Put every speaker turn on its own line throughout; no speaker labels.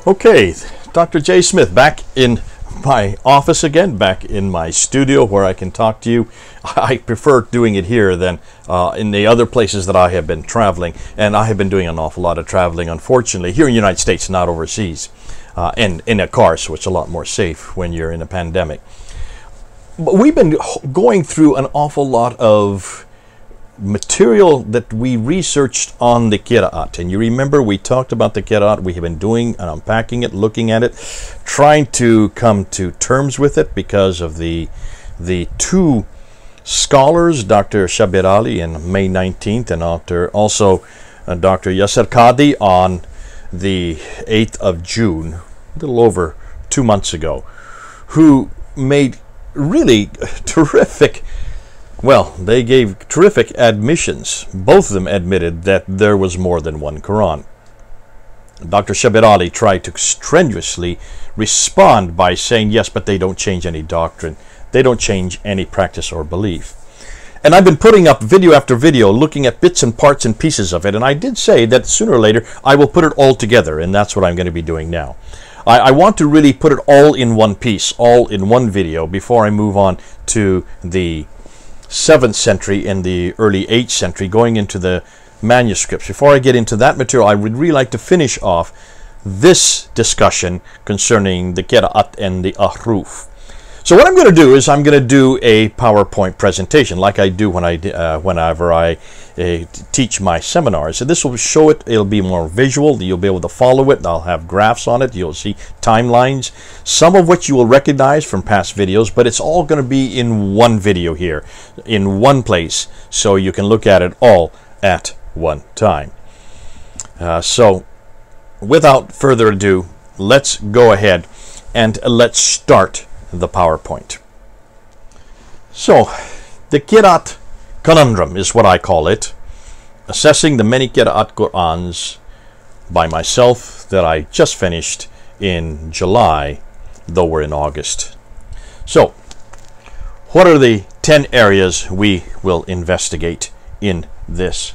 Okay, Dr. J. Smith back in my office again, back in my studio where I can talk to you. I prefer doing it here than in the other places that I have been traveling, and I have been doing an awful lot of traveling, unfortunately, here in the United States, not overseas, and in a car, so it's a lot more safe when you're in a pandemic. But we've been going through an awful lot of material that we researched on the Qira'at, and you remember we talked about the Qira'at. We have been doing and unpacking it, looking at it, trying to come to terms with it because of the two scholars, Dr. Shabir Ali on May 19th and also Dr. Yasser Qadi on the 8th of June, a little over 2 months ago, who made really terrific. Well, they gave terrific admissions. Both of them admitted that there was more than one Quran. Dr. Shabir Ali tried to strenuously respond by saying, yes, but they don't change any doctrine. They don't change any practice or belief. And I've been putting up video after video looking at bits and parts and pieces of it. And I did say that sooner or later I will put it all together. And that's what I'm going to be doing now. I want to really put it all in one piece, all in one video, before I move on to the 7th century and the early 8th century, going into the manuscripts. Before I get into that material, I would really like to finish off this discussion concerning the Qira'at and the Ahruf. So what I'm going to do is I'm going to do a PowerPoint presentation like I do when whenever I teach my seminars. So this will show it. It'll be more visual. You'll be able to follow it. I'll have graphs on it. You'll see timelines, some of which you will recognize from past videos, but it's all going to be in one video here, in one place, so you can look at it all at one time. So without further ado, let's go ahead and let's start the PowerPoint. So the Qira'at conundrum is what I call it, assessing the many Qira'at Qur'ans by myself that I just finished in July, though we're in August. So what are the 10 areas we will investigate in this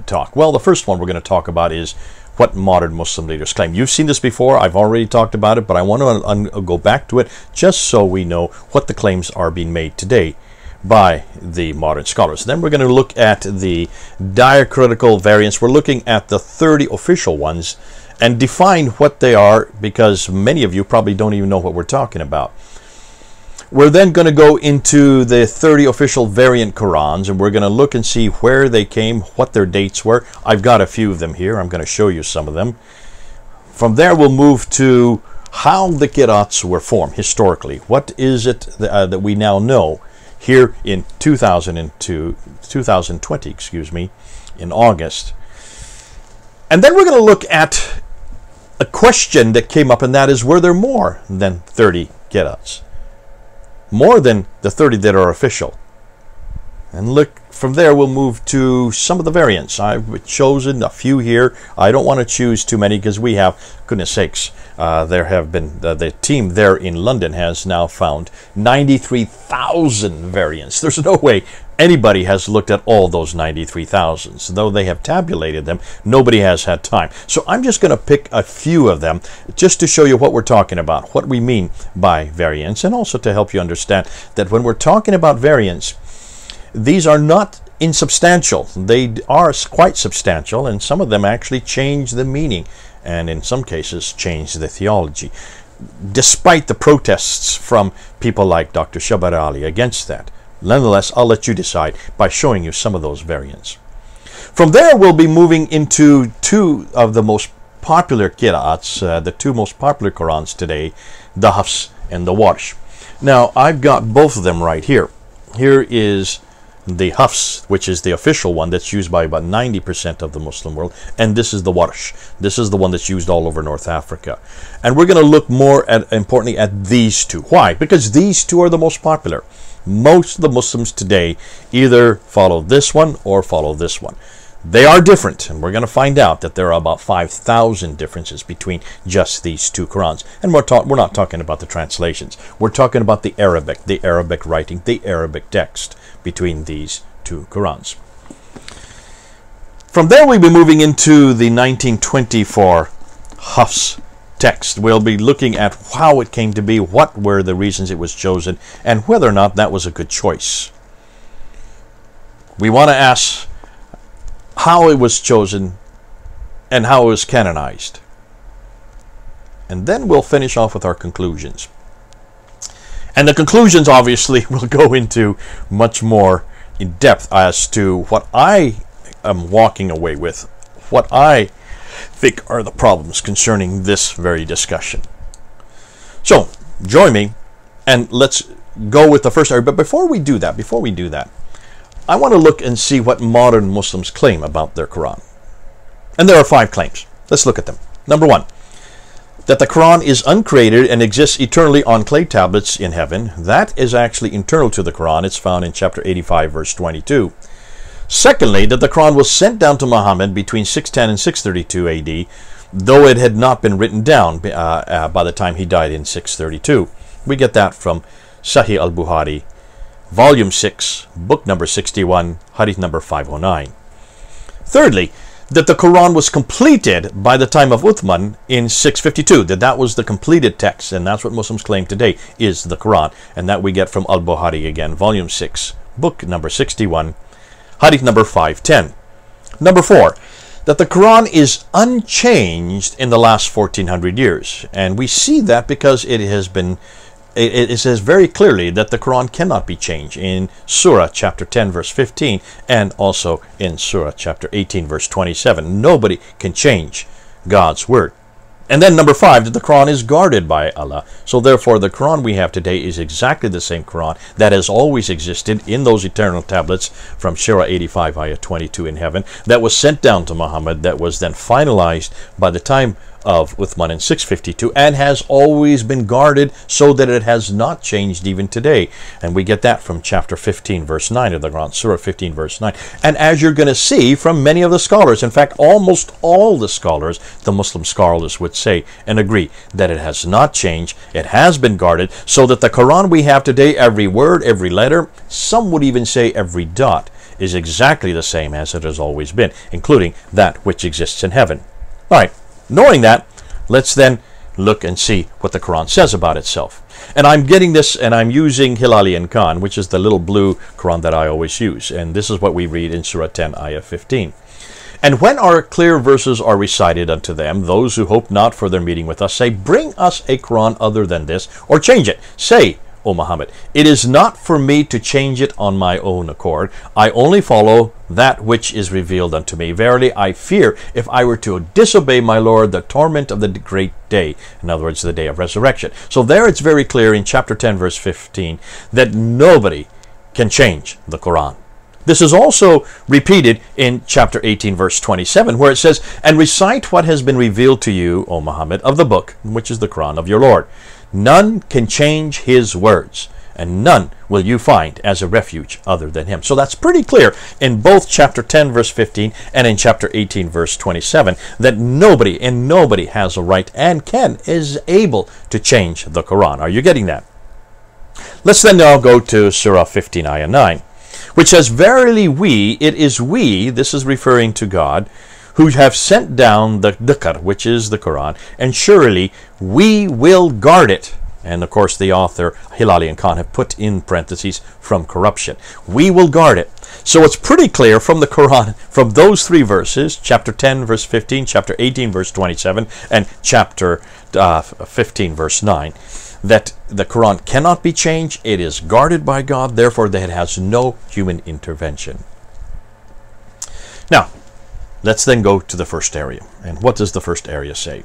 talk? Well, the first one we're going to talk about is what modern Muslim leaders claim. You've seen this before. I've already talked about it, but I want to go back to it just so we know what the claims are being made today by the modern scholars. Then we're going to look at the diacritical variants. We're looking at the 30 official ones and define what they are, because many of you probably don't even know what we're talking about. We're then going to go into the 30 official variant Qurans, and we're going to look and see where they came, what their dates were. I've got a few of them here. I'm going to show you some of them. From there, we'll move to how the Qira'ats were formed historically. What is it that we now know here in 2020, excuse me, in August. And then we're going to look at a question that came up, and that is, were there more than 30 Qira'ats? More than the 30 that are official. And look, from there we'll move to some of the variants. I've chosen a few here. I don't want to choose too many because we have, goodness sakes, there have been, the team there in London has now found 93,000 variants. There's no way anybody has looked at all those 93,000. Though they have tabulated them, nobody has had time. So I'm just going to pick a few of them just to show you what we're talking about, what we mean by variants, and also to help you understand that when we're talking about variants, these are not insubstantial. They are quite substantial, and some of them actually change the meaning, and in some cases change the theology, despite the protests from people like Dr. Shabir Ali against that. Nonetheless, I'll let you decide by showing you some of those variants. From there, we'll be moving into two of the most popular Qira'ats, the two most popular Qurans today, the Hafs and the Warsh. Now, I've got both of them right here. Here is the Hafs, which is the official one that's used by about 90% of the Muslim world, and this is the Warsh. This is the one that's used all over North Africa. And we're going to look more at, importantly, at these two. Why? Because these two are the most popular. Most of the Muslims today either follow this one or follow this one. They are different, and we're going to find out that there are about 5,000 differences between just these two Qurans. And we're not talking about the translations. We're talking about the Arabic writing, the Arabic text between these two Qurans. From there, we'll be moving into the 1924 Hafs text. We'll be looking at how it came to be, what were the reasons it was chosen, and whether or not that was a good choice. We want to ask how it was chosen and how it was canonized. And then we'll finish off with our conclusions. And the conclusions obviously will go into much more in depth as to what I am walking away with, what I think are the problems concerning this very discussion. So, join me and let's go with the first area. But before we do that, I want to look and see what modern Muslims claim about their Quran. And there are 5 claims. Let's look at them. Number 1, that the Quran is uncreated and exists eternally on clay tablets in heaven. That is actually internal to the Quran. It's found in chapter 85, verse 22. Secondly, that the Quran was sent down to Muhammad between 610 and 632 AD, though it had not been written down by the time he died in 632. We get that from Sahih al-Bukhari, volume 6, book number 61, hadith number 509. Thirdly, that the Quran was completed by the time of Uthman in 652, that was the completed text, and that's what Muslims claim today is the Quran, and that we get from al-Bukhari again, volume 6, book number 61, hadith number 510. Number 4, that the Quran is unchanged in the last 1400 years, and we see that because it says very clearly that the Quran cannot be changed in Surah chapter 10 verse 15 and also in Surah chapter 18 verse 27. Nobody can change God's word. And then number 5, that the Quran is guarded by Allah. So therefore the Quran we have today is exactly the same Quran that has always existed in those eternal tablets from Surah 85 ayah 22 in heaven, that was sent down to Muhammad, that was then finalized by the time of Uthman in 652, and has always been guarded so that it has not changed even today. And we get that from chapter 15 verse 9 of the Quran, Surah 15 verse 9. And as you're going to see from many of the scholars, in fact almost all the scholars, the Muslim scholars would say and agree that it has not changed, it has been guarded, so that the Quran we have today, every word, every letter, some would even say every dot, is exactly the same as it has always been, including that which exists in heaven. All right. Knowing that, let's then look and see what the Quran says about itself. And I'm getting this, and I'm using Hilali & Khan, which is the little blue Quran that I always use. And this is what we read in Surah 10, ayah 15. And when our clear verses are recited unto them, those who hope not for their meeting with us say, bring us a Quran other than this, or change it. Say, O Muhammad, it is not for me to change it on my own accord. I only follow that which is revealed unto me. Verily, I fear if I were to disobey my Lord, the torment of the great day. In other words, the day of resurrection. So there it's very clear in chapter 10, verse 15, that nobody can change the Quran. This is also repeated in chapter 18, verse 27, where it says, and recite what has been revealed to you, O Muhammad, of the book, which is the Quran of your Lord. None can change his words, and none will you find as a refuge other than him. So that's pretty clear in both chapter 10, verse 15, and in chapter 18, verse 27, that nobody has a right and is able to change the Quran. Are you getting that? Let's then now go to Surah 15, ayah 9, which says, verily it is we, this is referring to God, who have sent down the dhikr, which is the Quran, and surely we will guard it. And of course the author, Hilali & Khan, have put in parentheses, from corruption. We will guard it. So it's pretty clear from the Quran, from those 3 verses, chapter 10, verse 15, chapter 18, verse 27, and chapter 15, verse 9, that the Quran cannot be changed. It is guarded by God, therefore that it has no human intervention. Now, let's then go to the first area. And what does the first area say?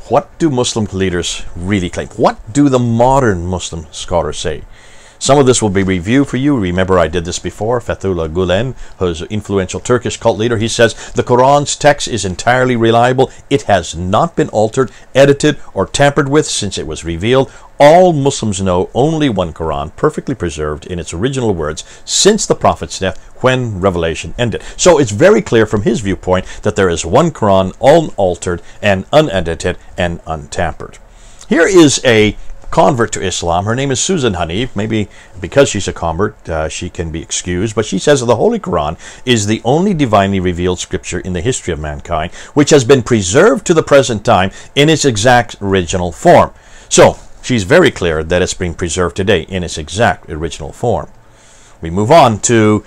What do Muslim leaders really claim? What do the modern Muslim scholars say? Some of this will be review for you. Remember, I did this before. Fethullah Gulen, who's an influential Turkish cult leader, he says the Quran's text is entirely reliable. It has not been altered, edited, or tampered with since it was revealed. All Muslims know only one Quran, perfectly preserved in its original words since the Prophet's death, when revelation ended. So it's very clear from his viewpoint that there is one Quran, unaltered and unedited and untampered. Here is a convert to Islam. Her name is Susan Hanif. Maybe because she's a convert, she can be excused. But she says the Holy Quran is the only divinely revealed scripture in the history of mankind, which has been preserved to the present time in its exact original form. So, she's very clear that it's being preserved today in its exact original form. We move on to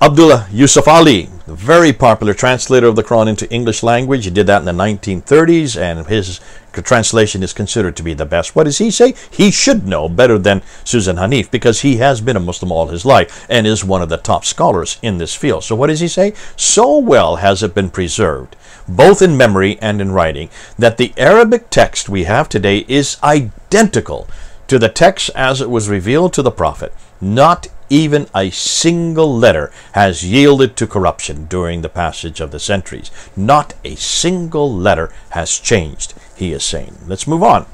Abdullah Yusuf Ali, the very popular translator of the Quran into English language. He did that in the 1930s, and his translation is considered to be the best. What does he say? He should know better than Susan Hanif, because he has been a Muslim all his life and is one of the top scholars in this field. So what does he say? So well has it been preserved, both in memory and in writing, that the Arabic text we have today is identical to the text as it was revealed to the Prophet. Not even a single letter has yielded to corruption during the passage of the centuries. Not a single letter has changed, he is saying. Let's move on.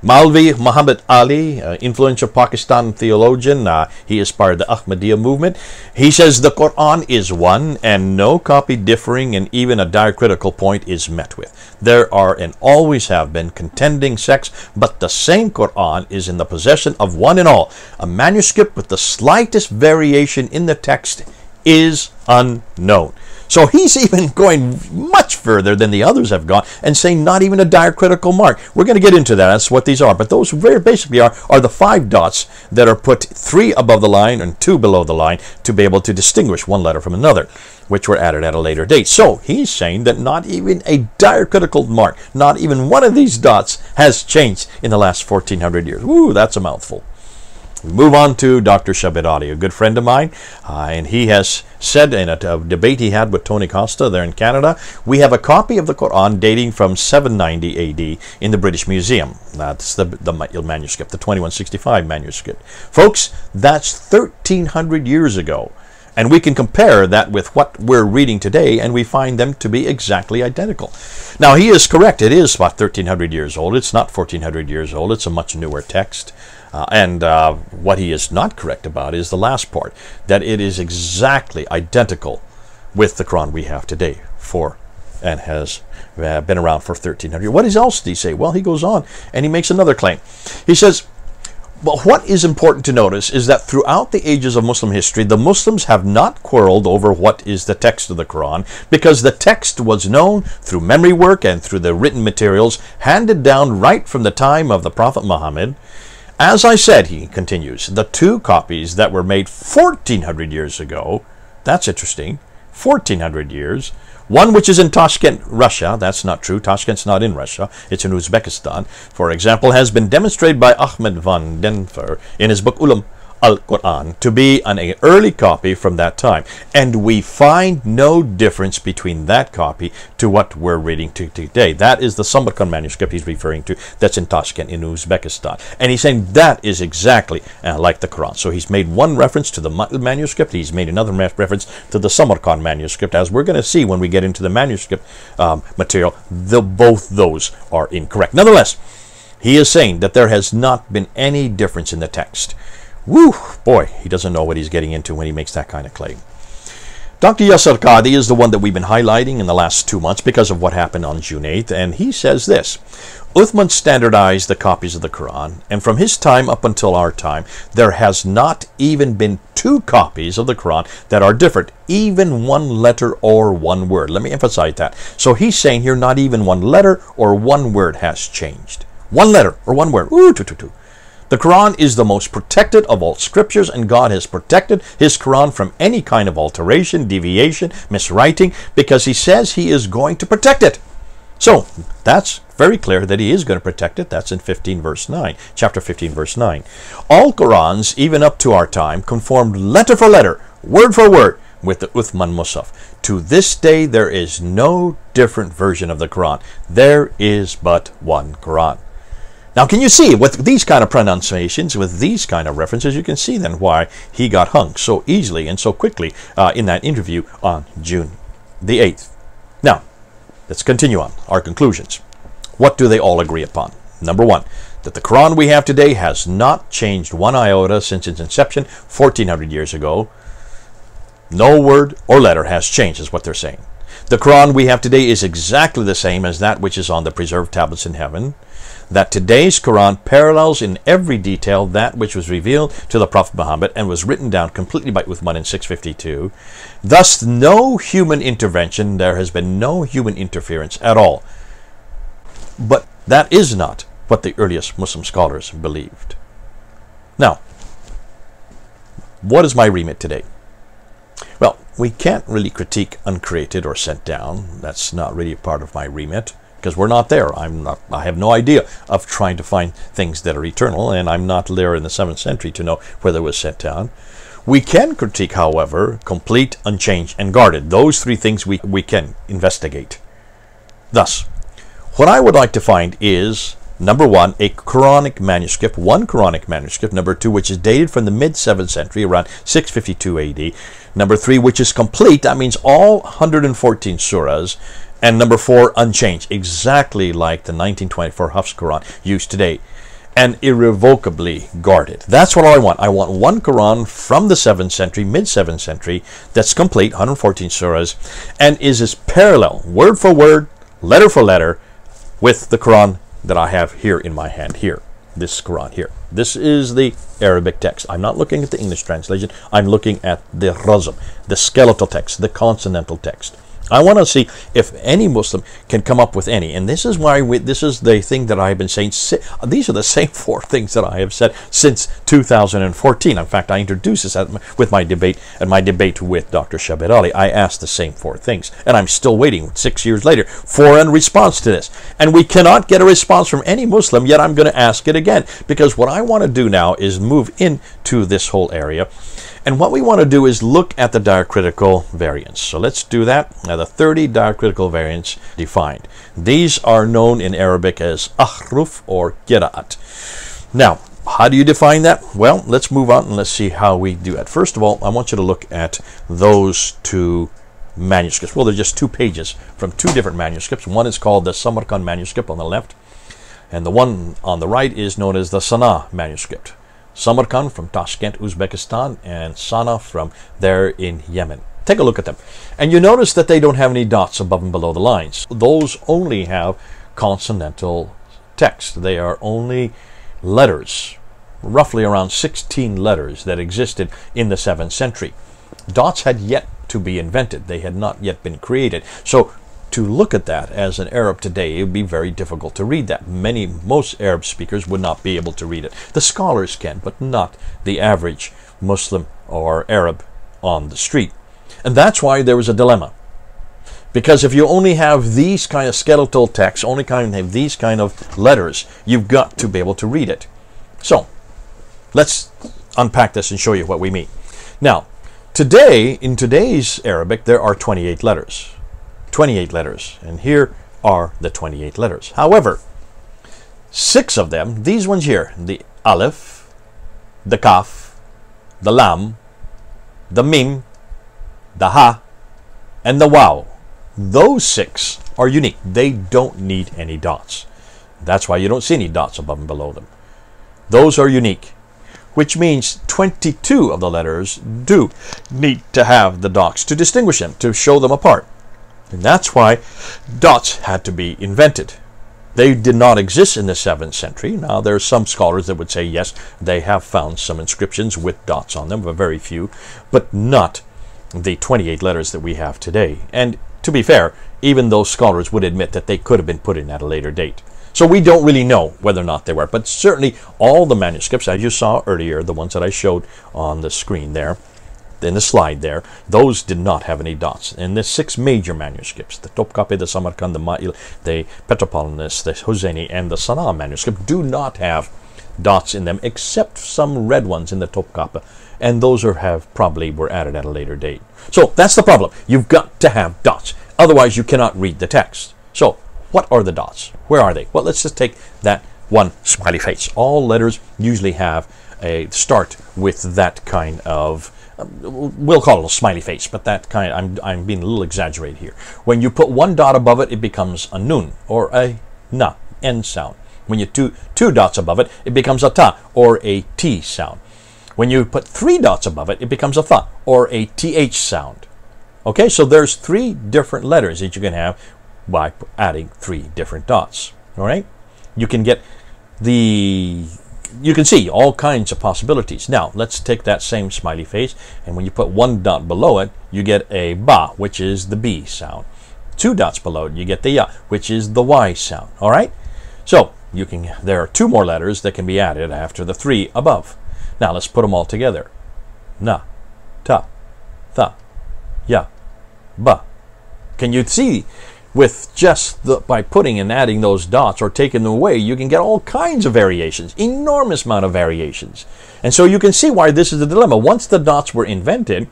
Maulvi Muhammad Ali, influential Pakistan theologian, he is part of the Ahmadiyya movement. He says the Quran is one and no copy differing, and even a diacritical point is met with. There are and always have been contending sects, but the same Quran is in the possession of one and all. A manuscript with the slightest variation in the text is unknown. So he's even going much further than the others have gone and saying not even a diacritical mark. We're going to get into that. That's what these are. But those very basically are the 5 dots that are put 3 above the line and 2 below the line to be able to distinguish one letter from another, which were added at a later date. So he's saying that not even a diacritical mark, not even one of these dots has changed in the last 1400 years. Woo, that's a mouthful. We move on to Dr. Shabir Ali, a good friend of mine, and he has said in a debate he had with Tony Costa there in Canada, we have a copy of the Quran dating from 790 AD in the British Museum. That's the manuscript, the 2165 manuscript. Folks, that's 1,300 years ago. And we can compare that with what we're reading today, and we find them to be exactly identical. Now, he is correct. It is about 1,300 years old. It's not 1,400 years old. It's a much newer text. And what he is not correct about is the last part, that it is exactly identical with the Quran we have today and has been around for 1,300 years. What else did he say? Well, he goes on and he makes another claim. He says, but what is important to notice is that throughout the ages of Muslim history, the Muslims have not quarreled over what is the text of the Quran, because the text was known through memory work and through the written materials handed down right from the time of the Prophet Muhammad. As I said, he continues, the 2 copies that were made 1,400 years ago, that's interesting, 1,400 years, one which is in Tashkent, Russia, that's not true, Tashkent's not in Russia, it's in Uzbekistan, for example, has been demonstrated by Ahmed van Denver in his book Ulum al-Quran to be an early copy from that time. And we find no difference between that copy to what we're reading today. That is the Samarkand manuscript he's referring to, that's in Tashkent in Uzbekistan. And he's saying that is exactly like the Quran. So he's made one reference to the manuscript, he's made another reference to the Samarkand manuscript. As we're going to see when we get into the manuscript material, both those are incorrect. Nonetheless, he is saying that there has not been any difference in the text. Woo, boy, he doesn't know what he's getting into when he makes that kind of claim. Dr. Yasser Qadi is the one that we've been highlighting in the last 2 months because of what happened on June 8th, and he says this: Uthman standardized the copies of the Quran, and from his time up until our time, there has not even been 2 copies of the Quran that are different, even 1 letter or 1 word. Let me emphasize that. So he's saying here not even 1 letter or 1 word has changed. 1 letter or 1 word. Ooh, The Quran is the most protected of all scriptures, and God has protected his Quran from any kind of alteration, deviation, miswriting, because he says he is going to protect it. So that's very clear that he is going to protect it. That's in 15 verse 9, chapter 15 verse 9. All Qurans, even up to our time, conformed letter for letter, word for word, with the Uthman Musaf. To this day, there is no different version of the Quran. There is but one Quran. Now, can you see, with these kind of pronunciations, with these kind of references, you can see then why he got hung so easily and so quickly in that interview on June the 8th. Now, let's continue on our conclusions. What do they all agree upon? Number 1, that the Quran we have today has not changed 1 iota since its inception 1,400 years ago. No word or letter has changed, is what they're saying. The Quran we have today is exactly the same as that which is on the preserved tablets in heaven. that today's Quran parallels in every detail that which was revealed to the Prophet Muhammad and was written down completely by Uthman in 652. Thus, no human intervention, there has been no human interference at all. But that is not what the earliest Muslim scholars believed. Now, what is my remit today? Well, we can't really critique uncreated or sent down. That's not really part of my remit, because we're not there. I have no idea of trying to find things that are eternal, and I'm not there in the 7th century to know whether it was sent down. We can critique, however, complete, unchanged, and guarded. Those three things we can investigate. Thus, what I would like to find is, number one, a Quranic manuscript, one Quranic manuscript. Number two, which is dated from the mid-7th century, around 652 AD. Number three, which is complete. That means all 114 surahs. And number four, unchanged, exactly like the 1924 Hafs Quran used today, and irrevocably guarded. That's what I want. I want one Quran from the 7th century, mid-7th century, that's complete, 114 surahs, and is as parallel, word for word, letter for letter, with the Quran that I have here in my hand here, this Quran here. This is the Arabic text. I'm not looking at the English translation. I'm looking at the razm, the skeletal text, the consonantal text. I want to see if any Muslim can come up with any. And this is why this is the thing that I've been saying. These are the same four things that I have said since 2014. In fact, I introduced this with my debate with Dr. Shabir Ali. I asked the same four things. And I'm still waiting 6 years later for a response to this. And we cannot get a response from any Muslim, yet I'm going to ask it again. Because what I want to do now is move into this whole area. And what we want to do is look at the diacritical variants. So let's do that. Now, the 30 diacritical variants defined. These are known in Arabic as ahruf or qira'at. Now, how do you define that? Well, let's move on and let's see how we do it. First of all, I want you to look at those two manuscripts. Well, they're just 2 pages from 2 different manuscripts. One is called the Samarkand manuscript on the left, and the one on the right is known as the Sana'a manuscript. Samarkand from Tashkent, Uzbekistan, and Sana from there in Yemen. Take a look at them. And you notice that they don't have any dots above and below the lines. Those only have consonantal text. They are only letters, roughly around 16 letters that existed in the 7th century. Dots had yet to be invented. They had not yet been created. So to look at that as an Arab today, it would be very difficult to read that. Most Arab speakers would not be able to read it. The scholars can, but not the average Muslim or Arab on the street. And that's why there was a dilemma. Because if you only have these kind of skeletal texts, only kind of have these kind of letters, you've got to be able to read it. So, let's unpack this and show you what we mean. Now, today, in today's Arabic, there are 28 letters. 28 letters, and here are the 28 letters. However, 6 of them, these ones here, the Aleph, the Kaf, the Lam, the Mim, the Ha, and the Waw, those 6 are unique. They don't need any dots. That's why you don't see any dots above and below them. Those are unique, which means 22 of the letters do need to have the dots to distinguish them, to show them apart. And that's why dots had to be invented. They did not exist in the 7th century. Now, there are some scholars that would say, yes, they have found some inscriptions with dots on them, but very few, but not the 28 letters that we have today. And to be fair, even those scholars would admit that they could have been put in at a later date. So we don't really know whether or not they were. But certainly all the manuscripts, as you saw earlier, the ones that I showed on the screen there, in the slide there, those did not have any dots. And the 6 major manuscripts, the Topkapi, the Samarkand, the Ma'il, the Petropolitan, the Hosseini, and the Sana'a manuscript, do not have dots in them, except some red ones in the Topkapi. And those probably were added at a later date. So that's the problem. You've got to have dots. Otherwise, you cannot read the text. So what are the dots? Where are they? Well, let's just take that one smiley face. All letters usually have a start with that kind of, we'll call it a smiley face, but that kind, I'm being a little exaggerated here. When you put 1 dot above it, it becomes a nun, or a na, N sound. When you two dots above it, it becomes a ta, or a T sound. When you put 3 dots above it, it becomes a tha, or a TH sound. Okay, so there's 3 different letters that you can have by adding 3 different dots. All right, you can get you can see all kinds of possibilities. Now, let's take that same smiley face, and when you put one dot below it, you get a ba, which is the B sound. Two dots below it, you get the ya, which is the Y sound. All right? So, there are two more letters that can be added after the three above. Now, let's put them all together. Na, ta, tha, ya, ba. Can you see? With just by putting and adding those dots or taking them away, you can get all kinds of variations, enormous amount of variations. And so you can see why this is the dilemma. Once the dots were invented,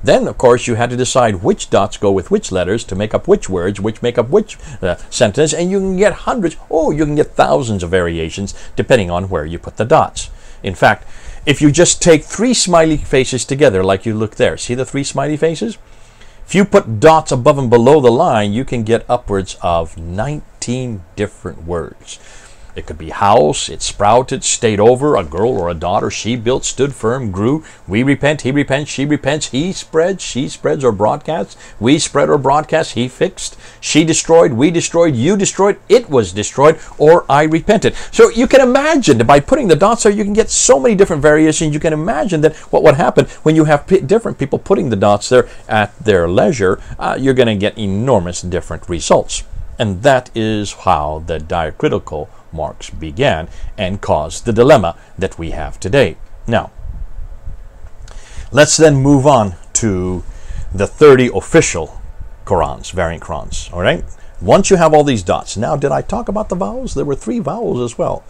then of course you had to decide which dots go with which letters to make up which words, which make up which sentence, and you can get hundreds, you can get thousands of variations depending on where you put the dots. In fact, if you just take three smiley faces together like you look there, see the three smiley faces? If you put dots above and below the line, you can get upwards of 19 different words. It could be house, it sprouted, stayed over, a girl or a daughter, she built, stood firm, grew, we repent, he repents, she repents, he spreads, she spreads or broadcasts, we spread or broadcast, he fixed, she destroyed, we destroyed, you destroyed, it was destroyed, or I repented. So you can imagine that by putting the dots there, you can get so many different variations. You can imagine that what would happen when you have different people putting the dots there at their leisure, you're going to get enormous different results. And that is how the diacritical marks began and caused the dilemma that we have today. Now, let's then move on to the 30 official Qur'ans, variant Qur'ans. All right? Once you have all these dots, now did I talk about the vowels? There were three vowels as well.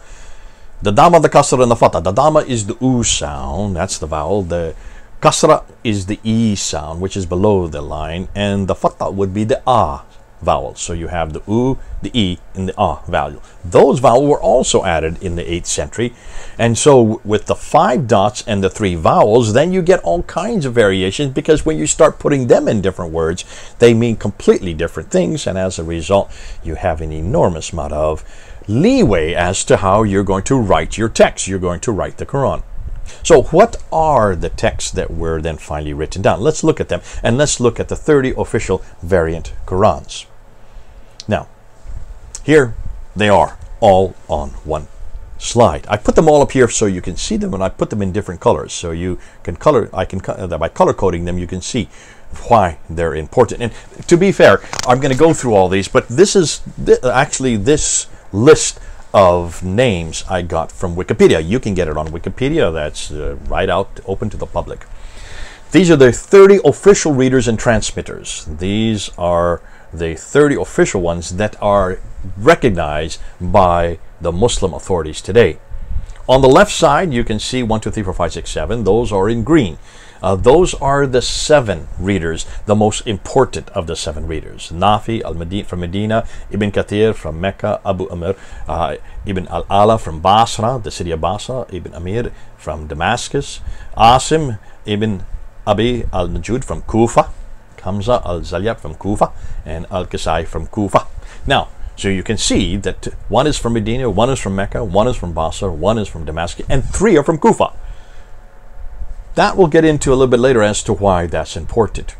The Dhamma, the Kasra, and the Fatha. The Dhamma is the U sound, that's the vowel. The Kasra is the E sound, which is below the line, and the Fatha would be the A vowels. So you have the U, the E, and the A vowel. Those vowels were also added in the 8th century. And so with the 5 dots and the 3 vowels, then you get all kinds of variations, because when you start putting them in different words, they mean completely different things. And as a result, you have an enormous amount of leeway as to how you're going to write your text. You're going to write the Quran. So what are the texts that were then finally written down? Let's look at them, and let's look at the 30 official variant Qurans. Now, here they are, all on one slide. I put them all up here so you can see them, and I put them in different colors so you can by color coding them, you can see why they're important. And to be fair, I'm going to go through all these, but this is actually this list of names I got from Wikipedia. You can get it on Wikipedia. That's right out, open to the public. These are the 30 official readers and transmitters. These are the 30 official ones that are recognized by the Muslim authorities today. On the left side, you can see 1, 2, 3, 4, 5, 6, 7. Those are in green. Those are the 7 readers, the most important of the 7 readers. Nafi from Medina, Ibn Kathir from Mecca, Abu Amr, Ibn al-Ala from Basra, the city of Basra, Ibn Amir from Damascus, Asim Ibn Abi al-Najud from Kufa, Hamza al-Zalyat from Kufa, and al-Qasai from Kufa. Now, so you can see that 1 is from Medina, 1 is from Mecca, 1 is from Basra, 1 is from Damascus, and 3 are from Kufa. That we'll get into a little bit later as to why that's important.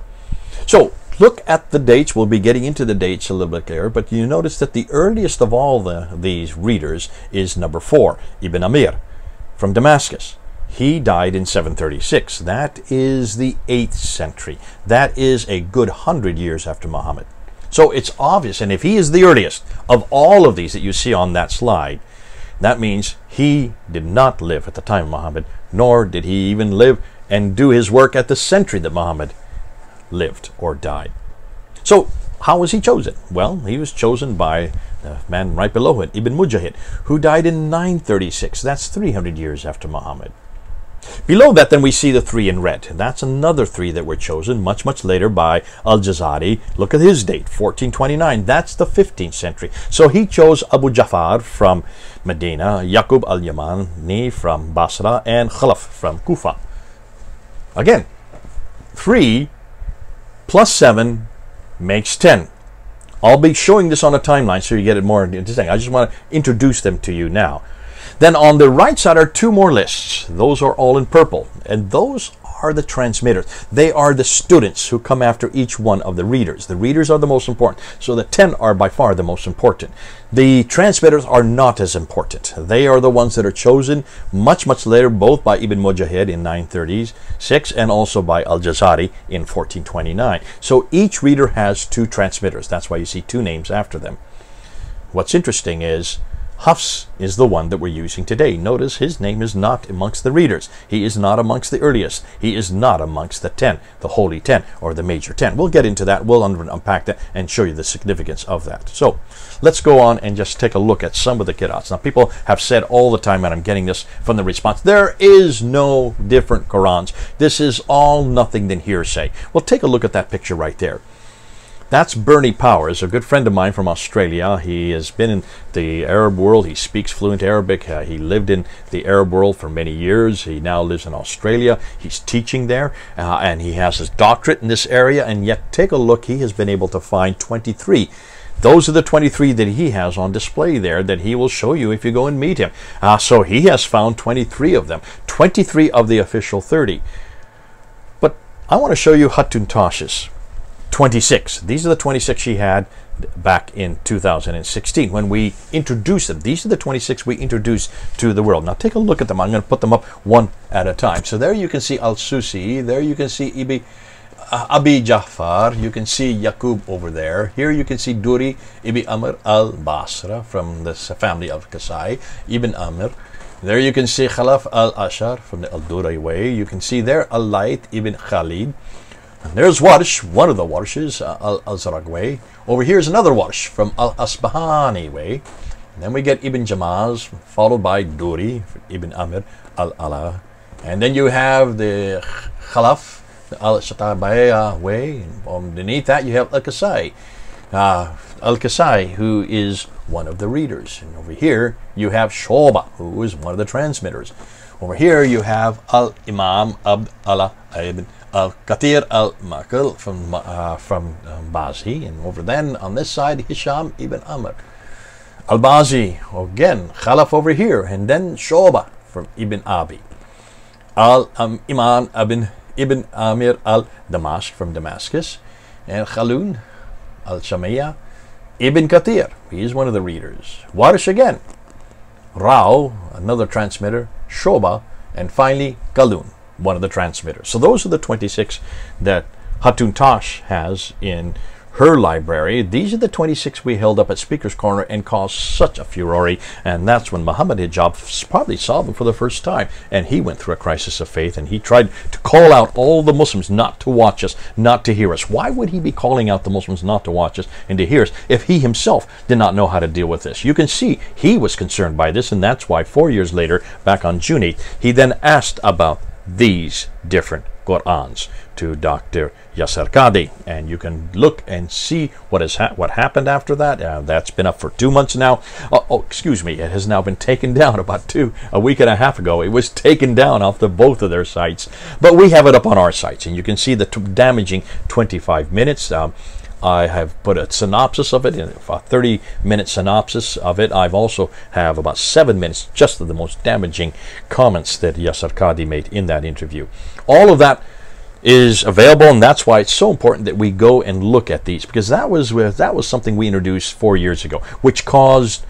So look at the dates. We'll be getting into the dates a little bit later, but you notice that the earliest of all these readers is number 4, Ibn Amir from Damascus. He died in 736. That is the 8th century. That is a good 100 years after Muhammad. So it's obvious, and if he is the earliest of all of these that you see on that slide, that means he did not live at the time of Muhammad, nor did he even live and do his work at the century that Muhammad lived or died. So how was he chosen? Well, he was chosen by the man right below it, Ibn Mujahid, who died in 936. That's 300 years after Muhammad. Below that, then, we see the 3 in red. That's another 3 that were chosen much, much later by Al-Jazari. Look at his date, 1429. That's the 15th century. So he chose Abu Jafar from Medina, Yaqub al-Yamani from Basra, and Khalaf from Kufa. Again, 3 plus 7 makes 10. I'll be showing this on a timeline so you get it more interesting. I just want to introduce them to you now. Then on the right side are 2 more lists. Those are all in purple. And those are the transmitters. They are the students who come after each one of the readers. The readers are the most important. So the 10 are by far the most important. The transmitters are not as important. They are the ones that are chosen much, much later, both by Ibn Mujahid in 936 and also by Al-Jazari in 1429. So each reader has 2 transmitters. That's why you see 2 names after them. What's interesting is Hafs is the one that we're using today. Notice his name is not amongst the readers. He is not amongst the earliest. He is not amongst the 10, the holy 10, or the major 10. We'll get into that. We'll unpack that and show you the significance of that. So let's go on and just take a look at some of the qira'ats. Now, people have said all the time, and I'm getting this from the response, there is no different Qur'ans. This is all nothing than hearsay. Well, take a look at that picture right there. That's Bernie Powers, a good friend of mine from Australia. He has been in the Arab world. He speaks fluent Arabic. He lived in the Arab world for many years. He now lives in Australia. He's teaching there, and he has his doctorate in this area. And yet, take a look. He has been able to find 23. Those are the 23 that he has on display there that he will show you if you go and meet him. So he has found 23 of them, 23 of the official 30. But I want to show you Hatun Tash's 26. These are the 26 she had back in 2016 when we introduced them. These are the 26 we introduced to the world. Now take a look at them. I'm going to put them up one at a time. So there you can see Al-Susi. There you can see Abi Jafar. You can see Yaqub over there. Here you can see Duri Ibn Amr al-Basra from the family of Kasai. Ibn Amr. There you can see Khalaf al-Ashar from the Al-Durai way. You can see there Al-Layth Ibn Khalid. And there's Warsh, one of the Warshes, Al-Zaraq way. Over here is another Warsh from Al-Asbahani way. And then we get Ibn Jamaz, followed by Duri, Ibn Amr, Al-Ala. And then you have the Khalaf, the Al-Shatabaya way. And underneath that you have Al-Kasai. Al-Kasai, who is one of the readers. And over here you have Shoba, who is one of the transmitters. Over here you have Al-Imam Abd Allah ibn Al-Kathir al-Makil from Bazi, and over then on this side Hisham ibn Amr. Al-Bazi, again, Khalaf over here, and then Shoba from Ibn Abi. Al-Iman ibn Amir al-Damashq from Damascus, and Khalun al-Shamiyya ibn Kathir, he is one of the readers. Warish again, Rao, another transmitter, Shoba, and finally Kalun, one of the transmitters. So those are the 26 that Hatun Tash has in her library. These are the 26 we held up at Speaker's Corner and caused such a furore, and that's when Muhammad Hijab probably saw them for the first time, and he went through a crisis of faith, and he tried to call out all the Muslims not to watch us, not to hear us. Why would he be calling out the Muslims not to watch us and to hear us if he himself did not know how to deal with this? You can see he was concerned by this, and that's why 4 years later, back on June 8th, he then asked about these different Qur'ans to Dr. Yasser Qadhi, and you can look and see what happened after that. That's been up for 2 months now. Excuse me, it has now been taken down about a week and a half ago. It was taken down off the both of their sites, but we have it up on our sites, and you can see the damaging 25 minutes. I have put a synopsis of it, a 30-minute synopsis of it. I've also have about 7 minutes just of the most damaging comments that Yasser Qadhi made in that interview. All of that is available, and that's why it's so important that we go and look at these, because that was something we introduced 4 years ago, which caused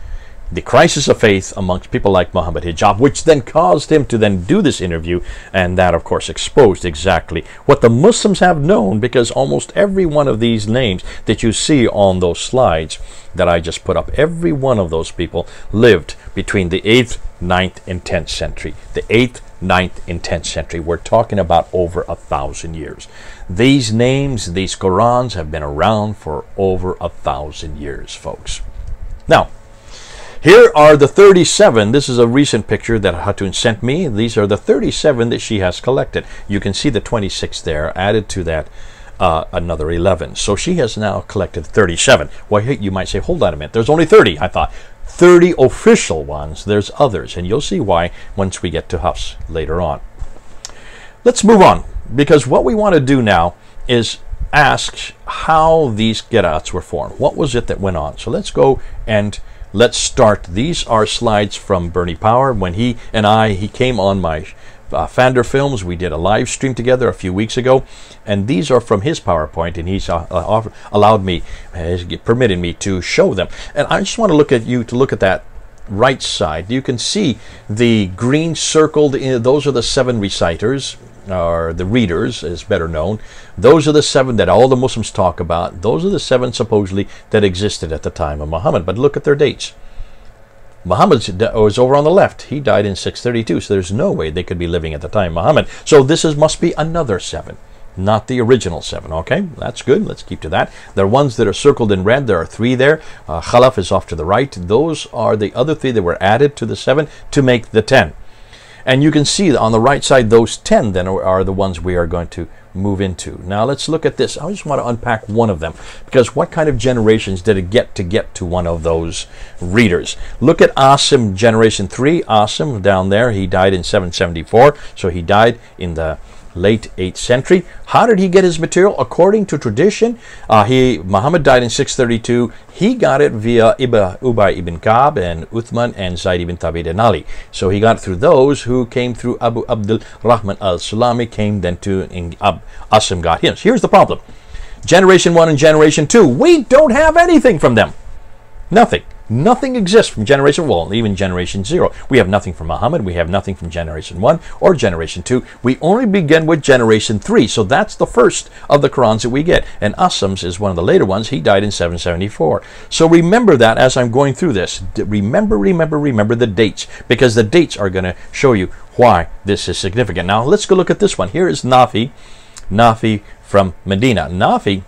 the crisis of faith amongst people like Muhammad Hijab, which then caused him to then do this interview, and that of course exposed exactly what the Muslims have known, because almost every one of these names that you see on those slides that I just put up, every one of those people lived between the 8th, 9th, and 10th century. The 8th, 9th, and 10th century. We're talking about over 1,000 years. These names, these Qur'ans have been around for over 1,000 years, folks. Now, here are the 37. This is a recent picture that Hatun sent me. These are the 37 that she has collected. You can see the 26 there. Added to that another 11. So she has now collected 37. Well, you might say, hold on a minute. There's only 30. I thought 30 official ones. There's others, and you'll see why once we get to Hafs later on. Let's move on, because what we want to do now is ask how these qira'ats were formed. What was it that went on? So let's go and let's start. These are slides from Bernie Power when he came on my Fander Films. We did a live stream together a few weeks ago, and these are from his PowerPoint, and he's allowed me, permitted me to show them. And I just want to look at that right side. You can see the green circled, those are the 7 reciters, or the readers is better known. Those are the 7 that all the Muslims talk about. Those are the 7 supposedly that existed at the time of Muhammad. But look at their dates. Muhammad was over on the left. He died in 632, so there's no way they could be living at the time of Muhammad. So this must be another 7, not the original 7. Okay, that's good. Let's keep to that. There are ones that are circled in red. There are 3 there. Khalaf is off to the right. Those are the other 3 that were added to the 7 to make the 10. And you can see on the right side, those 10 then are the ones we are going to move into. Now let's look at this. I just want to unpack one of them, because what kind of generations did it get to one of those readers? Look at Asim, generation 3. Asim down there, he died in 774, so he died in the late 8th century. How did he get his material? According to tradition, Muhammad died in 632. He got it via Ubay ibn Ka'b and Uthman and Zayd ibn Thabit and Ali. So he got it through those who came through Abu Abdul Rahman al-Sulami, came then to Asim got him. So here's the problem. Generation 1 and Generation 2, we don't have anything from them. Nothing. Nothing exists from Generation 1, even Generation 0. We have nothing from Muhammad. We have nothing from Generation 1 or Generation 2. We only begin with Generation 3. So that's the first of the Qur'ans that we get. And Asim's is one of the later ones. He died in 774. So remember that as I'm going through this. Remember the dates, because the dates are going to show you why this is significant. Now let's go look at this one. Here is Nafi. Nafi from Medina. Nafi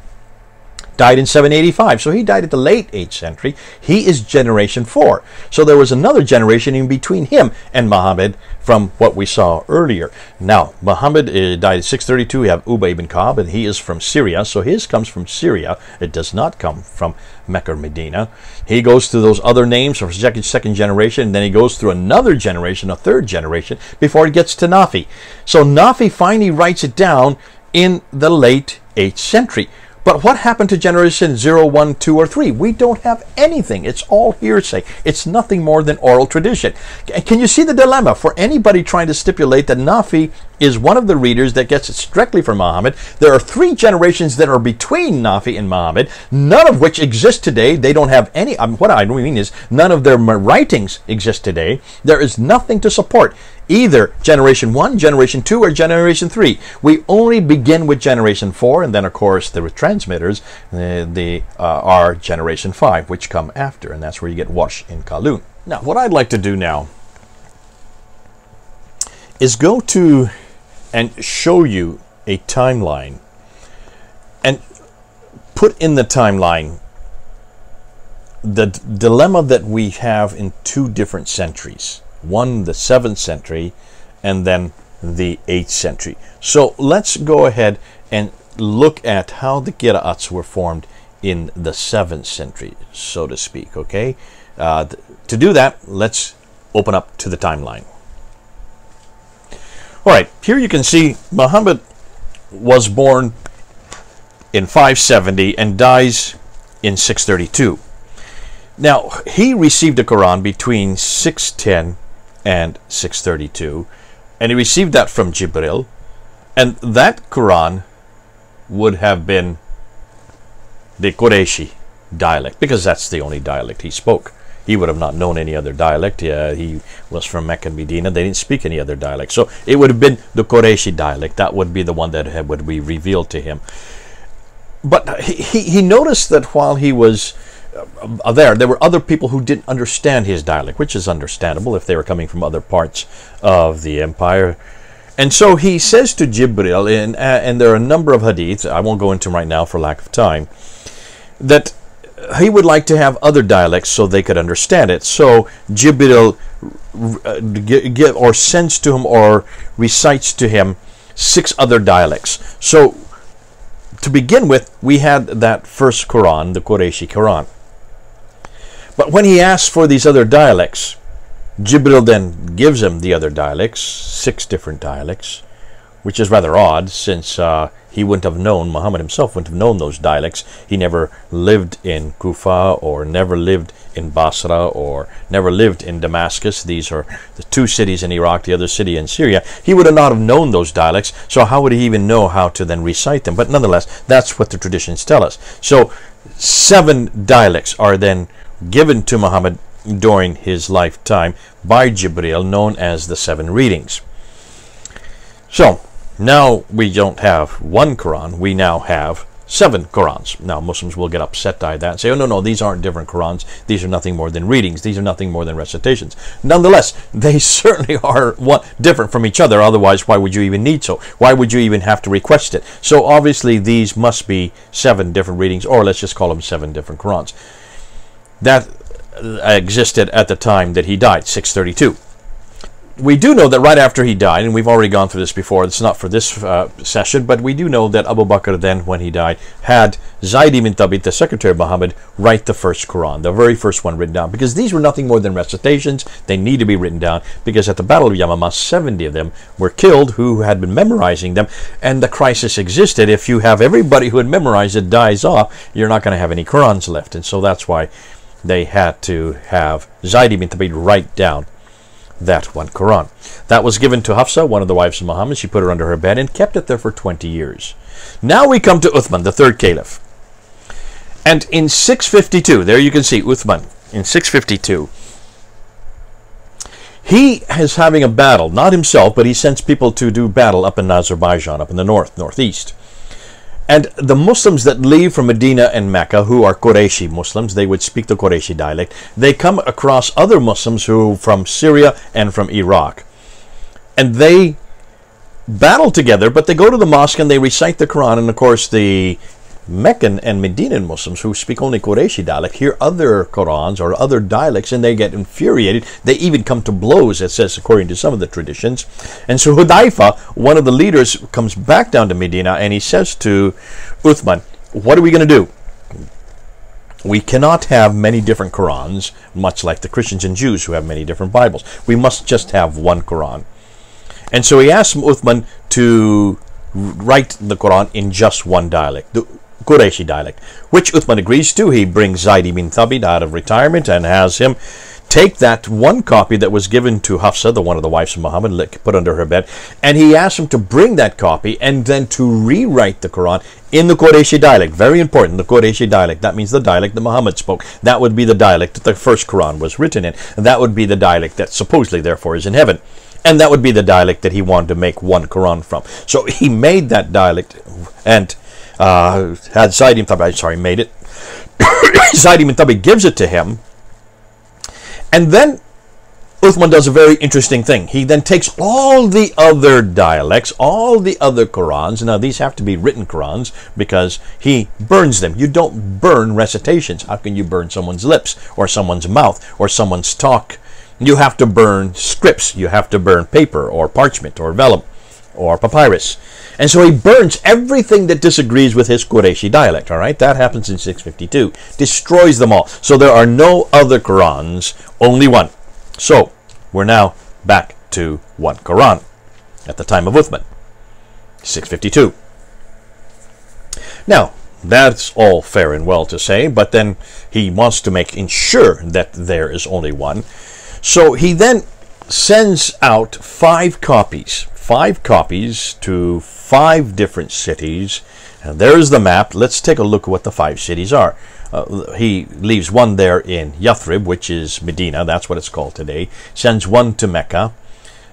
died in 785, so he died at the late 8th century. He is Generation 4. So there was another generation in between him and Muhammad from what we saw earlier. Now, Muhammad died in 632. We have Ubay ibn Ka'b, and he is from Syria, so his comes from Syria. It does not come from Mecca or Medina. He goes through those other names for second generation, and then he goes through another generation, a 3rd generation, before he gets to Nafi. So Nafi finally writes it down in the late 8th century. But what happened to Generation 0, 1, 2, or 3? We don't have anything. It's all hearsay. It's nothing more than oral tradition. Can you see the dilemma for anybody trying to stipulate that Nafi is one of the readers that gets it directly from Muhammad? There are 3 generations that are between Nafi and Muhammad, none of which exist today. They don't have any, what I mean is none of their writings exist today. There is nothing to support either Generation 1, Generation 2, or Generation 3. We only begin with Generation 4, and then of course the transmitters are Generation 5, which come after, and that's where you get Wash in Kalun. Now, what I'd like to do now is go to and show you a timeline and put in the timeline the dilemma that we have in 2 different centuries. One, the 7th century, and then the 8th century. So let's go ahead and look at how the Qira'ats were formed in the 7th century, so to speak, okay? To do that, let's open up to the timeline. All right, here you can see Muhammad was born in 570 and dies in 632. Now, he received the Quran between 610 and 632, and he received that from Jibril, and that Quran would have been the Qurayshi dialect, because that's the only dialect he spoke. He would have not known any other dialect. He was from Mecca and Medina. They didn't speak any other dialect. So it would have been the Qurayshi dialect. That would be the one that would be revealed to him. But he noticed that while he was there were other people who didn't understand his dialect, which is understandable if they were coming from other parts of the empire. And so he says to Jibril, and there are a number of hadiths, I won't go into them right now for lack of time, that he would like to have other dialects so they could understand it. So Jibril sends to him or recites to him 6 other dialects. So to begin with, we had that first Quran, the Qurayshi Quran. But when he asks for these other dialects, Jibril then gives him the other dialects, 6 different dialects, which is rather odd since he wouldn't have known, Muhammad himself wouldn't have known those dialects. He never lived in Kufa, or never lived in Basra, or never lived in Damascus. These are the two cities in Iraq, the other city in Syria. He would have not have known those dialects, so how would he even know how to then recite them? But nonetheless, that's what the traditions tell us. So 7 dialects are then given to Muhammad during his lifetime by Jibril, known as the 7 readings. So now we don't have one Quran, we now have 7 Qurans. Now Muslims will get upset by that and say, oh no, these aren't different Qurans, these are nothing more than readings, these are nothing more than recitations. Nonetheless, they certainly are different from each other, otherwise why would you even need so? Why would you even have to request it? So obviously these must be 7 different readings, or let's just call them 7 different Qurans. That existed at the time that he died, 632. We do know that right after he died, and we've already gone through this before, it's not for this session, but we do know that Abu Bakr then, when he died, had Zayd ibn Thabit, the secretary of Muhammad, write the first Quran, the very first one written down, because these were nothing more than recitations. They need to be written down, because at the Battle of Yamamah, 70 of them were killed who had been memorizing them, and the crisis existed. If you have everybody who had memorized it dies off, you're not going to have any Qurans left, and so that's why they had to have Zayd ibn Thabit write down that one Quran. That was given to Hafsa, one of the wives of Muhammad. She put it under her bed and kept it there for 20 years. Now we come to Uthman, the 3rd caliph. And in 652, there you can see Uthman, in 652, he is having a battle, not himself, but he sends people to do battle up in Azerbaijan, up in the northeast. And the Muslims that leave from Medina and Mecca, who are Qurayshi Muslims, they would speak the Qurayshi dialect, they come across other Muslims who from Syria and from Iraq. And they battle together, but they go to the mosque and they recite the Quran. And of course, the Meccan and Medinan Muslims who speak only Qurayshi dialect hear other Qurans or other dialects, and they get infuriated. They even come to blows, it says, according to some of the traditions. And so Hudayfa, one of the leaders, comes back down to Medina, and he says to Uthman, what are we going to do? We cannot have many different Qurans, much like the Christians and Jews who have many different Bibles. We must just have one Quran. And so he asked Uthman to write the Quran in just one dialect, the Qurayshi dialect, which Uthman agrees to. He brings Zayd ibn Thabit out of retirement and has him take that one copy that was given to Hafsa, the one of the wives of Muhammad, put under her bed, and he asked him to bring that copy and then to rewrite the Quran in the Qurayshi dialect. Very important, the Qurayshi dialect. That means the dialect that Muhammad spoke. That would be the dialect that the first Quran was written in. That would be the dialect that supposedly, therefore, is in heaven. And that would be the dialect that he wanted to make one Quran from. So he made that dialect and had Zayd ibn Thabit, made it. Zayd ibn Thabit gives it to him. And then Uthman does a very interesting thing. He then takes all the other dialects, all the other Qurans. Now, these have to be written Qurans because he burns them. You don't burn recitations. How can you burn someone's lips or someone's mouth or someone's talk? You have to burn scripts. You have to burn paper or parchment or vellum or papyrus. And so he burns everything that disagrees with his Qurayshi dialect, all right? That happens in 652. Destroys them all. So there are no other Qurans, only one. So we're now back to one Quran at the time of Uthman, 652. Now, that's all fair and well to say, but then he wants to ensure that there is only one. So he then sends out 5 copies to 5 different cities. And there's the map. Let's take a look at what the 5 cities are. He leaves one there in Yathrib, which is Medina. That's what it's called today. Sends one to Mecca.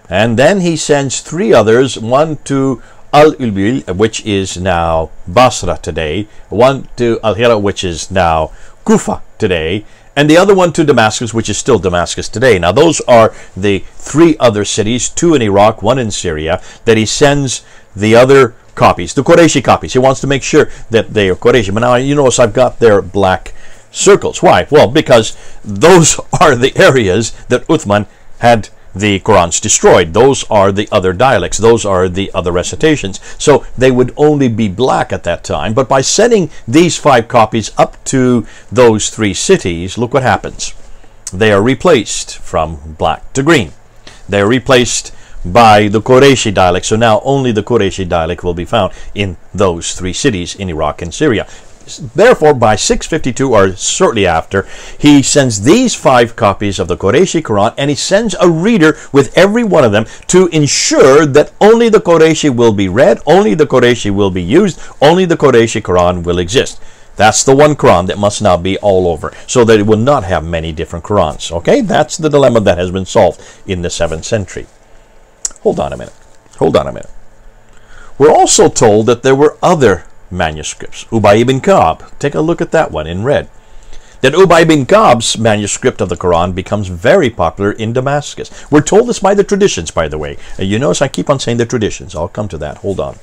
And then he sends 3 others. One to Al-Ulbil, which is now Basra today. One to Al-Hira, which is now Kufa today. And the other one to Damascus, which is still Damascus today. Now, those are the 3 other cities, 2 in Iraq, 1 in Syria, that he sends the other copies, the Qurayshi copies. He wants to make sure that they are Qurayshi. But now, you notice I've got their black circles. Why? Well, because those are the areas that Uthman had the Qurans destroyed. Those are the other dialects. Those are the other recitations. So they would only be black at that time. But by sending these 5 copies up to those 3 cities, look what happens. They are replaced from black to green. They are replaced by the Qurayshi dialect. So now only the Qurayshi dialect will be found in those three cities in Iraq and Syria. Therefore, by 652, or shortly after, he sends these 5 copies of the Qurayshi Quran, and he sends a reader with every one of them to ensure that only the Qurayshi will be read, only the Qurayshi will be used, only the Qurayshi Quran will exist. That's the one Quran that must now be all over, so that it will not have many different Qurans. Okay, that's the dilemma that has been solved in the 7th century. Hold on a minute. Hold on a minute. We're also told that there were other manuscripts. Ubay ibn Ka'b, take a look at that one in red. That Ubay ibn Ka'b's manuscript of the Quran becomes very popular in Damascus. We're told this by the traditions, by the way. You notice I keep on saying the traditions. I'll come to that. Hold on.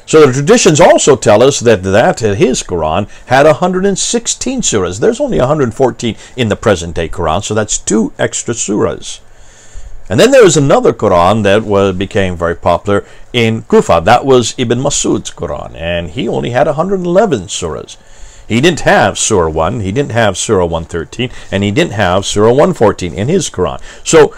So the traditions also tell us that his Quran had 116 surahs. There's only 114 in the present day Quran, so that's 2 extra surahs. And then there was another Quran that became very popular in Kufa. That was Ibn Masud's Quran, and he only had 111 surahs. He didn't have Surah 1, he didn't have Surah 113, and he didn't have Surah 114 in his Quran. So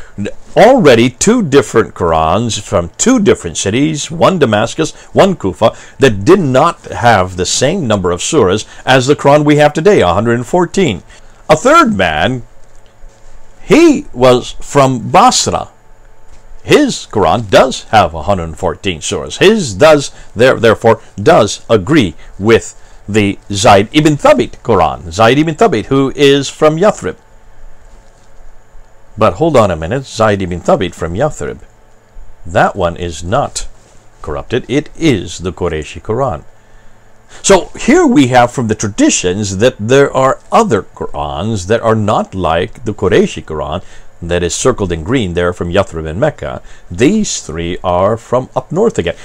already 2 different Qurans from 2 different cities, one Damascus, one Kufa, that did not have the same number of surahs as the Quran we have today, 114. A third man, he was from Basra. His Quran does have 114 surahs. His therefore does agree with the Zayd ibn Thabit Quran. Zayd ibn Thabit, who is from Yathrib. But hold on a minute, Zayd ibn Thabit from Yathrib, that one is not corrupted. It is the Qurayshi Quran. So here we have from the traditions that there are other Qurans that are not like the Qurayshi Quran that is circled in green there from Yathrib and Mecca. These 3 are from up north again.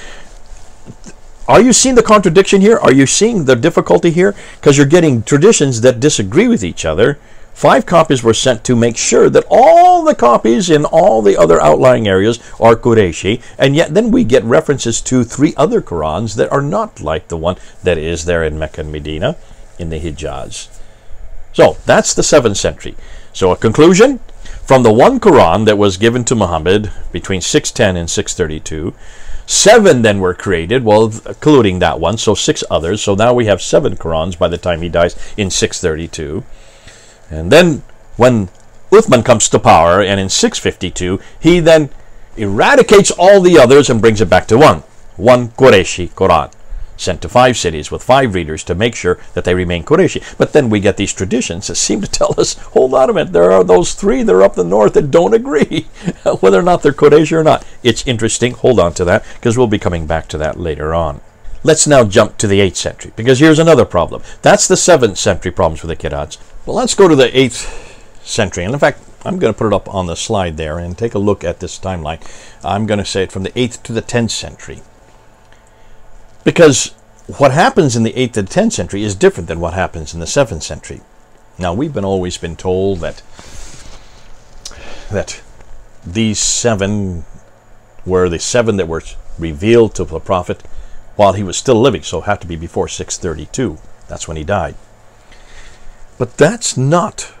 Are you seeing the contradiction here? Are you seeing the difficulty here? Because you're getting traditions that disagree with each other. 5 copies were sent to make sure that all the copies in all the other outlying areas are Qurayshi, and yet then we get references to 3 other Qurans that are not like the one that is there in Mecca and Medina in the Hijaz. So that's the 7th century. So a conclusion, from the one Quran that was given to Muhammad between 610 and 632, 7 then were created, well, including that one, so 6 others. So now we have 7 Qurans by the time he dies in 632. And then when Uthman comes to power, and in 652, he then eradicates all the others and brings it back to one Qurayshi Quran, sent to 5 cities with 5 readers to make sure that they remain Qurayshi. But then we get these traditions that seem to tell us, hold on a minute, there are those 3 that are up the north that don't agree whether or not they're Qurayshi or not. It's interesting. Hold on to that, because we'll be coming back to that later on. Let's now jump to the 8th century, because here's another problem. That's the 7th century problems with the Qira'ats. Well, let's go to the 8th century. And in fact, I'm going to put it up on the slide there and take a look at this timeline. I'm going to say it from the 8th to the 10th century. Because what happens in the 8th to the 10th century is different than what happens in the 7th century. Now, we've always been told that these 7 were the 7 that were revealed to the prophet while he was still living, so it had to be before 632. That's when he died. But that's not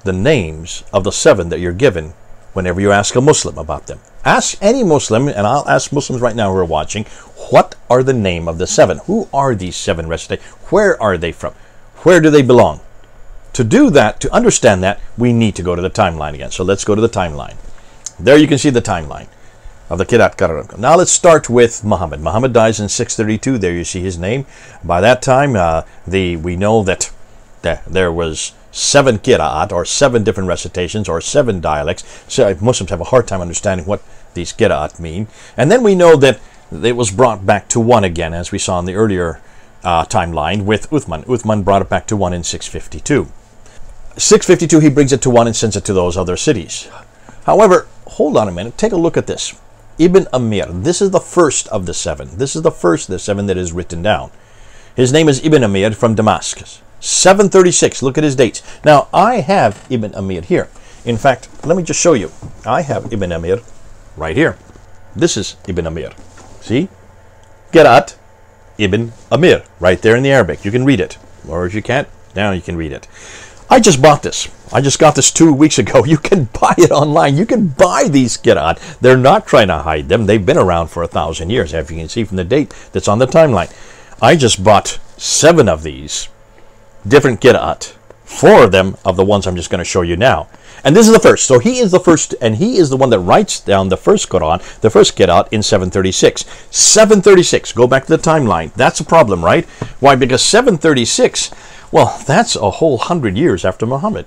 the names of the 7 that you're given whenever you ask a Muslim about them. Ask any Muslim, and I'll ask Muslims right now who are watching, what are the name of the 7? Who are these 7 recited? Where are they from? Where do they belong? To do that, to understand that, we need to go to the timeline again. So let's go to the timeline. There you can see the timeline of the Qira'at. Now let's start with Muhammad. Muhammad dies in 632. There you see his name. By that time, we know that there was 7 Qira'at, or 7 different recitations, or 7 dialects. So Muslims have a hard time understanding what these Qira'at mean. And then we know that it was brought back to 1 again, as we saw in the earlier timeline with Uthman. Uthman brought it back to 1 in 652. 652, he brings it to 1 and sends it to those other cities. However, hold on a minute. Take a look at this. Ibn Amir. This is the first of the 7. This is the first of the 7 that is written down. His name is Ibn Amir from Damascus. 736. Look at his dates. Now, I have Ibn Amir here. In fact, let me just show you. I have Ibn Amir right here. This is Ibn Amir. See? Qira'at Ibn Amir. Right there in the Arabic. You can read it. Or if you can't, now you can read it. I just bought this. I just got this 2 weeks ago. You can buy it online. You can buy these Qira'at. They're not trying to hide them. They've been around for 1,000 years, as you can see from the date that's on the timeline. I just bought 7 of these different Qira'at. 4 of them of the ones I'm just going to show you now. And this is the first. So he is the first, and he is the one that writes down the first Qur'an, the first Qira'at in 736. 736, go back to the timeline. That's a problem, right? Why? Because 736, well, that's a whole 100 years after Muhammad.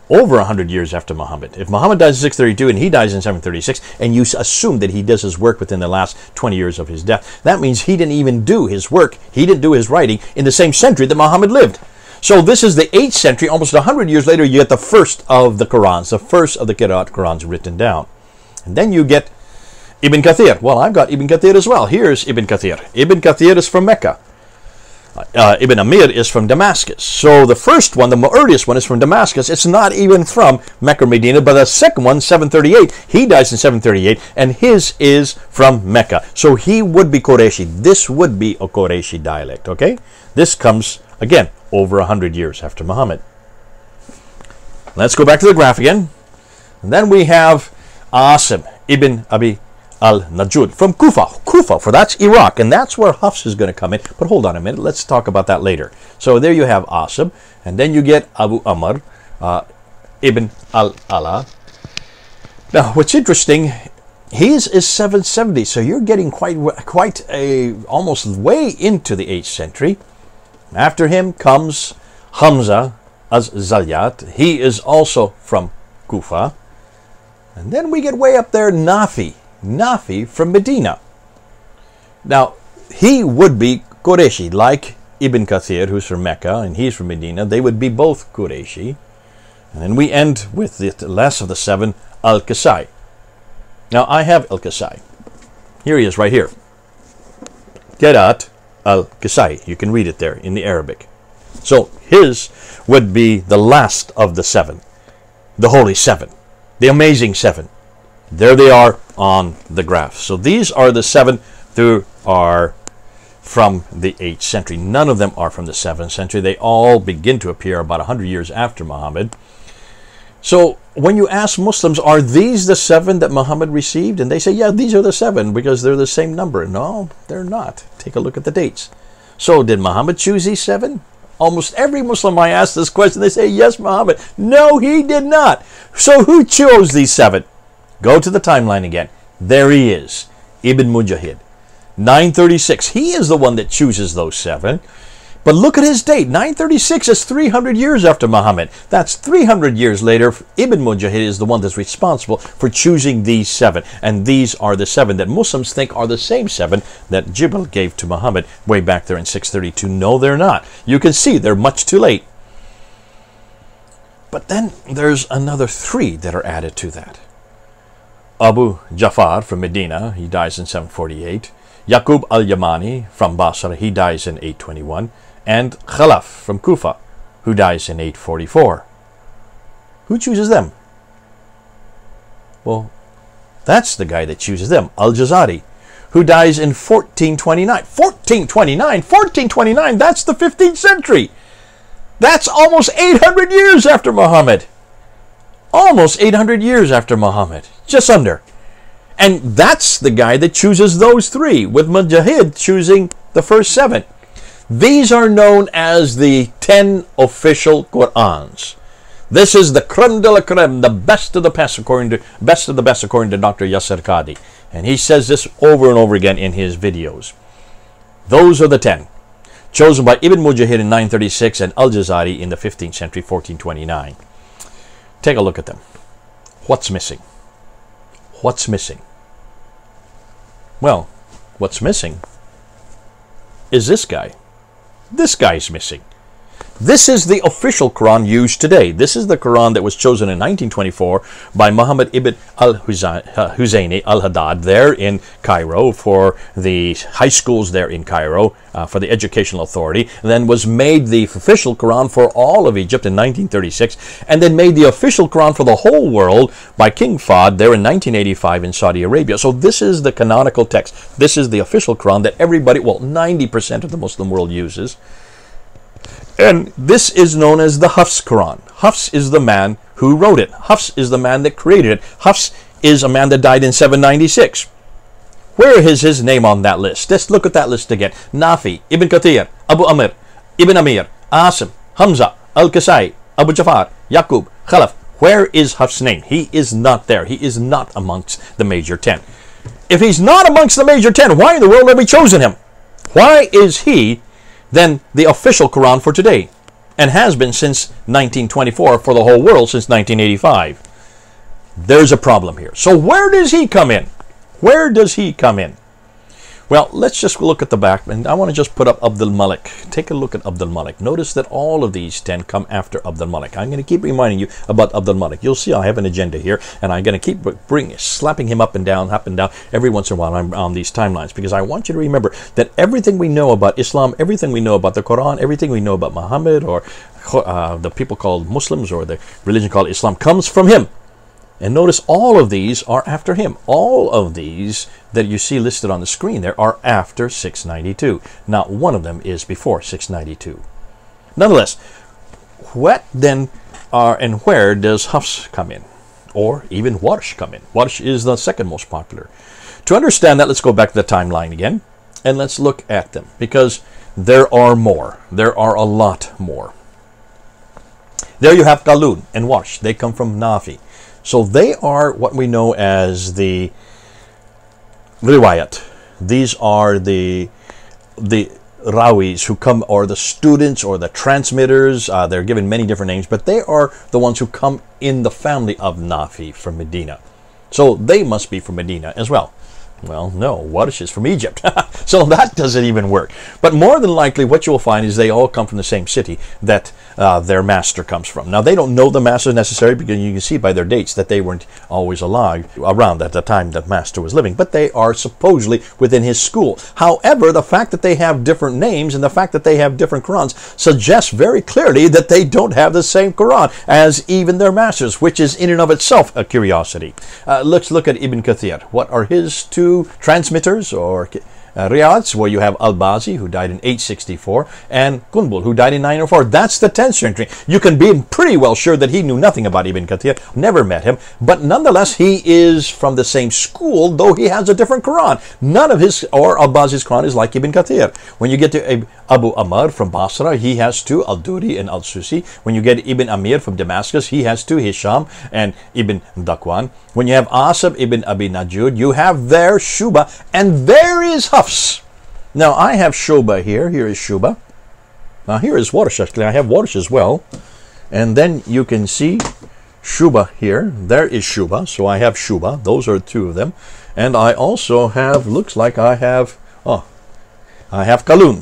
Over 100 years after Muhammad. If Muhammad dies in 632 and he dies in 736, and you assume that he does his work within the last 20 years of his death, that means he didn't even do his work, he didn't do his writing in the same century that Muhammad lived. So this is the 8th century, almost 100 years later, you get the first of the Qur'ans, the first of the Qira'at Qur'ans written down. And then you get Ibn Kathir. Well, I've got Ibn Kathir as well. Here's Ibn Kathir. Ibn Kathir is from Mecca. Ibn Amir is from Damascus. So the first one, the earliest one, is from Damascus. It's not even from Mecca or Medina, but the second one, 738, he dies in 738, and his is from Mecca. So he would be Qurayshi. This would be a Qurayshi dialect, okay? This comes, again, over 100 years after Muhammad. Let's go back to the graph again. And then we have Asim ibn Abi al-Najud from Kufa, for that's Iraq, and that's where Hafs is going to come in. But hold on a minute, let's talk about that later. So there you have Asim, and then you get Abu Amr ibn al-Ala. Now, what's interesting, his is 770, so you're getting quite a almost way into the 8th century. After him comes Hamza az-Zayyat. He is also from Kufa. And then we get way up there, Nafi from Medina. Now, he would be Qurayshi, like Ibn Kathir, who's from Mecca, and he's from Medina. They would be both Qurayshi. And then we end with the last of the 7, Al-Qasai. Now, I have Al-Qasai. Here he is, right here. Qira'at Al-Qasai. You can read it there in the Arabic. So, his would be the last of the 7. The Holy 7. The Amazing 7. There they are on the graph. So these are the 7 who are from the 8th century. None of them are from the 7th century. They all begin to appear about 100 years after Muhammad. So when you ask Muslims, are these the 7 that Muhammad received? And they say, yeah, these are the 7 because they're the same number. No, they're not. Take a look at the dates. So did Muhammad choose these 7? Almost every Muslim I ask this question, they say, yes, Muhammad. No, he did not. So who chose these 7? Go to the timeline again. There he is, Ibn Mujahid. 936, he is the one that chooses those 7. But look at his date. 936 is 300 years after Muhammad. That's 300 years later. Ibn Mujahid is the one that's responsible for choosing these 7. And these are the 7 that Muslims think are the same 7 that Jibril gave to Muhammad way back there in 632. No, they're not. You can see they're much too late. But then there's another 3 that are added to that. Abu Jafar from Medina, he dies in 748. Yaqub al-Yamani from Basra, he dies in 821. And Khalaf from Kufa, who dies in 844. Who chooses them? Well, that's the guy that chooses them, Al-Jazari, who dies in 1429. 1429, that's the 15th century. That's almost 800 years after Muhammad. Almost 800 years after Muhammad. Just under. And that's the guy that chooses those 3, with Mujahid choosing the first 7. These are known as the 10 official Qur'ans. This is the creme de la creme, the best of the best according to Dr. Yasser Qadi. And he says this over and over again in his videos. Those are the 10. Chosen by Ibn Mujahid in 936 and Al-Jazari in the 15th century, 1429. Take a look at them. What's missing? What's missing? Well, what's missing is this guy. This guy's missing. This is the official Quran used today. This is the Quran that was chosen in 1924 by Muhammad ibn al-Husayni al-Haddad there in Cairo for the high schools there in Cairo, for the Educational Authority, and then was made the official Quran for all of Egypt in 1936, and then made the official Quran for the whole world by King Fahd there in 1985 in Saudi Arabia. So this is the canonical text. This is the official Quran that everybody, well, 90% of the Muslim world uses. And this is known as the Hafs Quran. Hafs is the man who wrote it. Hafs is the man that created it. Hafs is a man that died in 796. Where is his name on that list? Let's look at that list again. Nafi, Ibn Kathir, Abu Amr, Ibn Amir, Asim, Hamza, Al-Kasai, Abu Jafar, Yaqub, Khalaf. Where is Hafs' name? He is not there. He is not amongst the major 10. If he's not amongst the major 10, why in the world have we chosen him? Why is he then the official Quran for today? And has been since 1924 for the whole world since 1985. There's a problem here. So where does he come in? Where does he come in? Well, let's just look at the back, and I want to just put up Abdul Malik. Take a look at Abdul Malik. Notice that all of these 10 come after Abdul Malik. I'm going to keep reminding you about Abdul Malik. You'll see I have an agenda here, and I'm going to keep slapping him up and down, every once in a while on these timelines, because I want you to remember that everything we know about Islam, everything we know about the Quran, everything we know about Muhammad, or the people called Muslims, or the religion called Islam, comes from him. And notice all of these are after him. All of these that you see listed on the screen there are after 692. Not one of them is before 692. Nonetheless, what then and where does Hafs come in? Or even Warsh come in? Warsh is the second most popular. To understand that, let's go back to the timeline again, and let's look at them, because there are more. There are a lot more. There you have Qalun and Warsh. They come from Nafi. So they are what we know as the riwayat. These are the rawis who come, or the students, or the transmitters. They're given many different names, but they are the ones who come in the family of Nafi from Medina. So they must be from Medina as well. Well, no, Warsh is from Egypt. So that doesn't even work. But more than likely, what you will find is they all come from the same city that their master comes from. Now, they don't know the master necessarily, because you can see by their dates that they weren't always around at the time that master was living. But they are supposedly within his school. However, the fact that they have different names and the fact that they have different Qurans suggests very clearly that they don't have the same Quran as even their masters, which is in and of itself a curiosity. Let's look at Ibn Kathir. What are his two transmitters, or Qira'ats, where you have Al-Bazi, who died in 864, and Qunbul, who died in 904. That's the 10th century. You can be pretty well sure that he knew nothing about Ibn Kathir, never met him, but nonetheless, he is from the same school, though he has a different Quran. None of his, or Al-Bazi's Quran, is like Ibn Kathir. When you get to Abu Amr from Basra, he has two, Al-Duri and Al-Susi. When you get Ibn Amir from Damascus, he has two, Hisham and Ibn Dakwan. When you have Asab ibn Abi Najud, you have there Shuba, and there is Hafs. Now, I have Shuba here. Here is Shuba. Now, here is Warsh. Actually, I have Warsh as well. And then you can see Shuba here. There is Shuba. So I have Shuba. Those are two of them. And I also have, looks like I have Qalun.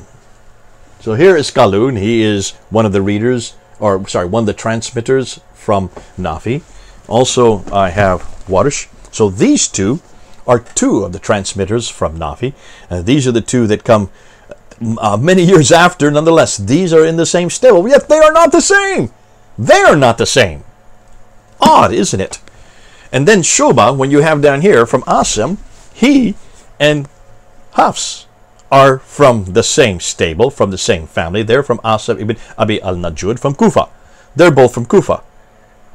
So here is Qalun. He is one of the readers, or sorry, one of the transmitters from Nafi. Also, I have Warsh. So these two are two of the transmitters from Nafi. These are the two that come many years after. Nonetheless, these are in the same stable, yet they are not the same. They are not the same. Odd, isn't it? And then Shuba, when you have down here from Asim, he and Hafs are from the same stable, from the same family. They're from Asab ibn Abi al-Najud from Kufa. They're both from Kufa.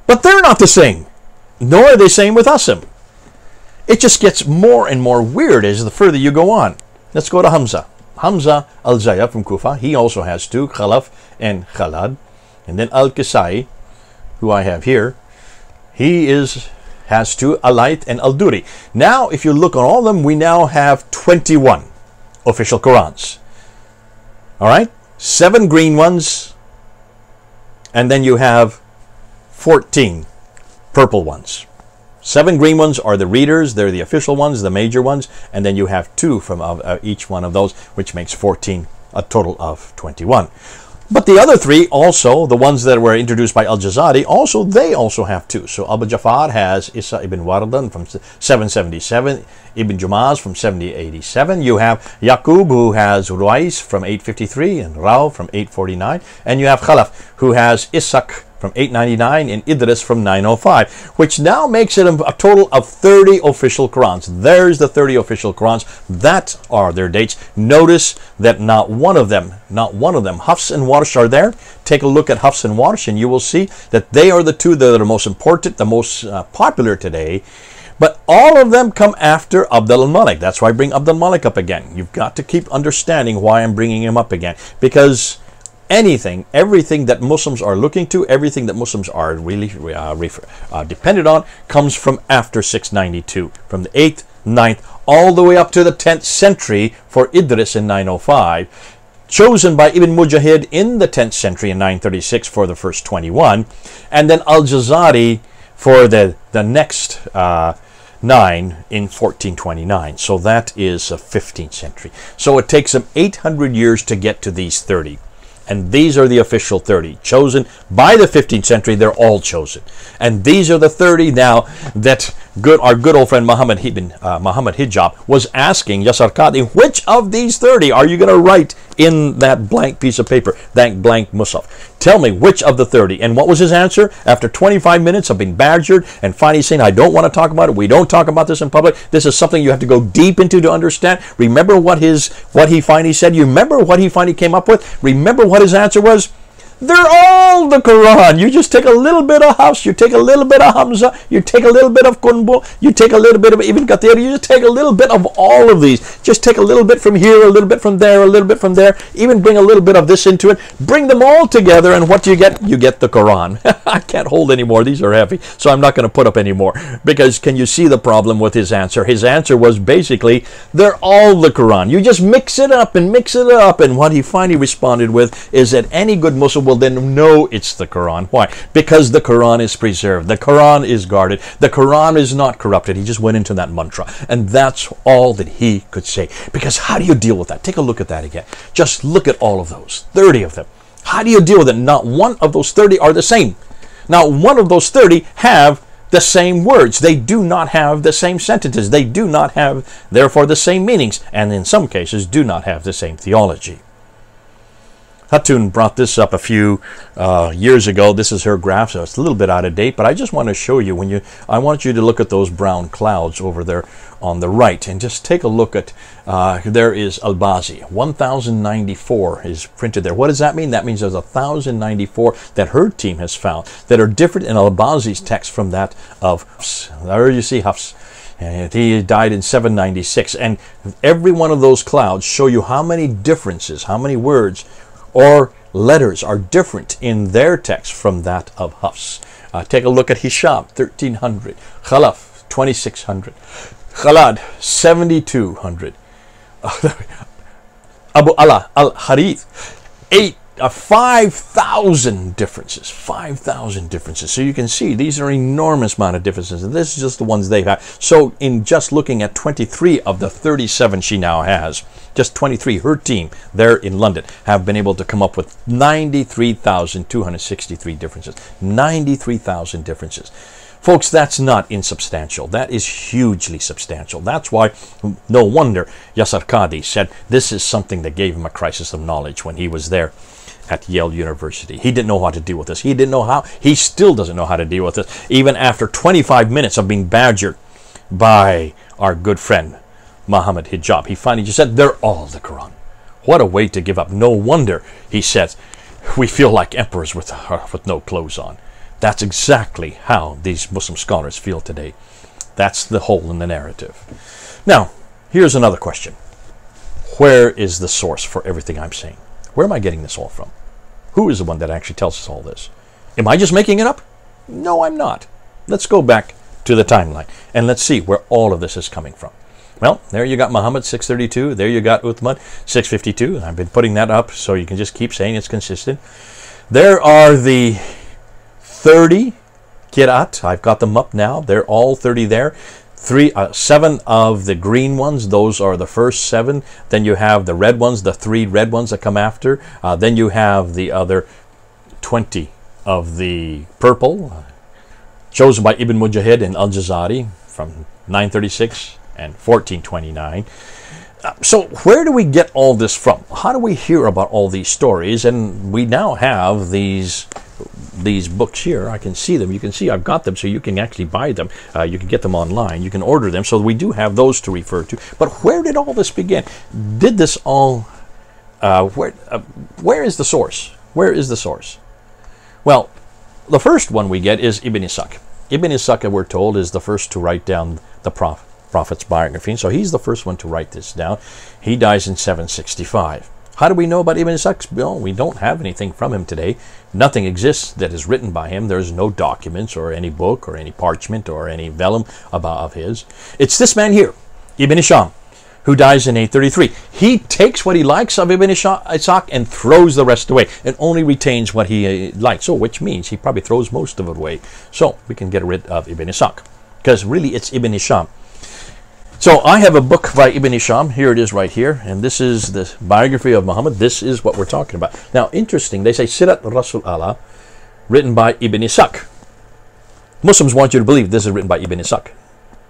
But they're not the same, nor are they same with Asim. It just gets more and more weird as the further you go on. Let's go to Hamza. Hamza al-Zaya from Kufa. He also has two, Khalaf and Khalad. And then Al-Kisai, who I have here, he has two, Alayt and Al-Duri. Now, if you look on all of them, we now have 21 official Qurans. All right? 7 green ones, and then you have 14 purple ones. 7 green ones are the readers. They're the official ones, the major ones. And then you have 2 from each one of those, which makes 14, a total of 21. But the other 3 also, the ones that were introduced by Al-Jazari, they also have 2. So Abu Jafar has Isa ibn Wardan from 777, Ibn Jumaz from 787. You have Yaqub, who has Ruwais from 853, and Rao from 849. And you have Khalaf, who has Ishaq from 899 and Idris from 905, which now makes it a total of 30 official Qur'ans. There's the 30 official Qur'ans. That are their dates. Notice that not one of them, Hafs and Warsh are there. Take a look at Hafs and Warsh and you will see that they are the two that are most important, the most popular today. But all of them come after Abdul al-Malik. That's why I bring Abdul al-Malik up again. You've got to keep understanding why I'm bringing him up again. Because everything that Muslims are looking to, everything that Muslims are really dependent on, comes from after 692. From the 8th, 9th, all the way up to the 10th century for Idris in 905. Chosen by Ibn Mujahid in the 10th century in 936 for the first 21. And then Al-Jazari for the next 9 in 1429. So that is a 15th century. So it takes them 800 years to get to these 30. And these are the official 30. Chosen by the 15th century, they're all chosen. And these are the 30 now that our good old friend Muhammad Hijab was asking Yasar Qadi, which of these 30 are you going to write in that blank piece of paper, that blank Musaf? Tell me which of the 30. And what was his answer? After 25 minutes of being badgered and finally saying, I don't want to talk about it. We don't talk about this in public. This is something you have to go deep into to understand. Remember what he finally said? You remember what he finally came up with? Remember what his answer was? They're all the Quran. You just take a little bit of Hafs, you take a little bit of Hamza, you take a little bit of Qunbul, you take a little bit of Ibn Kathir, you just take a little bit of all of these. Just take a little bit from here, a little bit from there, a little bit from there, even bring a little bit of this into it. Bring them all together, and what do you get? You get the Quran. I can't hold any more. These are heavy, so I'm not going to put up any more. Because can you see the problem with his answer? His answer was basically, they're all the Quran. You just mix it up and mix it up. And what he finally responded with is that any good Muslim will then know it's the Quran. Why? Because the Quran is preserved. The Quran is guarded. The Quran is not corrupted. He just went into that mantra. And that's all that he could say. Because how do you deal with that? Take a look at that again. Just look at all of those. 30 of them. How do you deal with it? Not one of those 30 are the same. Not one of those 30 have the same words. They do not have the same sentences. They do not have, therefore, the same meanings. And in some cases, do not have the same theology. Hatun brought this up a few years ago. This is her graph, so it's a little bit out of date, but I just want to show you I want you to look at those brown clouds over there on the right and just take a look at, there is Al-Bazi. 1094 is printed there. What does that mean? That means there's 1094 that her team has found that are different in Al-Bazi's text from that of Hafs. There you see Hafs. And he died in 796. And every one of those clouds show you how many differences, how many words or letters are different in their text from that of Hafs. Take a look at Hisham, 1300. Khalaf, 2600. Khalad, 7200. Abu Allah al-Harith, 5,000 differences. 5,000 differences. So you can see these are enormous amount of differences. And this is just the ones they have. So in just looking at 23 of the 37 she now has, just 23, her team there in London have been able to come up with 93,263 differences. 93,000 differences. Folks, that's not insubstantial. That is hugely substantial. That's why no wonder Yasar Qadi said this is something that gave him a crisis of knowledge when he was there at Yale University. He didn't know how to deal with this. He didn't know how. He still doesn't know how to deal with this, even after 25 minutes of being badgered by our good friend Muhammad Hijab. He finally just said, they're all the Quran. What a way to give up. No wonder, he says, we feel like emperors with no clothes on. That's exactly how these Muslim scholars feel today. That's the hole in the narrative. Now, here's another question. Where is the source for everything I'm saying? Where am I getting this all from? Who is the one that actually tells us all this? Am I just making it up? No, I'm not. Let's go back to the timeline and let's see where all of this is coming from. Well, there you got Muhammad, 632. There you got Uthman, 652. I've been putting that up so you can just keep saying it's consistent. There are the 30 Qira'at. I've got them up now. They're all 30 there. 7 of the green ones, those are the first 7. Then you have the red ones, the 3 red ones that come after. Then you have the other 20 of the purple, chosen by Ibn Mujahid and Al-Jazari from 936 and 1429. So where do we get all this from? How do we hear about all these stories? And we now have these these books here. I can see them. You can see I've got them, so you can actually buy them. You can get them online. You can order them. So we do have those to refer to. But where did all this begin? Did this all... where is the source? Where is the source? Well, the first one we get is Ibn Ishaq. Ibn Ishaq, we're told, is the first to write down the prophet's biography. So he's the first one to write this down. He dies in 765. How do we know about Ibn Ishaq? Well, we don't have anything from him today. Nothing exists that is written by him. There's no documents or any book or any parchment or any vellum of his. It's this man here, Ibn Hisham, who dies in 833. He takes what he likes of Ibn Ishaq and throws the rest away, and only retains what he likes. So, which means he probably throws most of it away. So we can get rid of Ibn Ishaq, because really it's Ibn Hisham. So I have a book by Ibn Hisham. Here it is right here. And this is the biography of Muhammad. This is what we're talking about. Now, interesting. They say Sirat Rasul Allah, written by Ibn Ishaq. Muslims want you to believe this is written by Ibn Ishaq,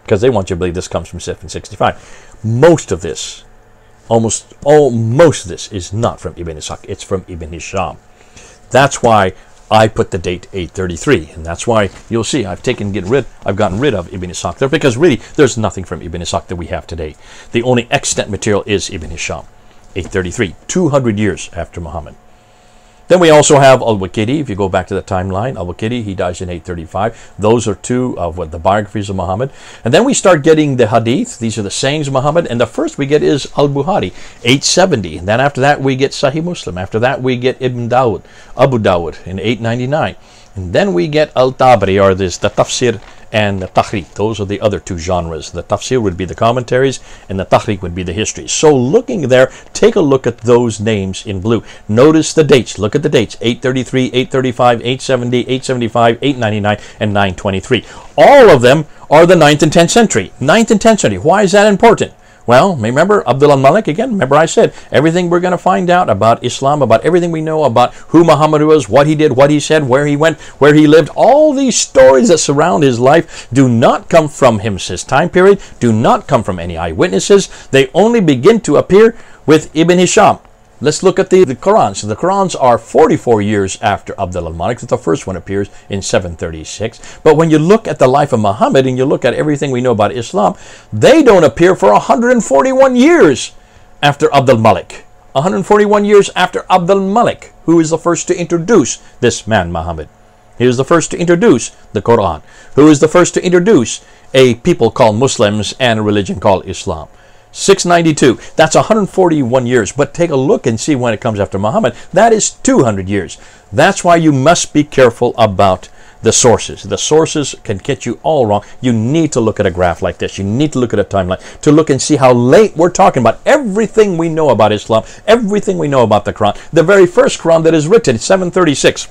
because they want you to believe this comes from 765. Most of this, most of this is not from Ibn Ishaq. It's from Ibn Hisham. That's why I put the date 833, and that's why you'll see I've gotten rid of Ibn Ishaq there, because really there's nothing from Ibn Ishaq that we have today. The only extant material is Ibn Hisham, 833, 200 years after Muhammad. Then we also have Al-Waqidi. If you go back to the timeline, Al-Waqidi, he dies in 835. Those are two of the biographies of Muhammad. And then we start getting the Hadith. These are the sayings of Muhammad. And the first we get is Al-Bukhari, 870. And then after that we get Sahih Muslim. After that we get Ibn Dawud, Abu Dawud in 899. And then we get Al-Tabari, or the Tafsir and the Tahriq. Those are the other two genres. The Tafsir would be the commentaries, and the Tahriq would be the history. So looking there, take a look at those names in blue. Notice the dates. Look at the dates. 833, 835, 870, 875, 899, and 923. All of them are the 9th and 10th century. 9th and 10th century. Why is that important? Well, remember Abdul al-Malik again? Remember I said everything we're going to find out about Islam, about everything we know about who Muhammad was, what he did, what he said, where he went, where he lived. All these stories that surround his life do not come from his time period, do not come from any eyewitnesses. They only begin to appear with Ibn Hisham. Let's look at the Qur'an. So the Qur'ans are 44 years after Abdul al-Malik. The first one appears in 736. But when you look at the life of Muhammad and you look at everything we know about Islam, they don't appear for 141 years after Abdul al-Malik. 141 years after Abdul al-Malik, who is the first to introduce this man, Muhammad. He was the first to introduce the Qur'an, who is the first to introduce a people called Muslims and a religion called Islam. 692, that's 141 years. But take a look and see when it comes after Muhammad. That is 200 years. That's why you must be careful about the sources. The sources can get you all wrong. You need to look at a graph like this. You need to look at a timeline to look and see how late we're talking about everything we know about Islam, everything we know about the Quran. The very first Quran that is written, 736.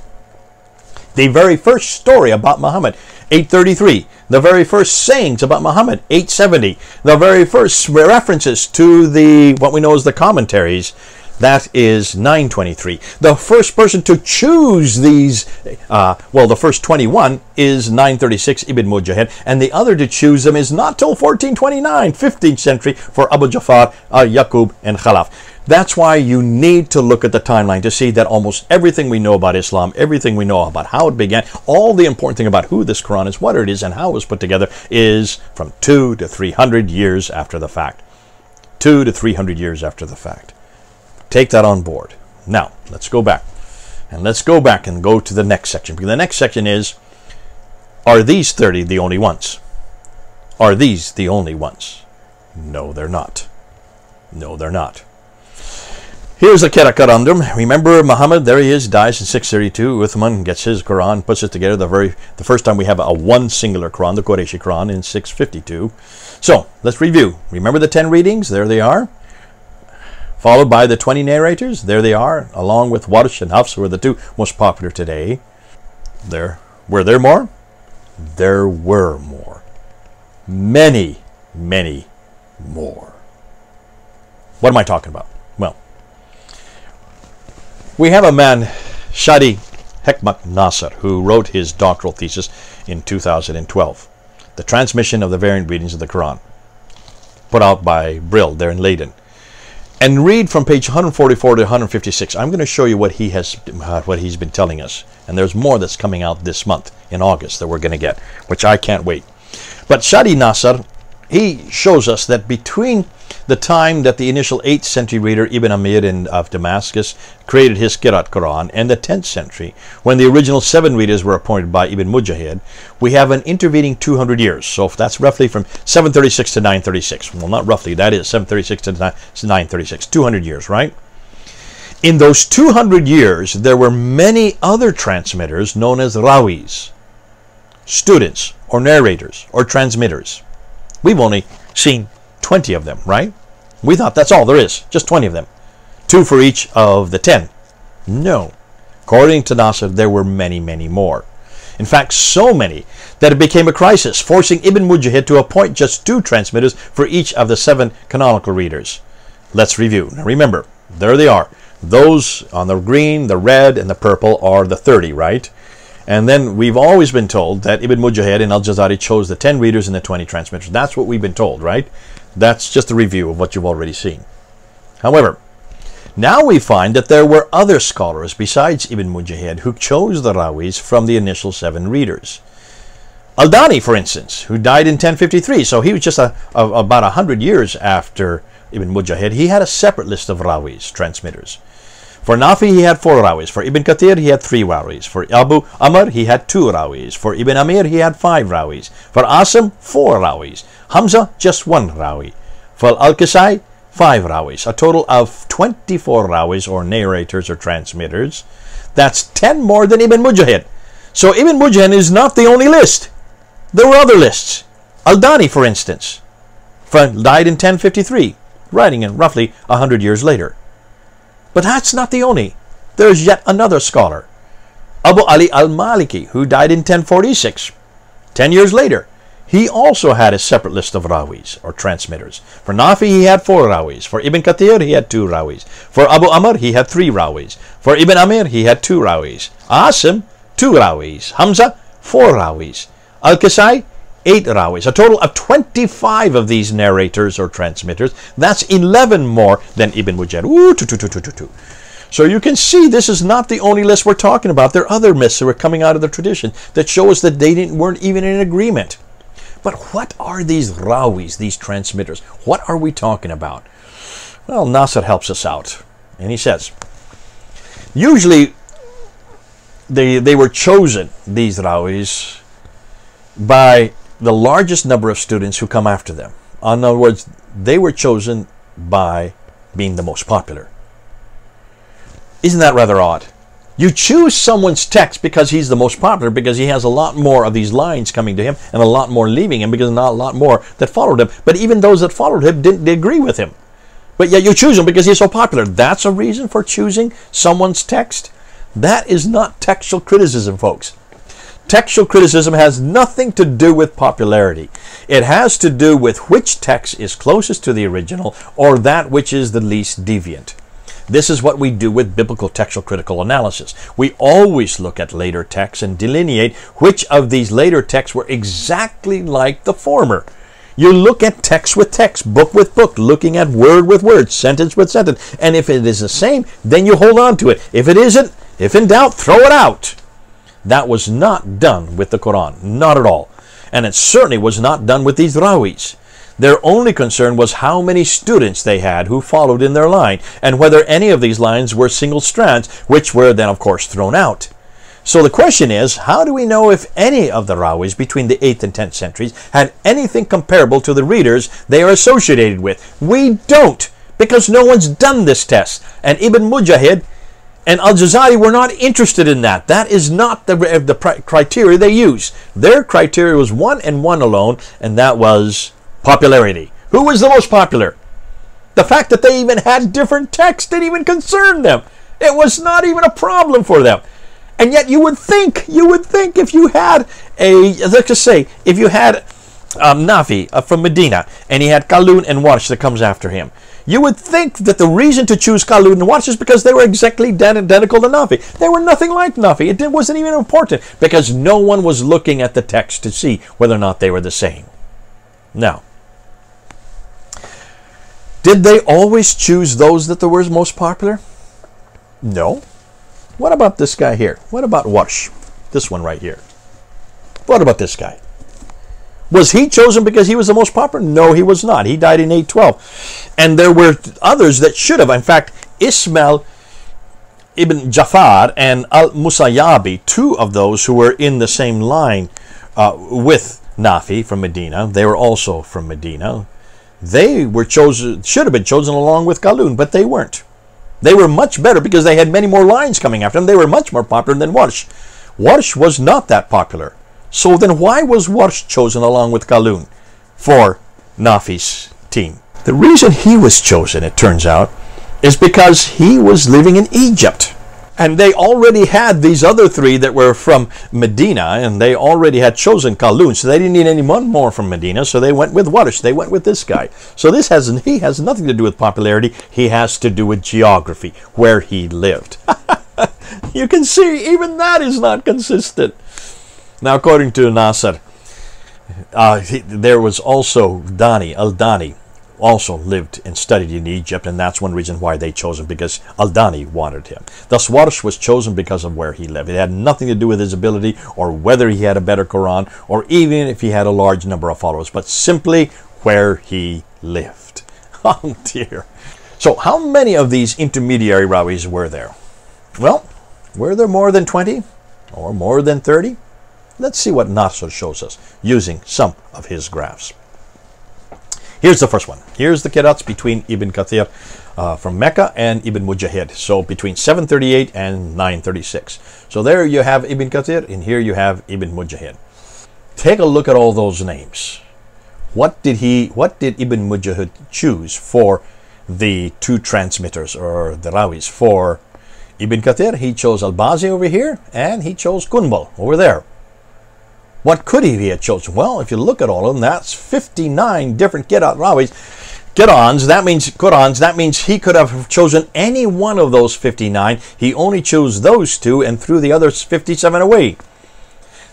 The very first story about Muhammad, 833. The very first sayings about Muhammad, 870. The very first references to what we know as the commentaries, that is 923. The first person to choose these, the first 21 is 936, Ibn Mujahid, and the other to choose them is not till 1429, 15th century, for Abu Jafar, Yaqub, and Khalaf. That's why you need to look at the timeline to see that almost everything we know about Islam, everything we know about how it began, all the important thing about who this Quran is, what it is, and how it was put together is from 200 to 300 years after the fact. 200 to 300 years after the fact. Take that on board. Now, let's go back. And let's go back and go to the next section. Because the next section is, are these 30 the only ones? Are these the only ones? No, they're not. No, they're not. Here's a Qira'at. Remember Muhammad, there he is, dies in 632. Uthman gets his Quran, puts it together. The first time we have a one singular Quran, the Qurayshi Quran, in 652. So, let's review. Remember the 10 readings? There they are. Followed by the 20 narrators. There they are, along with Warsh and Hafs, who are the two most popular today. Were there more? There were more. Many, many more. What am I talking about? Well, we have a man, Shadi Hekmat Nasser, who wrote his doctoral thesis in 2012. The transmission of the variant readings of the Quran, put out by Brill there in Leiden. and read from page 144 to 156. I'm going to show you what he's been telling us. And there's more that's coming out this month in August that we're going to get, which I can't wait. But Shadi Nasr, he shows us that between the time that the initial 8th century reader Ibn Amir of Damascus created his Qira'at Quran and the 10th century, when the original 7 readers were appointed by Ibn Mujahid, we have an intervening 200 years. So that's roughly from 736 to 936. Well, not roughly, that is 736 to 936, 200 years, right? In those 200 years, there were many other transmitters known as rawis, students or narrators or transmitters. We've only seen 20 of them, right? We thought that's all there is, just 20 of them. 2 for each of the 10. No. According to Nasr, there were many, many more. In fact, so many that it became a crisis, forcing Ibn Mujahid to appoint just 2 transmitters for each of the 7 canonical readers. Let's review. Now remember, there they are. Those on the green, the red, and the purple are the 30, right? And then we've always been told that Ibn Mujahid and Al-Jazari chose the 10 readers and the 20 transmitters. That's what we've been told, right? That's just a review of what you've already seen. However, now we find that there were other scholars besides Ibn Mujahid who chose the rawis from the initial 7 readers. Al-Dani, for instance, who died in 1053, so he was just about 100 years after Ibn Mujahid, he had a separate list of rawis, transmitters. For Nafi, he had 4 rawis. For Ibn Kathir, he had 3 rawis. For Abu Amr, he had 2 rawis. For Ibn Amir, he had 5 rawis. For Asim, 4 rawis. Hamza, just 1 rawi. For Al-Kisai, 5 rawis. A total of 24 rawis, or narrators or transmitters. That's 10 more than Ibn Mujahid. So Ibn Mujahid is not the only list. There were other lists. Al-Dani, for instance, died in 1053, writing in roughly 100 years later. But that's not the only. There's yet another scholar, Abu Ali al-Maliki, who died in 1046. 10 years later, he also had a separate list of rawis, or transmitters. For Nafi, he had 4 rawis. For Ibn Kathir, he had 2 rawis. For Abu Amr, he had 3 rawis. For Ibn Amir, he had 2 rawis. Asim, 2 rawis. Hamza, 4 rawis. Al-Kisai, 8 rawis. A total of 25 of these narrators or transmitters. That's 11 more than Ibn Mujahid. Ooh, So you can see this is not the only list we're talking about. There are other myths that were coming out of the tradition that show us that they weren't even in agreement. But what are these rawis, these transmitters? What are we talking about? Well, Nasr helps us out. And he says, usually they were chosen, these rawis, by the largest number of students who come after them. In other words, they were chosen by being the most popular. Isn't that rather odd? You choose someone's text because he's the most popular, because he has a lot more of these lines coming to him and a lot more leaving him, because not a lot more that followed him. But even those that followed him didn't agree with him. But yet you choose him because he's so popular. That's a reason for choosing someone's text? That is not textual criticism, folks. Textual criticism has nothing to do with popularity. It has to do with which text is closest to the original, or that which is the least deviant. This is what we do with biblical textual critical analysis. We always look at later texts and delineate which of these later texts were exactly like the former. You look at text with text, book with book, looking at word with word, sentence with sentence. And if it is the same, then you hold on to it. If it isn't, if in doubt, throw it out. That was not done with the Quran, not at all. And it certainly was not done with these rawis. Their only concern was how many students they had who followed in their line, and whether any of these lines were single strands, which were then, of course, thrown out. So the question is, how do we know if any of the rawis between the 8th and 10th centuries had anything comparable to the readers they are associated with? We don't, because no one's done this test. And Ibn Mujahid and Al-Jazari were not interested in that. That is not the criteria they use. Their criteria was one and one alone, and that was popularity. Who was the most popular? The fact that they even had different texts didn't even concern them. It was not even a problem for them. And yet you would think if you had let's just say, if you had Nafi from Medina, and he had Qalun and Warsh that comes after him, you would think that the reason to choose Qalun and Warsh is because they were exactly identical to Nafi. They were nothing like Nafi. It wasn't even important, because no one was looking at the text to see whether or not they were the same. Now, Did they always choose those that were most popular? No. What about this guy here? What about Warsh? This one right here. What about this guy? Was he chosen because he was the most popular? No, he was not. He died in 812. And there were others that should have. In fact, Ismail ibn Jafar and al-Musayyabi, two of those who were in the same line with Nafi from Medina, they were also from Medina. They were chosen, should have been chosen along with Qalun, but they weren't. They were much better because they had many more lines coming after them. They were much more popular than Warsh. Warsh was not that popular. So then why was Warsh chosen along with Qalun for Nafi's team? The reason he was chosen, it turns out, is because he was living in Egypt. And they already had these other three that were from Medina, and they already had chosen Qalun, so they didn't need anyone more from Medina, so they went with Warsh. They went with this guy. So he has nothing to do with popularity. He has to do with geography, where he lived. You can see, even that is not consistent. Now, according to Nasser, there was also Al-Dani, also lived and studied in Egypt, and that's one reason why they chose him, because Al-Dani wanted him. Thus, Warsh was chosen because of where he lived. It had nothing to do with his ability or whether he had a better Quran or even if he had a large number of followers, but simply where he lived. Oh, dear. So, how many of these intermediary rawis were there? Well, were there more than 20 or more than 30? Let's see what Nasser shows us using some of his graphs. Here's the first one. Here's the Qira'ats between Ibn Kathir from Mecca and Ibn Mujahid. So between 738 and 936. So there you have Ibn Kathir, and here you have Ibn Mujahid. Take a look at all those names. What did Ibn Mujahid choose for the two transmitters, or the rawis? For Ibn Kathir, he chose Al-Bazi over here, and he chose Qunbal over there. What could he have chosen? Well, if you look at all of them, that's 59 different Qur'ans. That means he could have chosen any one of those 59. He only chose those two and threw the other 57 away.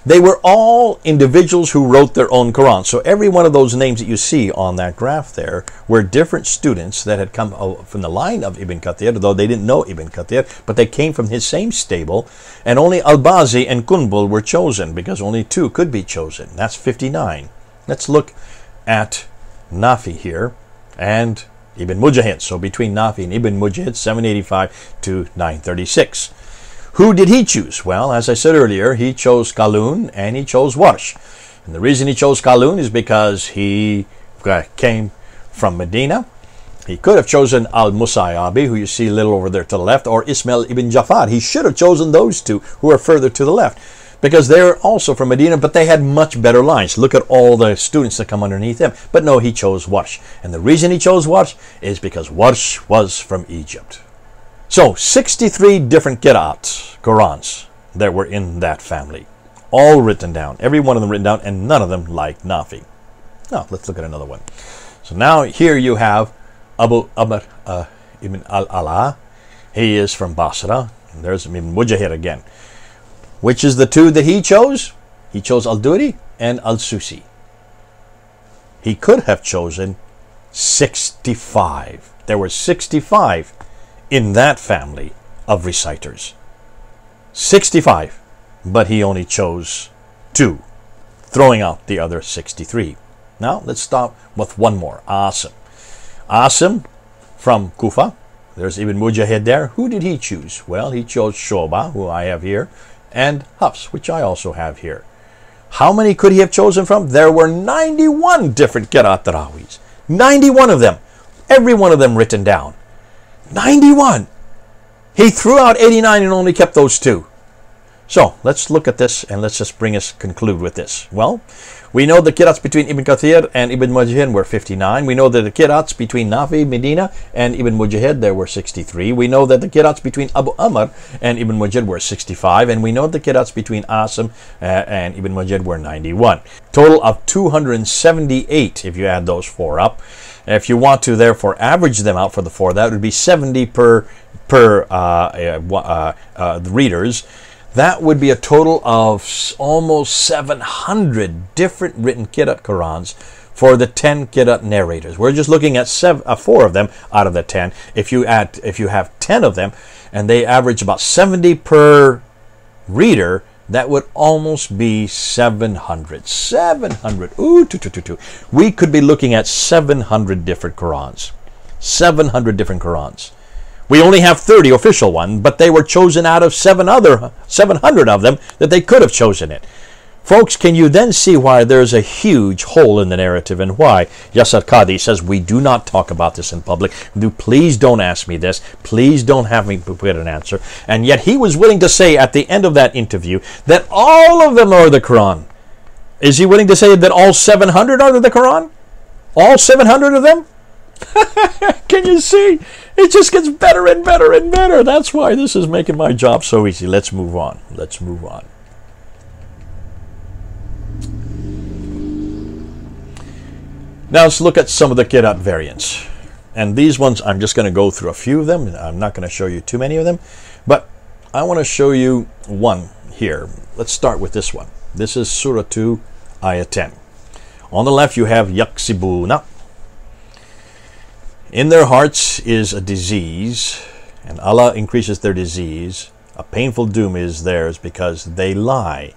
They were all individuals who wrote their own Quran. So every one of those names that you see on that graph there were different students that had come from the line of Ibn Kathir, though they didn't know Ibn Kathir, but they came from his same stable. And only Al-Bazi and Qunbal were chosen, because only two could be chosen. That's 59. Let's look at Nafi here and Ibn Mujahid. So between Nafi and Ibn Mujahid, 785 to 936. Who did he choose? Well, as I said earlier, he chose Qalun and he chose Warsh. And the reason he chose Qalun is because he came from Medina. He could have chosen Al-Musayyabi, who you see a little over there to the left, or Ismail ibn Jafar. He should have chosen those two who are further to the left, because they're also from Medina, but they had much better lines. Look at all the students that come underneath them. But no, he chose Warsh. And the reason he chose Warsh is because Warsh was from Egypt. So, 63 different Qira'ats, Qurans, that were in that family. All written down. Every one of them written down, and none of them like Nafi. Now, let's look at another one. So now, here you have Abu Amr ibn al-Ala. He is from Basra. And there's Ibn Mujahid again. Which is the two that he chose? He chose Al-Duri and Al-Susi. He could have chosen 65. There were 65 in that family of reciters. 65, but he only chose 2, throwing out the other 63. Now, let's start with one more, Asim. Asim from Kufa. There's Ibn Mujahid there. Who did he choose? Well, he chose Shoba, who I have here, and Hafs, which I also have here. How many could he have chosen from? There were 91 different Qira'at Rawis. 91 of them. Every one of them written down. 91. He threw out 89 and only kept those 2. So let's look at this and let's just conclude with this. Well, we know the Qira'ats between Ibn Kathir and Ibn Mujahid were 59. We know that the Qira'ats between Nafi, Medina, and Ibn Mujahid there were 63. We know that the Qira'ats between Abu Amr and Ibn Mujahid were 65. And we know the Qira'ats between Asim and Ibn Mujahid were 91. Total of 278 if you add those 4 up. If you want to therefore average them out for the 4, that would be 70 per the readers. That would be a total of almost 700 different written Qira'at Qurans for the 10 Qira'at narrators. We're just looking at 4 of them out of the 10. If you have 10 of them, and they average about 70 per reader, that would almost be 700. 700. Ooh, we could be looking at 700 different Qur'ans. 700 different Qur'ans. We only have 30 official ones, but they were chosen out of 700 of them that they could have chosen it. Folks, can you then see why there's a huge hole in the narrative and why Yasir Qadhi says we do not talk about this in public? Please don't ask me this. Please don't have me put an answer. And yet he was willing to say at the end of that interview that all of them are the Quran. Is he willing to say that all 700 are the Quran? All 700 of them? Can you see? It just gets better and better and better. That's why this is making my job so easy. Let's move on. Let's move on. Now let's look at some of the Qira'at variants. And these ones, I'm just going to go through a few of them. I'm not going to show you too many of them. But I want to show you one here. Let's start with this one. This is Surah 2, Ayah 10. On the left you have Yaksibuna. In their hearts is a disease, and Allah increases their disease. A painful doom is theirs because they lie.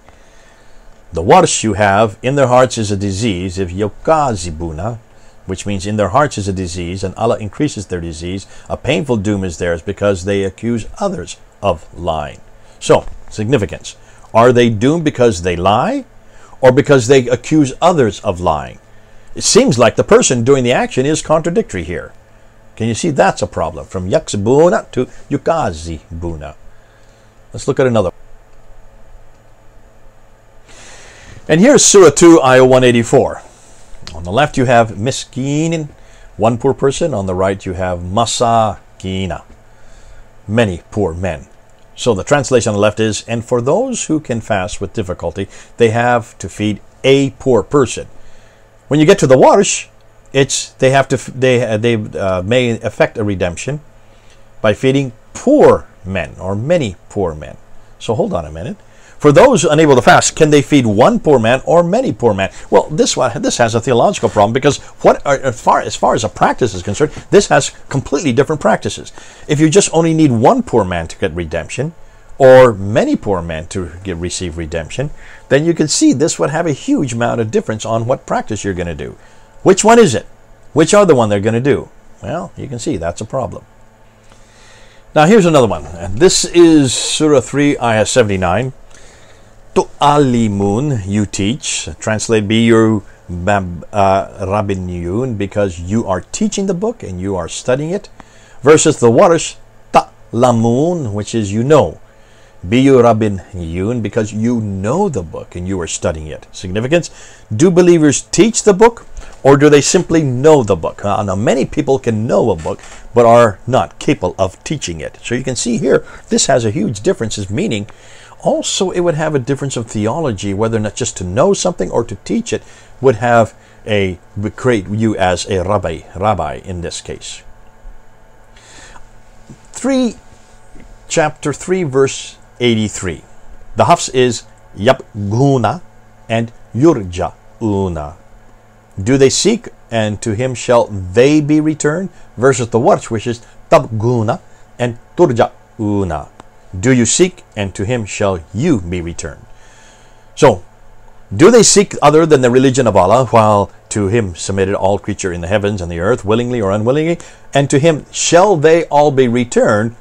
The Warsh you have, in their hearts is a disease, if Yukazibuna, which means in their hearts is a disease, and Allah increases their disease. A painful doom is theirs because they accuse others of lying. So, significance. Are they doomed because they lie, or because they accuse others of lying? It seems like the person doing the action is contradictory here. Can you see that's a problem? From Yaksibuna to Yukazibuna. Let's look at another. And here's Surah 2, Ayah 184. On the left you have Miskeen, one poor person. On the right you have Masakina, many poor men. So the translation on the left is, and for those who can fast with difficulty, they have to feed a poor person. When you get to the Warsh, they may effect a redemption by feeding poor men or many poor men. So hold on a minute. For those unable to fast, can they feed one poor man or many poor men? Well, this has a theological problem because as far as a practice is concerned, this has completely different practices. If you just only need one poor man to get redemption, or many poor men to receive redemption, then you can see this would have a huge amount of difference on what practice you're going to do. Which one is it? Which are the one they're going to do? Well, you can see that's a problem. Now here's another one. And this is Surah 3, Ayah 79. Tu'alimun, you teach. Translate, be your rabbiniyun, because you are teaching the book and you are studying it. Versus the Warish, ta'lamun, which is you know. Be your rabbiniyun, because you know the book and you are studying it. Significance, do believers teach the book, or do they simply know the book? Now many people can know a book, but are not capable of teaching it. So you can see here, this has a huge difference in meaning. Also, it would have a difference of theology, whether or not just to know something or to teach it would create you as a rabbi in this case. Chapter 3, verse 83. The Hafs is Yabguna and Yurja'una. Do they seek, and to him shall they be returned? Versus the Warsh, which is Tabguna and Turja'una. Do you seek, and to him shall you be returned? So, do they seek other than the religion of Allah, while to him submitted all creature in the heavens and the earth, willingly or unwillingly? And to him shall they all be returned?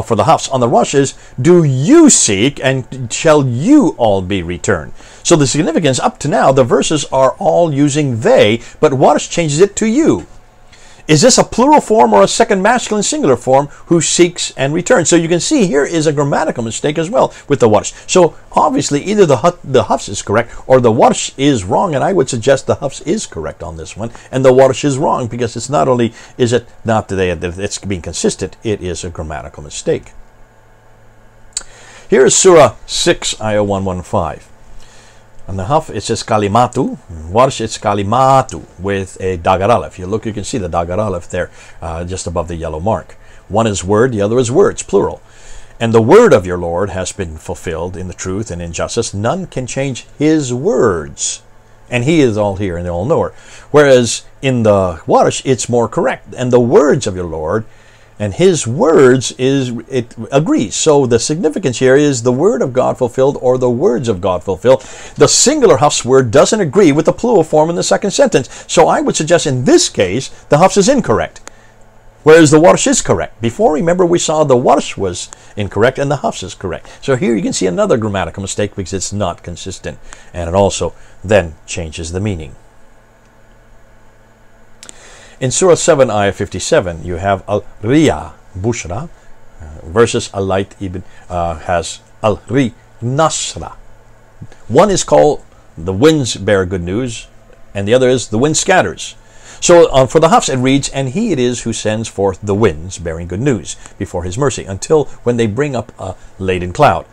For the Hafs. On the Rush is, do you seek, and shall you all be returned? So the significance, up to now, the verses are all using they, but Warsh changes it to you. Is this a plural form or a second masculine singular form, who seeks and returns? So you can see here is a grammatical mistake as well with the Warsh. So obviously either the Hafs is correct or the Warsh is wrong, and I would suggest the Hafs is correct on this one, and the Warsh is wrong because it's not only is it not that it's being consistent, it is a grammatical mistake. Here is Surah 6, Ayah 115. On the Haf, it says Kalimatu. Warsh, it's Kalimatu with a Dagar Aleph. You look, you can see the Dagar Aleph there just above the yellow mark. One is word, the other is words, plural. And the word of your Lord has been fulfilled in the truth and in justice. None can change his words. And he is all here and the all-knower. Whereas in the Warsh, it's more correct. And the words of your Lord, and his words, it agrees. So the significance here is the word of God fulfilled or the words of God fulfilled. The singular Hafs word doesn't agree with the plural form in the second sentence. So I would suggest in this case, the Hafs is incorrect. Whereas the Warsh is correct. Before, remember, we saw the Warsh was incorrect and the Hafs is correct. So here you can see another grammatical mistake because it's not consistent. And it also then changes the meaning. In Surah 7, Ayah 57, you have Al-Riya Bushra versus Al-Layth ibn has Al-Ri Nasra. One is called the winds bear good news, and the other is the wind scatters. So for the Hafs it reads, and he it is who sends forth the winds bearing good news before his mercy, until when they bring up a laden cloud.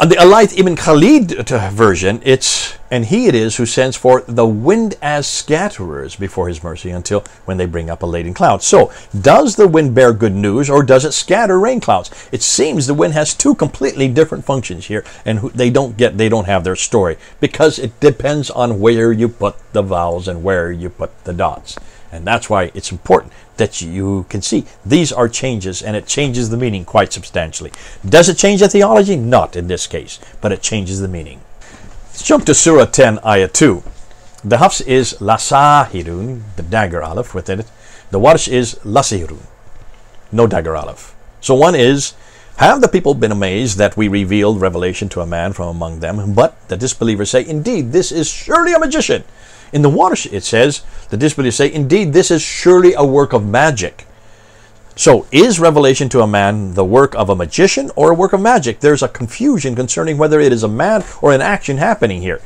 On the Al-Layth ibn Khalid version, it's, and he it is who sends forth the wind as scatterers before his mercy until when they bring up a laden cloud. So, does the wind bear good news or does it scatter rain clouds? It seems the wind has two completely different functions here, and they don't have their story because it depends on where you put the vowels and where you put the dots. And that's why it's important that you can see these are changes, and it changes the meaning quite substantially. Does it change the theology? Not in this case, but it changes the meaning. Let's jump to Surah 10, Ayah 2. The Hafs is Lasahirun, the dagger aleph within it. The Warsh is Lasihirun, no dagger aleph. So one is, have the people been amazed that we revealed revelation to a man from among them? But the disbelievers say, indeed, this is surely a magician. In the Warsh, it says, the disbelievers say, indeed, this is surely a work of magic. So, is revelation to a man the work of a magician or a work of magic? There's a confusion concerning whether it is a man or an action happening here.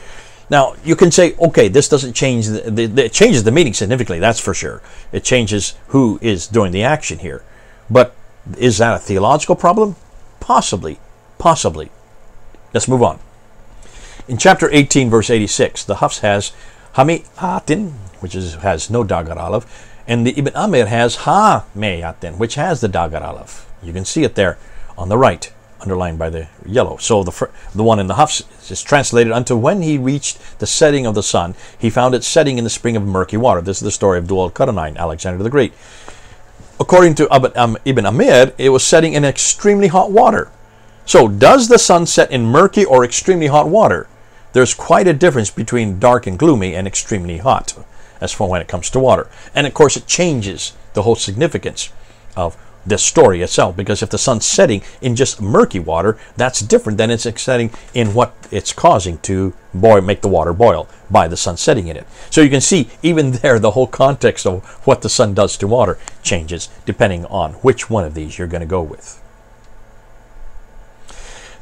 Now, you can say, okay, this doesn't change, it changes the meaning significantly, that's for sure. It changes who is doing the action here. But is that a theological problem? Possibly. Possibly. Let's move on. In chapter 18, verse 86, the Hafs has Hami'atin, which has no dagar aleph, and the Ibn Amir has Ha-Me'atin, which has the dagar aleph. You can see it there on the right, underlined by the yellow. So the one in the Hafs is translated, unto when he reached the setting of the sun, he found it setting in the spring of murky water. This is the story of Dul al-Qarnayn, Alexander the Great. According to Ibn Amir, it was setting in extremely hot water. So does the sun set in murky or extremely hot water? There's quite a difference between dark and gloomy and extremely hot as for when it comes to water. And of course it changes the whole significance of this story itself, because if the sun's setting in just murky water, that's different than it's setting in what it's causing to make the water boil by the sun setting in it. So you can see even there the whole context of what the sun does to water changes depending on which one of these you're going to go with.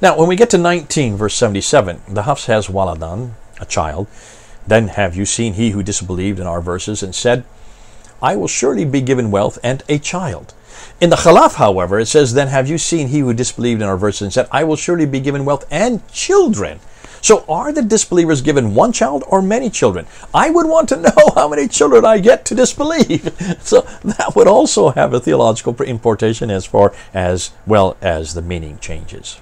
Now, when we get to 19, verse 77, the Hafs has Waladan, a child. Then have you seen he who disbelieved in our verses and said, I will surely be given wealth and a child. In the Khalaf, however, it says, then have you seen he who disbelieved in our verses and said, I will surely be given wealth and children. So are the disbelievers given one child or many children? I would want to know how many children I get to disbelieve. So that would also have a theological importation as well as the meaning changes.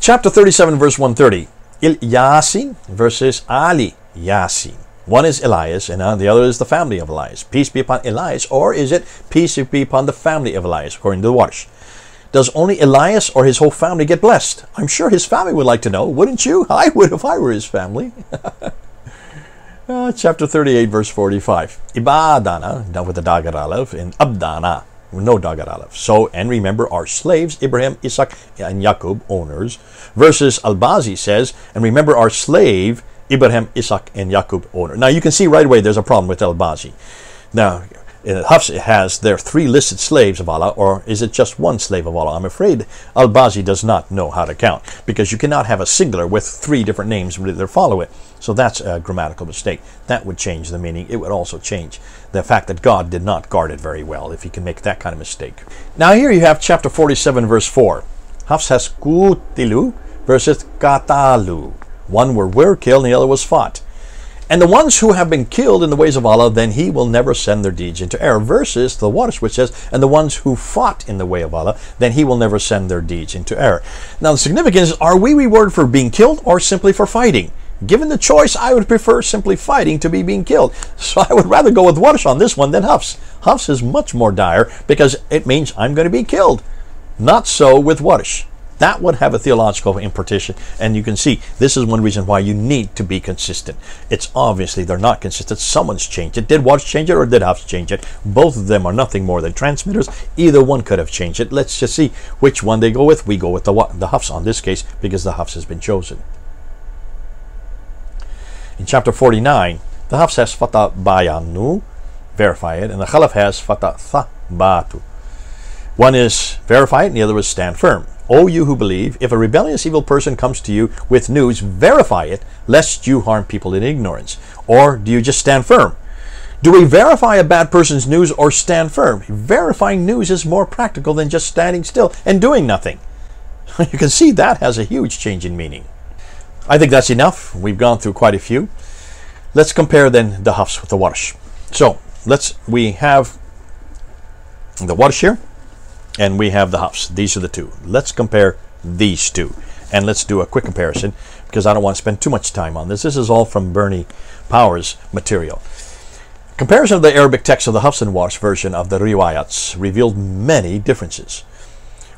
Chapter 37, verse 130. Il-Yasin versus Ali Yasin. One is Elias, and the other is the family of Elias. Peace be upon Elias, or is it peace be upon the family of Elias, according to the Warsh? Does only Elias or his whole family get blessed? I'm sure his family would like to know, wouldn't you? I would if I were his family. Chapter 38, verse 45. Ibadana, down with the dagar aleph, and Abdana, no dagar aleph. So, and remember, our slaves, Ibrahim, Isaac, and Yaqub, owners, versus Al-Bazi says, and remember our slave, Ibrahim, Isaac, and Yaqub, owner. Now, you can see right away there's a problem with Al-Bazi. Now, Hafs has their three listed slaves of Allah, or is it just one slave of Allah? I'm afraid Al-Bazi does not know how to count, because you cannot have a singular with three different names that follow it. So that's a grammatical mistake. That would change the meaning. It would also change the fact that God did not guard it very well, if he can make that kind of mistake. Now here you have chapter 47, verse 4. Hafs has Kutilu versus Katalu. One were killed and the other was fought. And the ones who have been killed in the ways of Allah, then He will never send their deeds into error. Versus the Warsh, which says, and the ones who fought in the way of Allah, then He will never send their deeds into error. Now the significance is, are we rewarded for being killed or simply for fighting? Given the choice, I would prefer simply fighting to be being killed. So I would rather go with Warsh on this one than Hafs. Hafs is much more dire because it means I'm going to be killed. Not so with Warsh. That would have a theological impartition, and you can see this is one reason why you need to be consistent. It's obviously they're not consistent. Someone's changed it. Did Warsh change it or did Hafs change it? Both of them are nothing more than transmitters. Either one could have changed it. Let's just see which one they go with. We go with the Hafs on this case because the Hafs has been chosen. In chapter 49, the Hafs has fata bayanu, verify it, and the Khalaf has fata thabatu. One is verify it, and the other is stand firm. O you who believe, if a rebellious evil person comes to you with news, verify it, lest you harm people in ignorance. Or do you just stand firm? Do we verify a bad person's news or stand firm? Verifying news is more practical than just standing still and doing nothing. You can see that has a huge change in meaning. I think that's enough. We've gone through quite a few. Let's compare then the Hafs with the Warsh. So we have the Warsh here, and we have the Hafs. These are the two. Let's compare these two, and let's do a quick comparison because I don't want to spend too much time on this. This is all from Bernie Power's material. Comparison of the Arabic text of the Hafs and Warsh version of the Riwayats revealed many differences.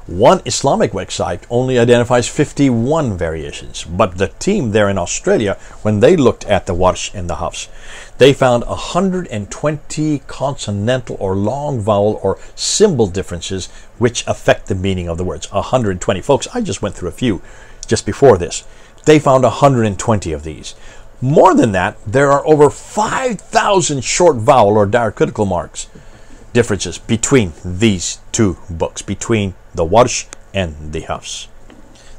One Islamic website only identifies 51 variations, but the team there in Australia, when they looked at the Warsh and the Hafs, they found 120 consonantal or long vowel or symbol differences which affect the meaning of the words. 120. Folks, I just went through a few just before this. They found 120 of these. More than that, there are over 5,000 short vowel or diacritical marks differences between these two books, between the Warsh and the Hafs.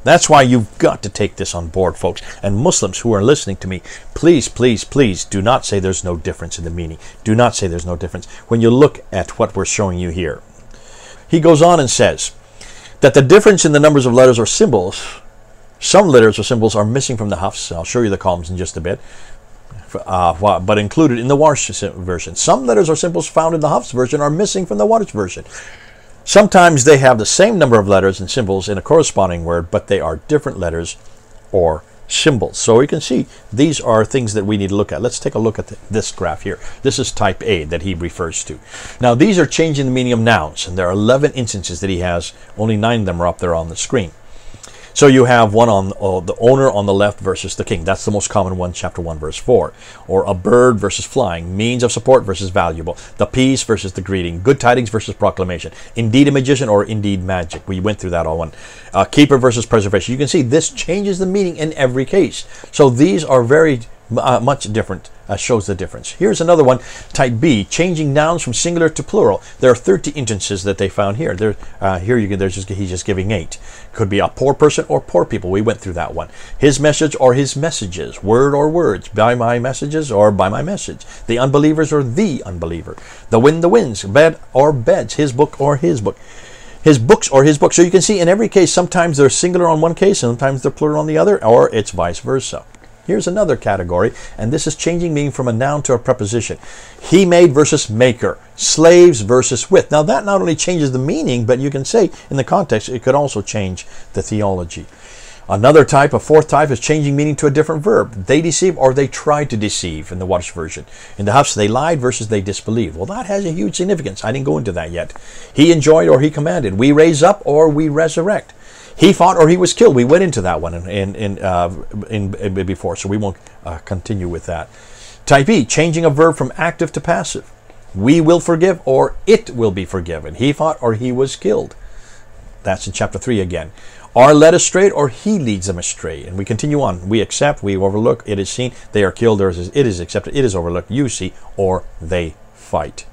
That's why you've got to take this on board, folks. And Muslims who are listening to me, please, please, please do not say there's no difference in the meaning. Do not say there's no difference when you look at what we're showing you here. He goes on and says that the difference in the numbers of letters or symbols, some letters or symbols are missing from the Hafs. I'll show you the columns in just a bit. But included in the Warsh version. Some letters or symbols found in the Hafs version are missing from the Warsh version. Sometimes they have the same number of letters and symbols in a corresponding word, but they are different letters or symbols. So you can see these are things that we need to look at. Let's take a look at this graph here. This is type A that he refers to. Now these are changing the meaning of nouns, and there are 11 instances that he has. Only 9 of them are up there on the screen. So you have one on the owner on the left versus the king. That's the most common one, chapter 1, verse 4. Or a bird versus flying, means of support versus valuable, the peace versus the greeting, good tidings versus proclamation, indeed a magician or indeed magic. We went through that all one. Keeper versus preservation. You can see this changes the meaning in every case. So these are very much different, shows the difference. Here's another one, type B, changing nouns from singular to plural. There are 30 instances that they found here. He's just giving 8. Could be a poor person or poor people. We went through that one. His message or his messages, word or words, by my messages or by my message. The unbelievers or the unbeliever. The wind, the winds, bed or beds, his book or his book. His books or his book. So you can see in every case, sometimes they're singular on one case, sometimes they're plural on the other, or it's vice versa. Here's another category, and this is changing meaning from a noun to a preposition. He made versus maker, slaves versus with. Now that not only changes the meaning, but you can say in the context it could also change the theology. Another type, a fourth type, is changing meaning to a different verb. They deceive or they tried to deceive in the Warsh version. In the Hafs, they lied versus they disbelieved. Well, that has a huge significance. I didn't go into that yet. He enjoyed or he commanded. We raise up or we resurrect. He fought or he was killed. We went into that one before, so we won't continue with that. Type E, changing a verb from active to passive. We will forgive or it will be forgiven. He fought or he was killed. That's in chapter 3 again. Are led astray or he leads them astray. And we continue on. We accept, we overlook, it is seen, they are killed, or it is accepted, it is overlooked, you see, or they fight.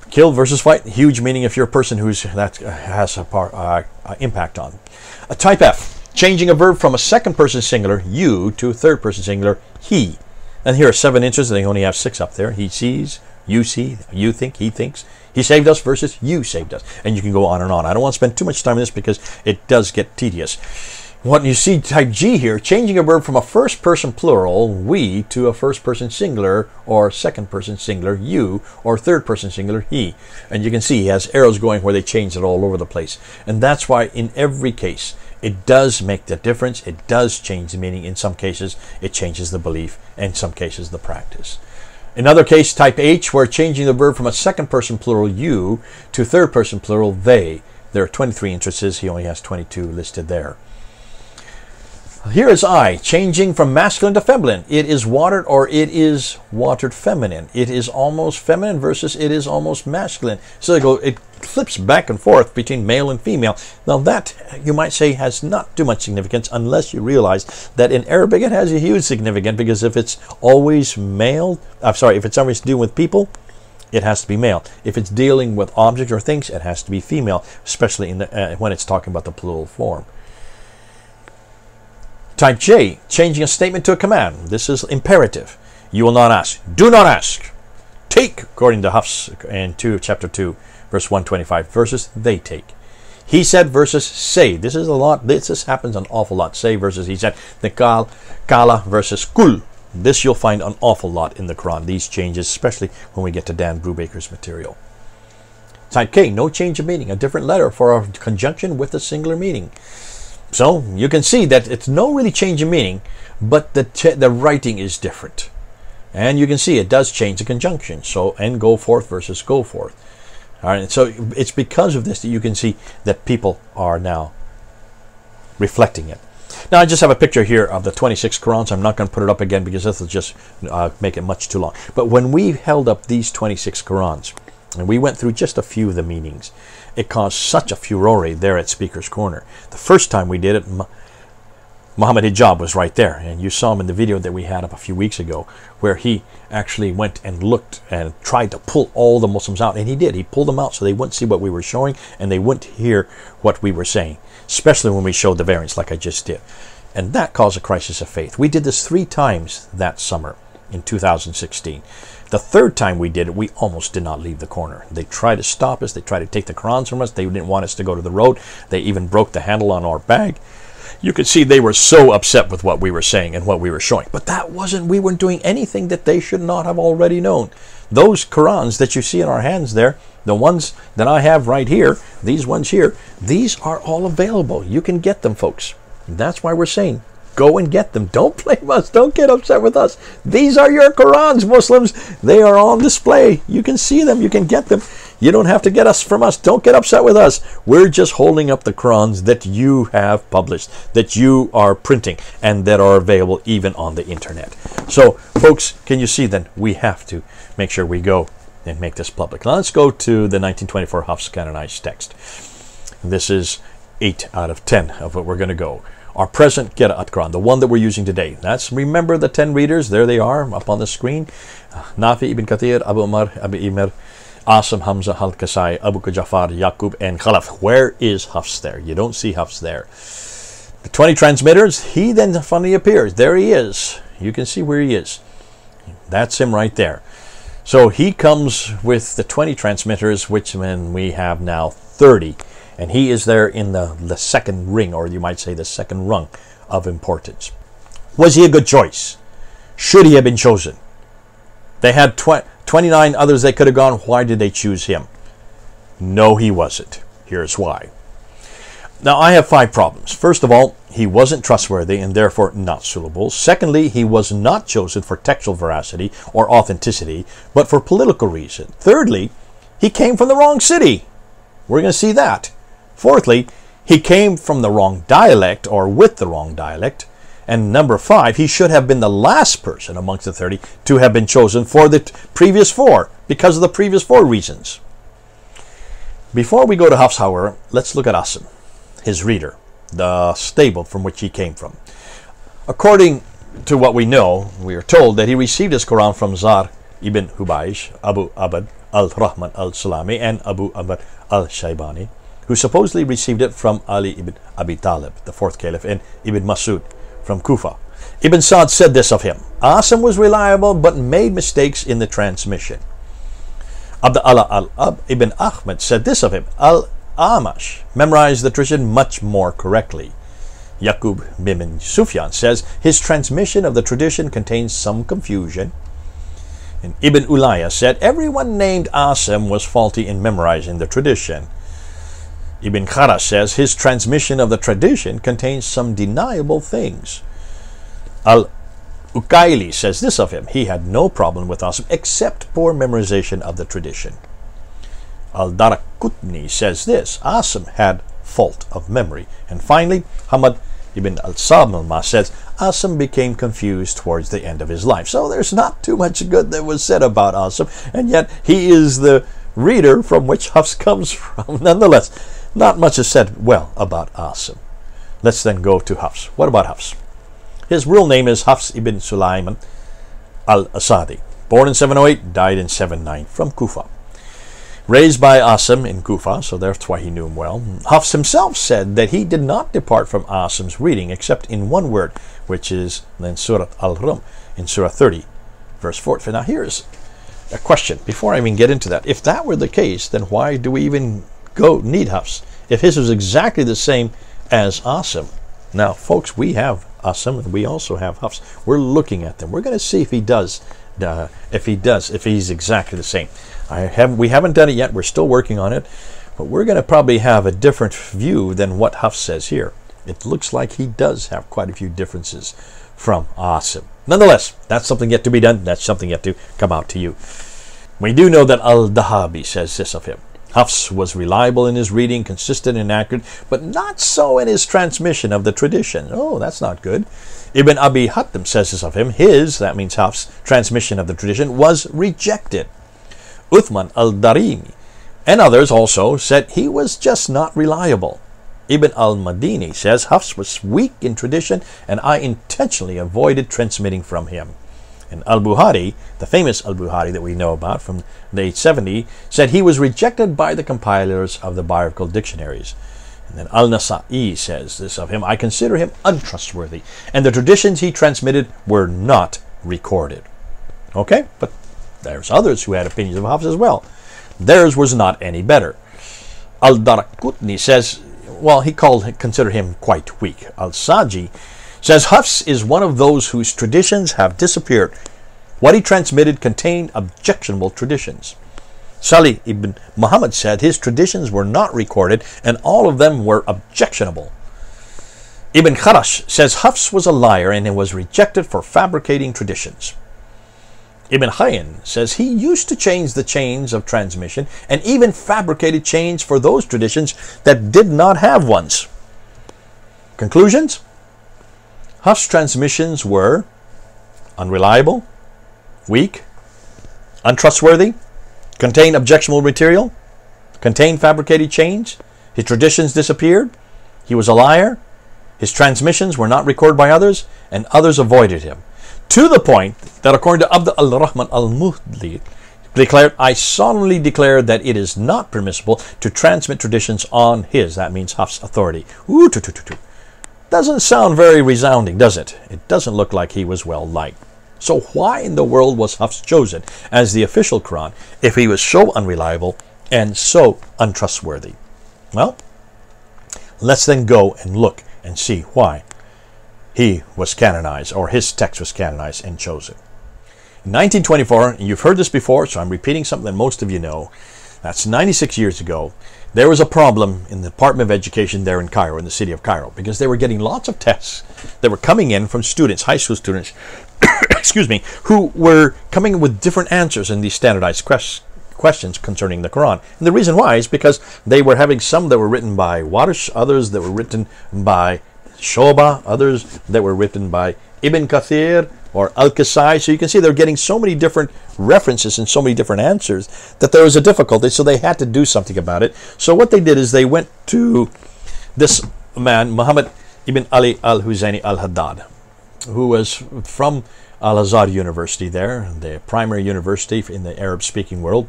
Kill versus fight, huge meaning if you're a person that has a impact on. Type F, changing a verb from a second person singular, you, to a third person singular, he. And here are 7 instances, they only have 6 up there. He sees, you see, you think, he thinks. He saved us versus you saved us. And you can go on and on. I don't want to spend too much time on this because it does get tedious. What you see type G here, changing a verb from a first person plural, we, to a first person singular or second person singular, you, or third person singular, he. And you can see he has arrows going where they change it all over the place. And that's why in every case, it does make the difference. It does change the meaning. In some cases, it changes the belief. In some cases, the practice. Another case, type H, we're changing the verb from a second person plural, you, to third person plural, they. There are 23 instances. He only has 22 listed there. Here is I, changing from masculine to feminine. It is watered or it is watered feminine. It is almost feminine versus it is almost masculine. So it flips back and forth between male and female. Now that, you might say, has not too much significance unless you realize that in Arabic it has a huge significance, because if it's always male, if it's always dealing with people, it has to be male. If it's dealing with objects or things, it has to be female, especially in when it's talking about the plural form. Type J, changing a statement to a command. This is imperative. You will not ask. Do not ask. Take, according to Hafs in chapter 2, verse 125, versus they take. He said versus say. This is a lot. This happens an awful lot. Say versus he said. The kala versus kul. This you'll find an awful lot in the Quran. These changes, especially when we get to Dan Brubaker's material. Type K, no change of meaning. A different letter for a conjunction with a singular meaning. So you can see that it's no really change in meaning, but the writing is different. And you can see it does change the conjunction. So, and go forth versus go forth. All right, so it's because of this that you can see that people are now reflecting it. Now I just have a picture here of the 26 Qur'ans. I'm not going to put it up again because this will just make it much too long. But when we held up these 26 Qur'ans, and we went through just a few of the meanings, it caused such a furore there at Speaker's Corner. The first time we did it, Muhammad Hijab was right there, and you saw him in the video that we had up a few weeks ago, where he actually went and looked and tried to pull all the Muslims out, and he did. He pulled them out so they wouldn't see what we were showing, and they wouldn't hear what we were saying, especially when we showed the variants like I just did. And that caused a crisis of faith. We did this 3 times that summer in 2016. The third time we did it, we almost did not leave the corner. They tried to stop us. They tried to take the Qur'ans from us. They didn't want us to go to the road. They even broke the handle on our bag. You could see they were so upset with what we were saying and what we were showing. But that wasn't, we weren't doing anything that they should not have already known. Those Qur'ans that you see in our hands there, the ones that I have right here, these ones here, these are all available. You can get them, folks. That's why we're saying, go and get them. Don't blame us. Don't get upset with us. These are your Qur'ans, Muslims. They are on display. You can see them. You can get them. You don't have to get us from us. Don't get upset with us. We're just holding up the Qur'ans that you have published, that you are printing, and that are available even on the internet. So, folks, can you see then? We have to make sure we go and make this public. Now, let's go to the 1924 Hafs canonized text. This is 8 out of 10 of what we're going to go. Our present Qira'at Quran, the one that we're using today. That's, remember the 10 readers, there they are up on the screen. Nafi ibn Kathir, Abu Umar, Abu Imr, Asim, Hamza, Al-Kasai, Abu Jafar, Yaqub, and Khalaf. Where is Hafs there? You don't see Hafs there. The 20 transmitters, he then finally appears. There he is. You can see where he is. That's him right there. So he comes with the 20 transmitters, which then we have now 30. And he is there in the second ring, or you might say the second rung of importance. Was he a good choice? Should he have been chosen? They had 29 others they could have gone. Why did they choose him? No, he wasn't. Here's why. Now, I have 5 problems. First of all, he wasn't trustworthy and therefore not suitable. Secondly, he was not chosen for textual veracity or authenticity, but for political reason. Thirdly, he came from the wrong city. We're going to see that. Fourthly, he came from the wrong dialect or with the wrong dialect. And number 5, he should have been the last person amongst the 30 to have been chosen for the previous 4 because of the previous 4 reasons. Before we go to Hafs, however, let's look at Asim, his reader, the stable from which he came from. According to what we know, we are told that he received his Quran from Zar ibn Hubaysh, Abu Abd al-Rahman al-Sulami, and Abu Abd al-Shaybani, who supposedly received it from Ali ibn Abi Talib, the 4th caliph, and Ibn Masud from Kufa. Ibn Sa'd said this of him: Asim was reliable but made mistakes in the transmission. Abdullah al-Ab ibn Ahmed said this of him: Al-Amash memorized the tradition much more correctly. Yaqub bin Sufyan says his transmission of the tradition contains some confusion. And Ibn Ulayya said everyone named Asim was faulty in memorizing the tradition. Ibn Qira'ats says his transmission of the tradition contains some deniable things. Al-Ukaili says this of him: he had no problem with Asim except poor memorization of the tradition. Al-Darakutni says this: Asim had fault of memory. And finally, Hamad Ibn al-Samalma says Asim became confused towards the end of his life. So there's not too much good that was said about Asim, and yet he is the reader from which Hafs comes from. Nonetheless, not much is said well about Asim. Let's then go to Hafs. What about Hafs? His real name is Hafs ibn Sulaiman al-Asadi. Born in 708, died in 709, from Kufa. Raised by Asim in Kufa, so that's why he knew him well. Hafs himself said that he did not depart from Asim's reading except in one word, which is in Surah Al-Rum, in Surah 30, verse 4. Now here's a question, before I even get into that. If that were the case, then why do we even need Hafs? If his was exactly the same as Asim. Now, folks, we have Asim and we also have Hafs. We're looking at them. We're going to see if he does, if he's exactly the same. We haven't done it yet. We're still working on it, but we're going to probably have a different view than what Hafs says here. It looks like he does have quite a few differences from Asim. Nonetheless, that's something yet to be done. That's something yet to come out to you. We do know that Al-Dahabi says this of him: Hafs was reliable in his reading, consistent and accurate, but not so in his transmission of the tradition. Oh, that's not good. Ibn Abi Hatim says this of him: his, that means Hafs, transmission of the tradition was rejected. Uthman al-Darimi and others also said he was just not reliable. Ibn al-Madini says Hafs was weak in tradition and I intentionally avoided transmitting from him. And al-Buhari, the famous al-Buhari that we know about from the 870, said he was rejected by the compilers of the biographical dictionaries. And then al-Nasa'i says this of him: I consider him untrustworthy, and the traditions he transmitted were not recorded. Okay, but there's others who had opinions of Hafs as well. Theirs was not any better. Al-Darakutni says, well, he considered him quite weak. Al-Saji says Hafs is one of those whose traditions have disappeared. What he transmitted contained objectionable traditions. Salih ibn Muhammad said his traditions were not recorded and all of them were objectionable. Ibn Kharash says Hafs was a liar and was rejected for fabricating traditions. Ibn Hayyan says he used to change the chains of transmission and even fabricated chains for those traditions that did not have ones. Conclusions? Hafs' transmissions were unreliable, weak, untrustworthy, contained objectionable material, contained fabricated chains, his traditions disappeared, he was a liar, his transmissions were not recorded by others, and others avoided him. To the point that, according to Abd al-Rahman al-Muhdli, declared, I solemnly declare that it is not permissible to transmit traditions on his, that means Hafs' authority. Doesn't sound very resounding, does it? It doesn't look like he was well liked. So why in the world was Hafs chosen as the official Quran if he was so unreliable and so untrustworthy? Well, let's then go and look and see why he was canonized, or his text was canonized and chosen. In 1924, and you've heard this before, so I'm repeating something that most of you know, that's 96 years ago, there was a problem in the Department of Education there in Cairo, in the city of Cairo, because they were getting lots of tests that were coming in from students, high school students, excuse me, who were coming in with different answers in these standardized questions concerning the Quran. And the reason why is because they were having some that were written by Warish, others that were written by Shoba, others that were written by Ibn Kathir or Al-Kasai. So you can see they're getting so many different references and so many different answers that there was a difficulty, so they had to do something about it. So what they did is they went to this man, Muhammad ibn Ali al-Huzaini al-Haddad, who was from Al-Azhar University there, the primary university in the Arab-speaking world.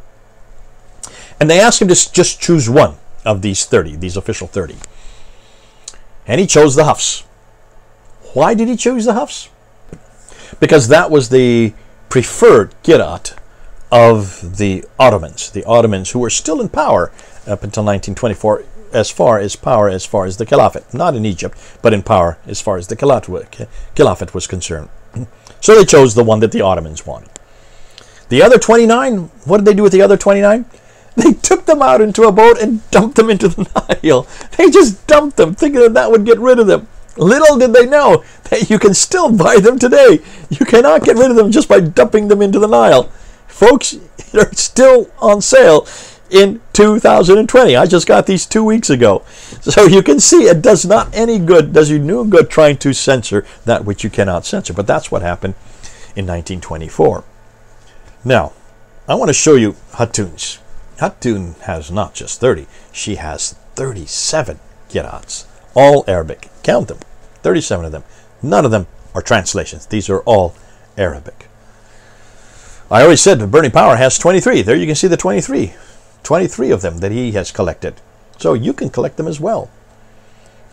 And they asked him to just choose one of these 30, these official 30. And he chose the Hafs. Why did he choose the Hafs? Because that was the preferred Qira'at of the Ottomans who were still in power up until 1924, as far as power, as far as the Caliphate. Not in Egypt, but in power as far as the Caliphate was concerned. So they chose the one that the Ottomans wanted. The other 29, what did they do with the other 29? They took them out into a boat and dumped them into the Nile. They just dumped them, thinking that that would get rid of them. Little did they know that you can still buy them today. You cannot get rid of them just by dumping them into the Nile. Folks, they're still on sale in 2020. I just got these 2 weeks ago. So you can see it does not any good, does you no good trying to censor that which you cannot censor. But that's what happened in 1924. Now, I want to show you Hatun's. Hatun has not just 30, she has 37 Qira'ats, all Arabic. Count them, 37 of them. None of them are translations. These are all Arabic. I always said that Bernie Power has 23. There you can see the 23. 23 of them that he has collected. So you can collect them as well.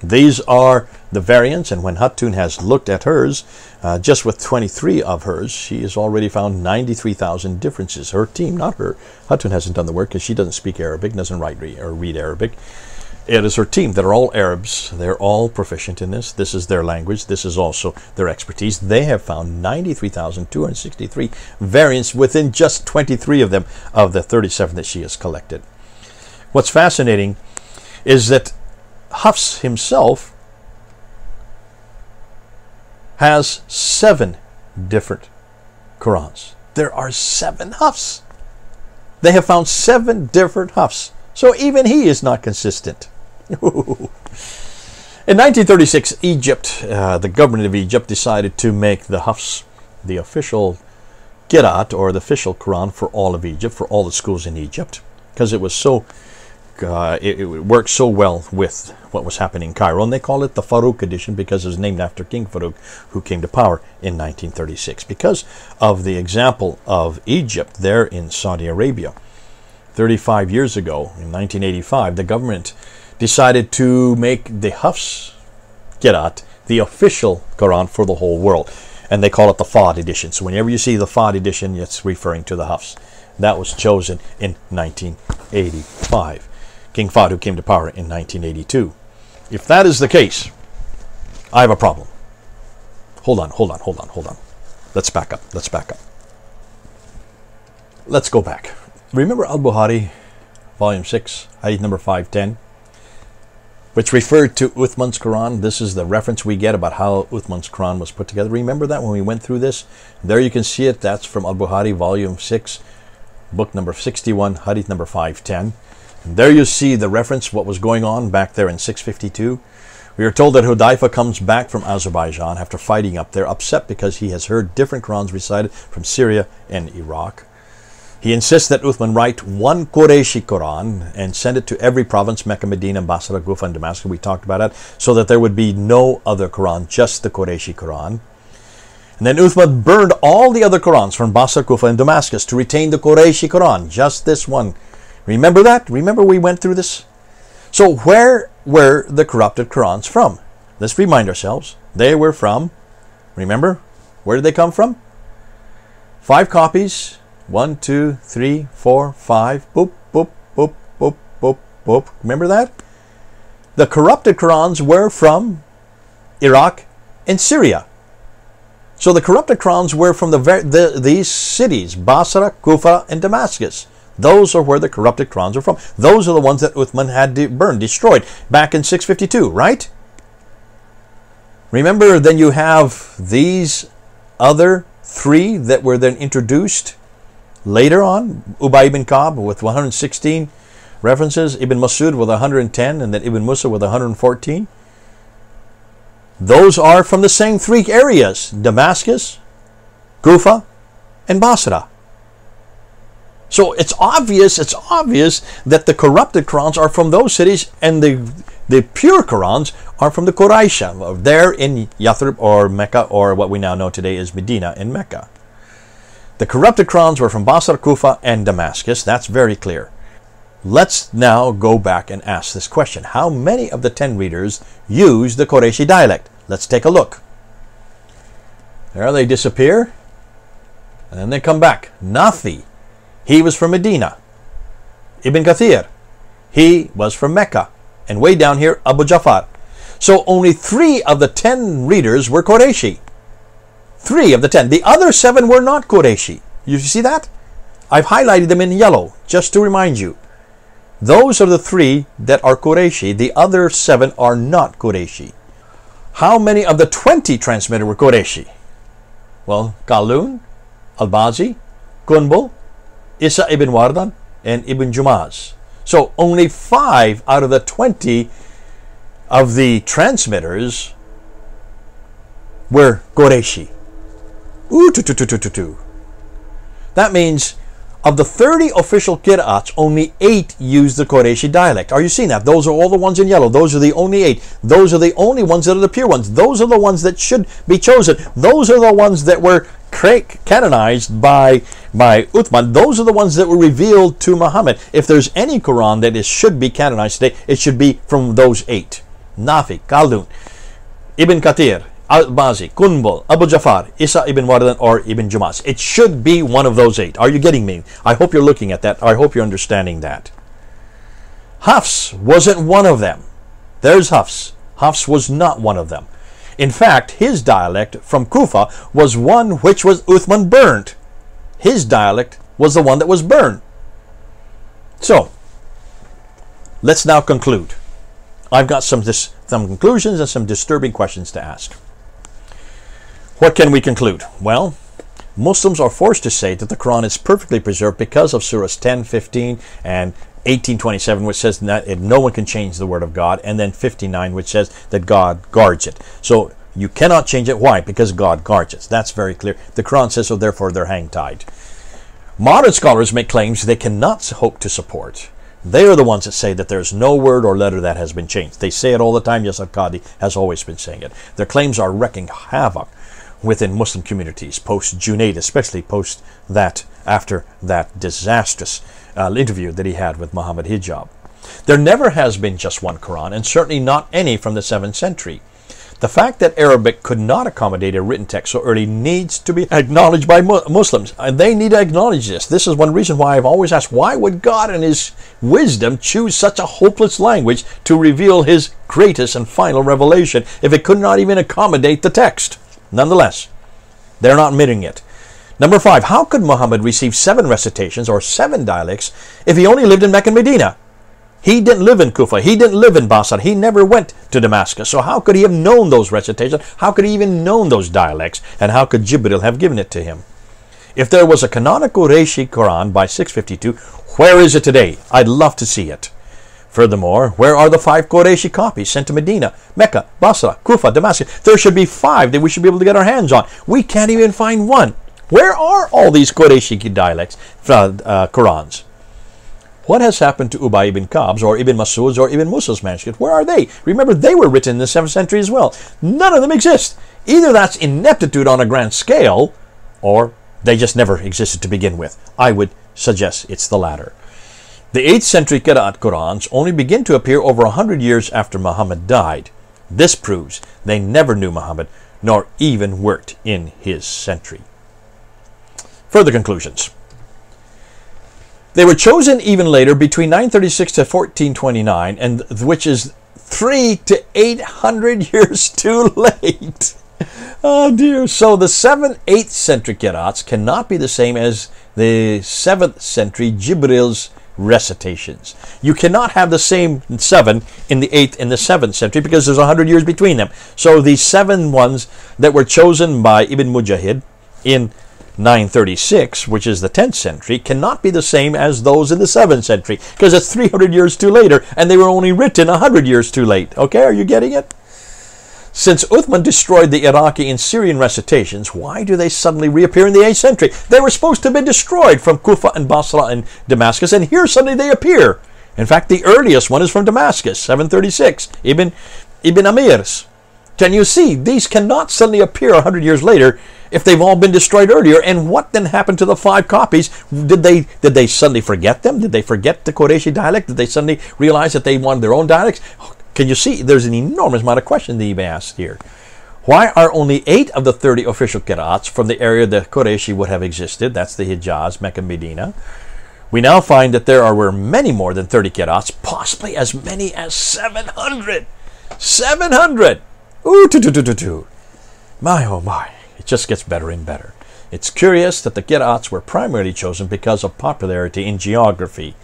These are the variants, and when Hatun has looked at hers, just with 23 of hers, she has already found 93,000 differences. Her team, not her. Hatun hasn't done the work because she doesn't speak Arabic, doesn't write or read Arabic. It is her team that are all Arabs. They're all proficient in this. This is their language. This is also their expertise. They have found 93,263 variants within just 23 of them of the 37 that she has collected. What's fascinating is that Hafs himself has 7 different Qur'ans. There are 7 Hafs. They have found 7 different Hafs. So even he is not consistent. In 1936, Egypt, the government of Egypt, decided to make the Hafs the official Qira'at, or the official Quran for all of Egypt, for all the schools in Egypt, because it was so it worked so well with what was happening in Cairo, and they call it the Farouk edition because it was named after King Farouk, who came to power in 1936. Because of the example of Egypt there in Saudi Arabia, 35 years ago, in 1985, the government decided to make the Hafs Qira'at the official Quran for the whole world, and they call it the Fard edition. So whenever you see the Fard edition, it's referring to the Hafs. That was chosen in 1985. King Fahd, who came to power in 1982. If that is the case, I have a problem. Hold on. Let's back up. Let's go back. Remember Al-Bukhari, Volume 6, Hadith number 510, which referred to Uthman's Quran. This is the reference we get about how Uthman's Quran was put together. Remember that when we went through this? There you can see it. That's from Al-Bukhari, Volume 6, book number 61, Hadith number 510. And there you see the reference, what was going on back there in 652. We are told that Hudayfa comes back from Azerbaijan after fighting up there, upset because he has heard different Qurans recited from Syria and Iraq. He insists that Uthman write one Qurayshi Quran and send it to every province, Mecca, Medina, Basra, Kufa, and Damascus. We talked about that, so that there would be no other Quran, just the Qurayshi Quran. And then Uthman burned all the other Qurans from Basra, Kufa, and Damascus to retain the Qurayshi Quran, just this one. Remember that? Remember we went through this? So where were the corrupted Qurans from? Let's remind ourselves. They were from, remember, where did they come from? 5 copies. 1, 2, 3, 4, 5. Boop, boop, boop, boop, boop, boop. Remember that? The corrupted Qurans were from Iraq and Syria. So the corrupted Qurans were from these cities, Basra, Kufa, and Damascus. Those are where the corrupted Qurans are from. Those are the ones that Uthman had burned, destroyed, back in 652, right? Remember, then you have these other 3 that were then introduced later on. Ubay ibn Ka'b with 116 references, Ibn Masud with 110, and then Ibn Musa with 114. Those are from the same 3 areas, Damascus, Kufa, and Basra. So it's obvious that the corrupted Qurans are from those cities, and the pure Qurans are from the Quraysh, there in Yathrib or Mecca, or what we now know today is Medina and Mecca. The corrupted Qurans were from Basra, Kufa, and Damascus. That's very clear. Let's now go back and ask this question. How many of the 10 readers use the Qurayshi dialect? Let's take a look. There they disappear, and then they come back. Nafi, he was from Medina. Ibn Kathir, he was from Mecca. and way down here, Abu Jafar. So only 3 of the 10 readers were Qurayshi. 3 of the 10. The other 7 were not Qurayshi. You see that? I've highlighted them in yellow, just to remind you. Those are the 3 that are Qurayshi. The other 7 are not Qurayshi. How many of the 20 transmitted were Qurayshi? Well, Qalun, Al-Bazi, Qunbul, Isa ibn Wardan, and Ibn Jumaz. So only 5 out of the 20 of the transmitters were Qurayshi. That means of the 30 official Qira'ats, only 8 use the Qurayshi dialect. Are you seeing that? Those are all the ones in yellow. Those are the only 8. Those are the only ones that are the pure ones. Those are the ones that should be chosen. Those are the ones that were canonized by Uthman. Those are the ones that were revealed to Muhammad. If there's any Quran that should be canonized today, it should be from those 8. Nafi, Khaldun, Ibn Kathir, Al-Bazi, Qunbul, Abu Jafar, Isa ibn Wardan, or Ibn Jumaz. It should be one of those 8. Are you getting me? I hope you're looking at that. I hope you're understanding that. Hafs wasn't one of them. There's Hafs. Hafs was not one of them. In fact, his dialect from Kufa was one which was Uthman burnt. His dialect was the one that was burned. So, let's now conclude. I've got some conclusions and some disturbing questions to ask. What can we conclude? Well, Muslims are forced to say that the Quran is perfectly preserved because of Surahs 10, 15, and 18:27, which says that no one can change the word of God, and then 59, which says that God guards it. So you cannot change it. Why? Because God guards it. That's very clear. The Quran says so, therefore they're hang-tied. Modern scholars make claims they cannot hope to support. They are the ones that say that there's no word or letter that has been changed. They say it all the time. Yes, Al-Qadi has always been saying it. Their claims are wreaking havoc within Muslim communities, post-Junaid, especially post that, after that disastrous interview that he had with Muhammad Hijab. There never has been just one Quran, and certainly not any from the 7th century. The fact that Arabic could not accommodate a written text so early needs to be acknowledged by Muslims. And they need to acknowledge this. This is one reason why I've always asked, why would God in His wisdom choose such a hopeless language to reveal His greatest and final revelation if it could not even accommodate the text? Nonetheless, they're not admitting it. Number 5, how could Muhammad receive 7 recitations or 7 dialects if he only lived in Mecca and Medina? He didn't live in Kufa. He didn't live in Basra. He never went to Damascus. So how could he have known those recitations? How could he even known those dialects? And how could Jibril have given it to him? If there was a canonical Qurayshi Quran by 652, where is it today? I'd love to see it. Furthermore, where are the 5 Qurayshi copies sent to Medina, Mecca, Basra, Kufa, Damascus? There should be 5 that we should be able to get our hands on. We can't even find one. Where are all these Qurayshi dialects, Qurans? What has happened to Ubay ibn Ka'b's or Ibn Mas'ud's or Ibn Musa's manuscript? Where are they? Remember, they were written in the 7th century as well. None of them exist. Either that's ineptitude on a grand scale, or they just never existed to begin with. I would suggest it's the latter. The 8th century Qira'at Qurans only begin to appear over 100 years after Muhammad died. This proves they never knew Muhammad, nor even worked in his century. Further conclusions. They were chosen even later, between 936 to 1429, and which is 300 to 800 years too late. Oh dear. So the 7th, 8th century Qira'ats cannot be the same as the 7th century Jibril's recitations. You cannot have the same 7 in the 8th and the 7th century because there's 100 years between them. So the 7 ones that were chosen by Ibn Mujahid in 936, which is the 10th century, cannot be the same as those in the 7th century because it's 300 years too later and they were only written 100 years too late. Okay, are you getting it? Since Uthman destroyed the Iraqi and Syrian recitations, why do they suddenly reappear in the 8th century? They were supposed to have been destroyed from Kufa and Basra and Damascus, and here suddenly they appear. In fact, the earliest one is from Damascus, 736, Ibn Amir's. Can you see? These cannot suddenly appear 100 years later if they've all been destroyed earlier. And what then happened to the 5 copies? Did they suddenly forget them? Did they forget the Qurayshi dialect? Did they suddenly realize that they wanted their own dialects? Can you see? There's an enormous amount of questions that you may ask here. Why are only 8 of the 30 official Qira'ats from the area that Qurayshi would have existed? That's the Hijaz, Mecca, Medina. We now find that there were many more than 30 Qira'ats, possibly as many as 700. 700! Ooh, my, oh my. It just gets better and better. It's curious that the Qira'ats were primarily chosen because of popularity in geography.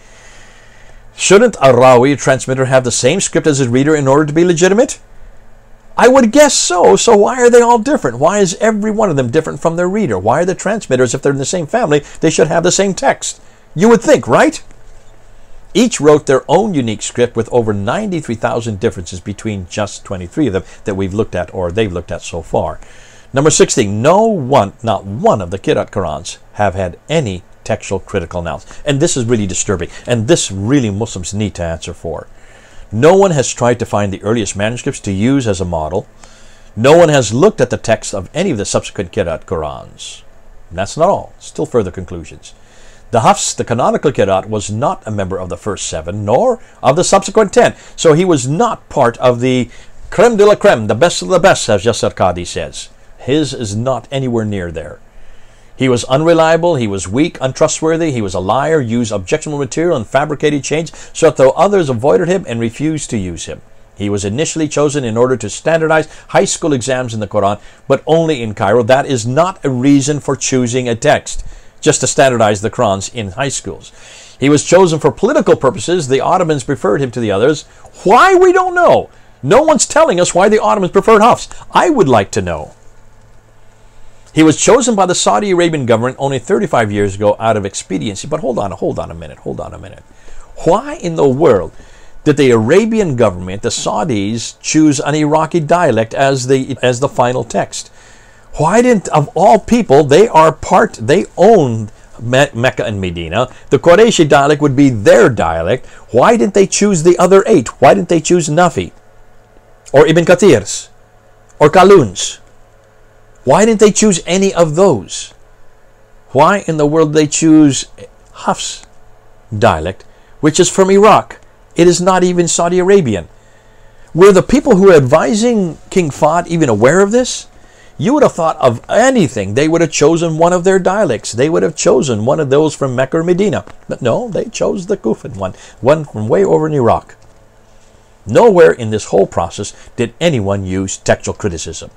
Shouldn't a Rawi transmitter have the same script as his reader in order to be legitimate? I would guess so. So why are they all different? Why is every one of them different from their reader? Why are the transmitters, if they're in the same family, they should have the same text? You would think, right? Each wrote their own unique script with over 93,000 differences between just 23 of them that we've looked at or they've looked at so far. Number 16, not one of the Qira'at Qur'ans have had any textual critical analysis. And this is really disturbing. And this really Muslims need to answer for. No one has tried to find the earliest manuscripts to use as a model. No one has looked at the text of any of the subsequent Qira'at Qur'ans. And that's not all. Still further conclusions. The Hafs, the canonical Qira'at, was not a member of the first 7, nor of the subsequent 10. So he was not part of the creme de la creme, the best of the best, as Yasser Qadi says. His is not anywhere near there. He was unreliable, he was weak, untrustworthy, he was a liar, used objectionable material and fabricated chains, so that though others avoided him and refused to use him. He was initially chosen in order to standardize high school exams in the Quran, but only in Cairo. That is not a reason for choosing a text, just to standardize the Qurans in high schools. He was chosen for political purposes. The Ottomans preferred him to the others. Why? We don't know. No one's telling us why the Ottomans preferred Hafs. I would like to know. He was chosen by the Saudi Arabian government only 35 years ago out of expediency. But hold on a minute. Why in the world did the Arabian government, the Saudis, choose an Iraqi dialect as the final text? Why didn't, of all people, they own Mecca and Medina. The Qurayshi dialect would be their dialect. Why didn't they choose the other 8? Why didn't they choose Nafi? Or Ibn Kathir's? Or Kalun's? Why didn't they choose any of those? Why in the world did they choose Hafs dialect, which is from Iraq? It is not even Saudi Arabian. Were the people who were advising King Fahd even aware of this? You would have thought of anything. They would have chosen one of their dialects. They would have chosen one of those from Mecca or Medina. But no, they chose the Kufan one from way over in Iraq. Nowhere in this whole process did anyone use textual criticism.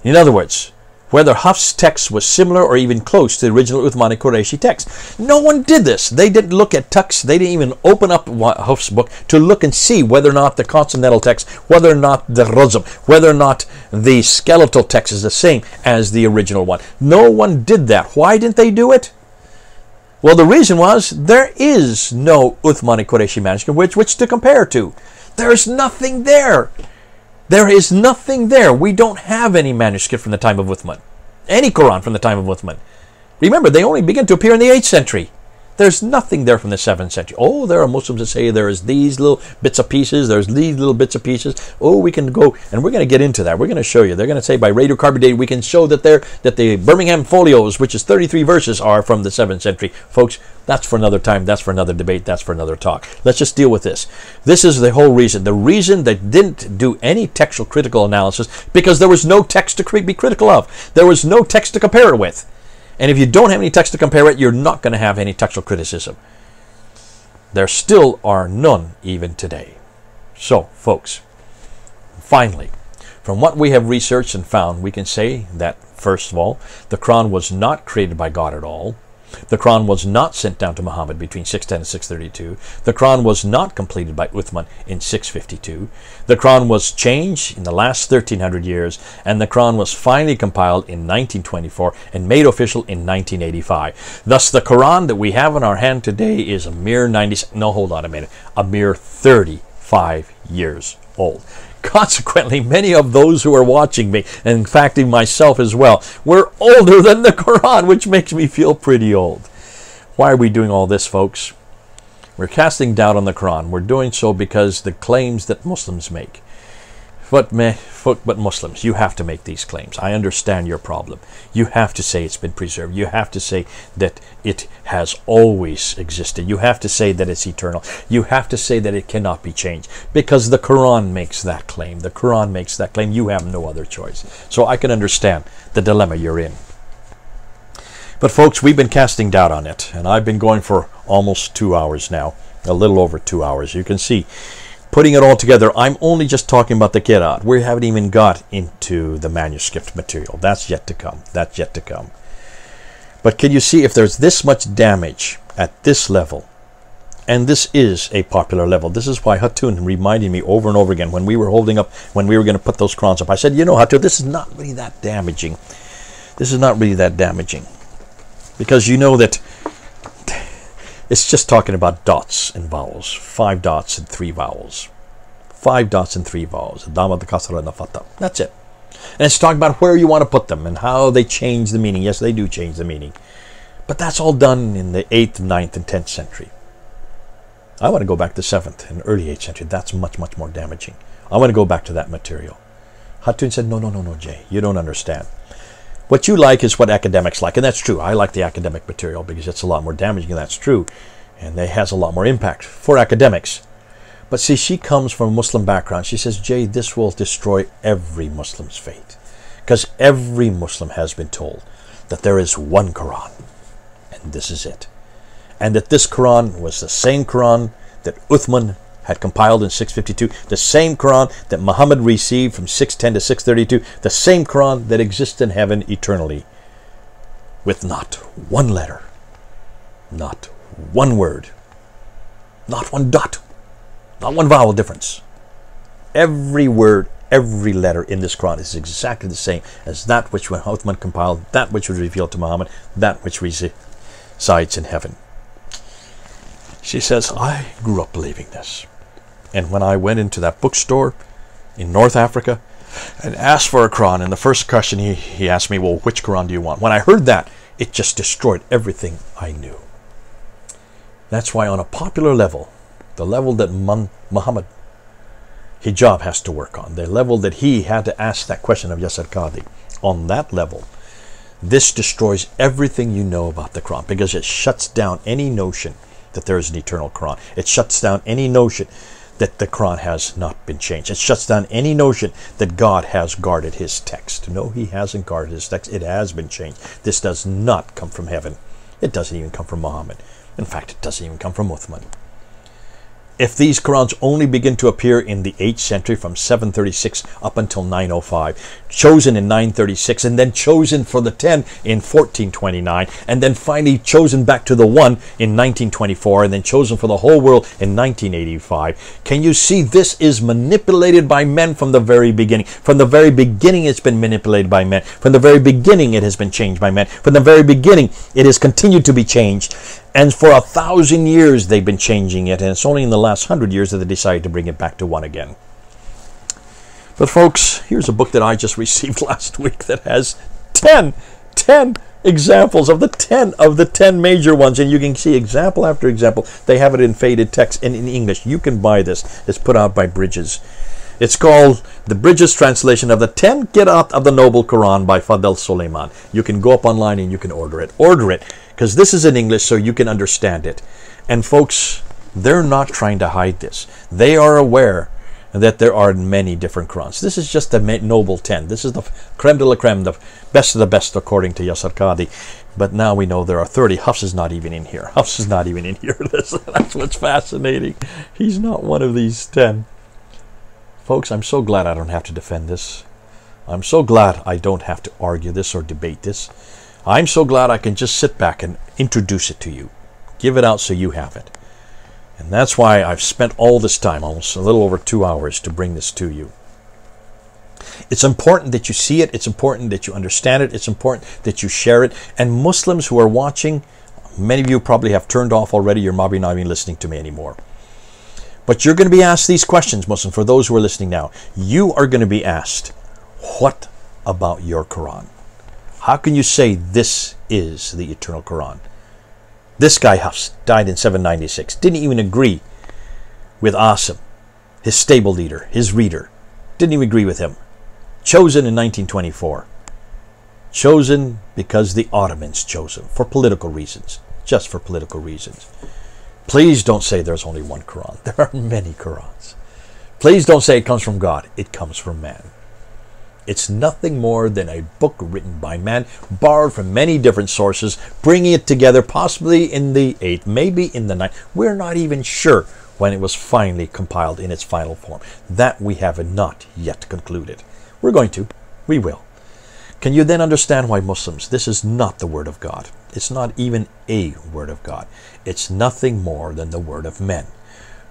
In other words, whether Hafs' text was similar or even close to the original Uthmani Qurayshi text. No one did this. They didn't look at texts. They didn't even open up Hafs' book to look and see whether or not the consonantal text, whether or not the razm, whether or not the skeletal text is the same as the original one. No one did that. Why didn't they do it? Well, the reason was there is no Uthmani Qurayshi manuscript which to compare to. There's nothing there. There is nothing there. We don't have any manuscript from the time of Uthman. Any Quran from the time of Uthman. Remember, they only began to appear in the 8th century. There's nothing there from the 7th century. Oh, there are Muslims that say there is these little bits of pieces, there's these little bits of pieces. Oh, we can go, and we're going to get into that. We're going to show you. They're going to say by radiocarbon dating, we can show that the Birmingham folios, which is 33 verses, are from the 7th century. Folks, that's for another time. That's for another debate. That's for another talk. Let's just deal with this. This is the whole reason. The reason they didn't do any textual critical analysis, because there was no text to be critical of. There was no text to compare it with. And if you don't have any text to compare it, you're not going to have any textual criticism. There still are none even today. So, folks, finally, from what we have researched and found, we can say that, first of all, the Quran was not created by God at all. The Quran was not sent down to Muhammad between 610 and 632. The Quran was not completed by Uthman in 652. The Quran was changed in the last 1300 years, and the Quran was finally compiled in 1924 and made official in 1985. Thus, the Quran that we have in our hand today is a mere 35 years old. Consequently, many of those who are watching me, and in fact myself as well, were older than the Quran, which makes me feel pretty old. Why are we doing all this, folks? We're casting doubt on the Quran. We're doing so because the claims that Muslims make. But Muslims, you have to make these claims. I understand your problem. You have to say it's been preserved. You have to say that it has always existed. You have to say that it's eternal. You have to say that it cannot be changed. Because the Quran makes that claim. The Quran makes that claim. You have no other choice. So I can understand the dilemma you're in. But folks, we've been casting doubt on it, and I've been going for almost 2 hours now, a little over 2 hours. You can see, putting it all together, I'm only just talking about the Qira'at. We haven't even got into the manuscript material. That's yet to come. That's yet to come. But can you see, if there's this much damage at this level, and this is a popular level. This is why Hatun reminded me over and over again when we were holding up, when we were going to put those Qur'ans up. I said, you know, Hatun, this is not really that damaging. This is not really that damaging. Because you know that it's just talking about dots and vowels. 5 dots and 3 vowels. 5 dots and 3 vowels. Dama, the kasra, and the fatha. That's it. And it's talking about where you want to put them and how they change the meaning. Yes, they do change the meaning. But that's all done in the 8th, 9th, and 10th century. I want to go back to 7th and early 8th century. That's much, much more damaging. I want to go back to that material. Hatun said, no, Jay, you don't understand. What you like is what academics like, and that's true. I like the academic material because it's a lot more damaging, and that's true. And it has a lot more impact for academics. But see, she comes from a Muslim background. She says, Jay, this will destroy every Muslim's faith. Because every Muslim has been told that there is one Quran, and this is it. And that this Quran was the same Quran that Uthman had compiled in 652, the same Quran that Muhammad received from 610 to 632, the same Quran that exists in heaven eternally, with not one letter, not one word, not one dot, not one vowel difference. Every word, every letter in this Quran is exactly the same as that which Uthman compiled, that which was revealed to Muhammad, that which resides in heaven. She says, I grew up believing this. And when I went into that bookstore in North Africa and asked for a Quran, and the first question he asked me, well, which Quran do you want? When I heard that, it just destroyed everything I knew. That's why on a popular level, the level that Muhammad Hijab has to work on, the level that he had to ask that question of Yasir Qadhi, on that level, this destroys everything you know about the Quran, because it shuts down any notion that there is an eternal Quran. It shuts down any notion that the Quran has not been changed. It shuts down any notion that God has guarded his text. No, he hasn't guarded his text. It has been changed. This does not come from heaven. It doesn't even come from Muhammad. In fact, it doesn't even come from Uthman. If these Qurans only begin to appear in the 8th century from 736 up until 905, chosen in 936, and then chosen for the 10 in 1429, and then finally chosen back to the 1 in 1924, and then chosen for the whole world in 1985, can you see this is manipulated by men from the very beginning? From the very beginning it's been manipulated by men. From the very beginning it has been changed by men. From the very beginning it has continued to be changed. And for 1,000 years they've been changing it, and it's only in the last 100 years that they decided to bring it back to 1 again. But folks, here's a book that I just received last week that has 10 examples of the 10 major ones, and you can see example after example. They have it in faded text and in English. You can buy this. It's put out by Bridges. It's called the Bridges translation of the 10 Qira'at of the Noble Quran by Fadl Suleiman. You can go up online and you can order it. Order it, because this is in English so you can understand it. And folks, they're not trying to hide this. They are aware that there are many different Qurans. This is just the Noble 10. This is the creme de la creme, the best of the best, according to Yasir Qadhi. But now we know there are 30. Hafs is not even in here. Hafs is not even in here. That's what's fascinating. He's not one of these 10. Folks, I'm so glad I don't have to defend this. I'm so glad I don't have to argue this or debate this. I'm so glad I can just sit back and introduce it to you. Give it out so you have it. And that's why I've spent all this time, almost a little over 2 hours, to bring this to you. It's important that you see it. It's important that you understand it. It's important that you share it. And Muslims who are watching, many of you probably have turned off already. You're probably not even listening to me anymore. But you're going to be asked these questions, Muslims, for those who are listening now. You are going to be asked, what about your Quran? How can you say this is the eternal Quran? This guy, Hafs, died in 796. Didn't even agree with Asim, his stable leader, his reader. Didn't even agree with him. Chosen in 1924. Chosen because the Ottomans chose him for political reasons. Just for political reasons. Please don't say there's only one Quran. There are many Qurans. Please don't say it comes from God. It comes from man. It's nothing more than a book written by man, borrowed from many different sources, bringing it together possibly in the 8th, maybe in the 9th. We're not even sure when it was finally compiled in its final form. That we have not yet concluded. We're going to. We will. Can you then understand why Muslims, this is not the Word of God. It's not even a Word of God. It's nothing more than the Word of men,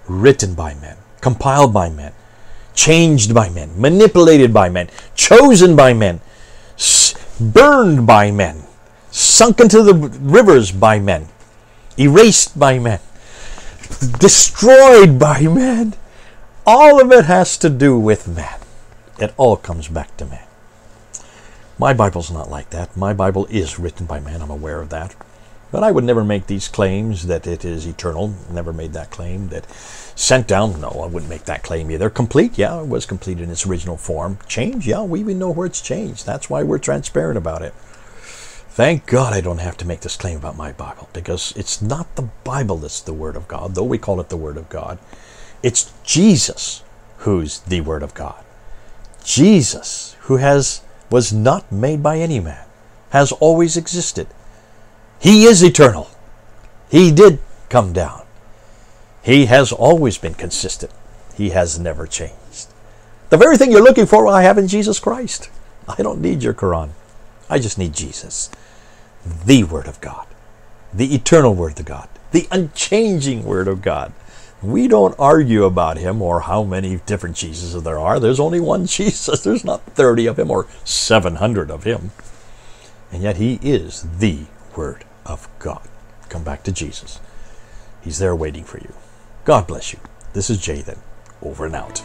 written by men, compiled by men, changed by men, manipulated by men, chosen by men, burned by men, sunk into the rivers by men, erased by men, destroyed by men. All of it has to do with man. It all comes back to man. My Bible's not like that. My Bible is written by man. I'm aware of that. But I would never make these claims that it is eternal. Never made that claim. That sent down, no, I wouldn't make that claim either. Complete, yeah, it was complete in its original form. Change, yeah, we even know where it's changed. That's why we're transparent about it. Thank God I don't have to make this claim about my Bible, because it's not the Bible that's the Word of God, though we call it the Word of God. It's Jesus who's the Word of God. Jesus, who was not made by any man, has always existed. He is eternal. He did come down. He has always been consistent. He has never changed. The very thing you're looking for, I have in Jesus Christ. I don't need your Qur'an. I just need Jesus, the Word of God, the eternal Word of God, the unchanging Word of God. We don't argue about him or how many different Jesuses there are. There's only one Jesus. There's not 30 of him or 700 of him. And yet he is the Word of God. Come back to Jesus. He's there waiting for you. God bless you. This is Jay then. Over and out.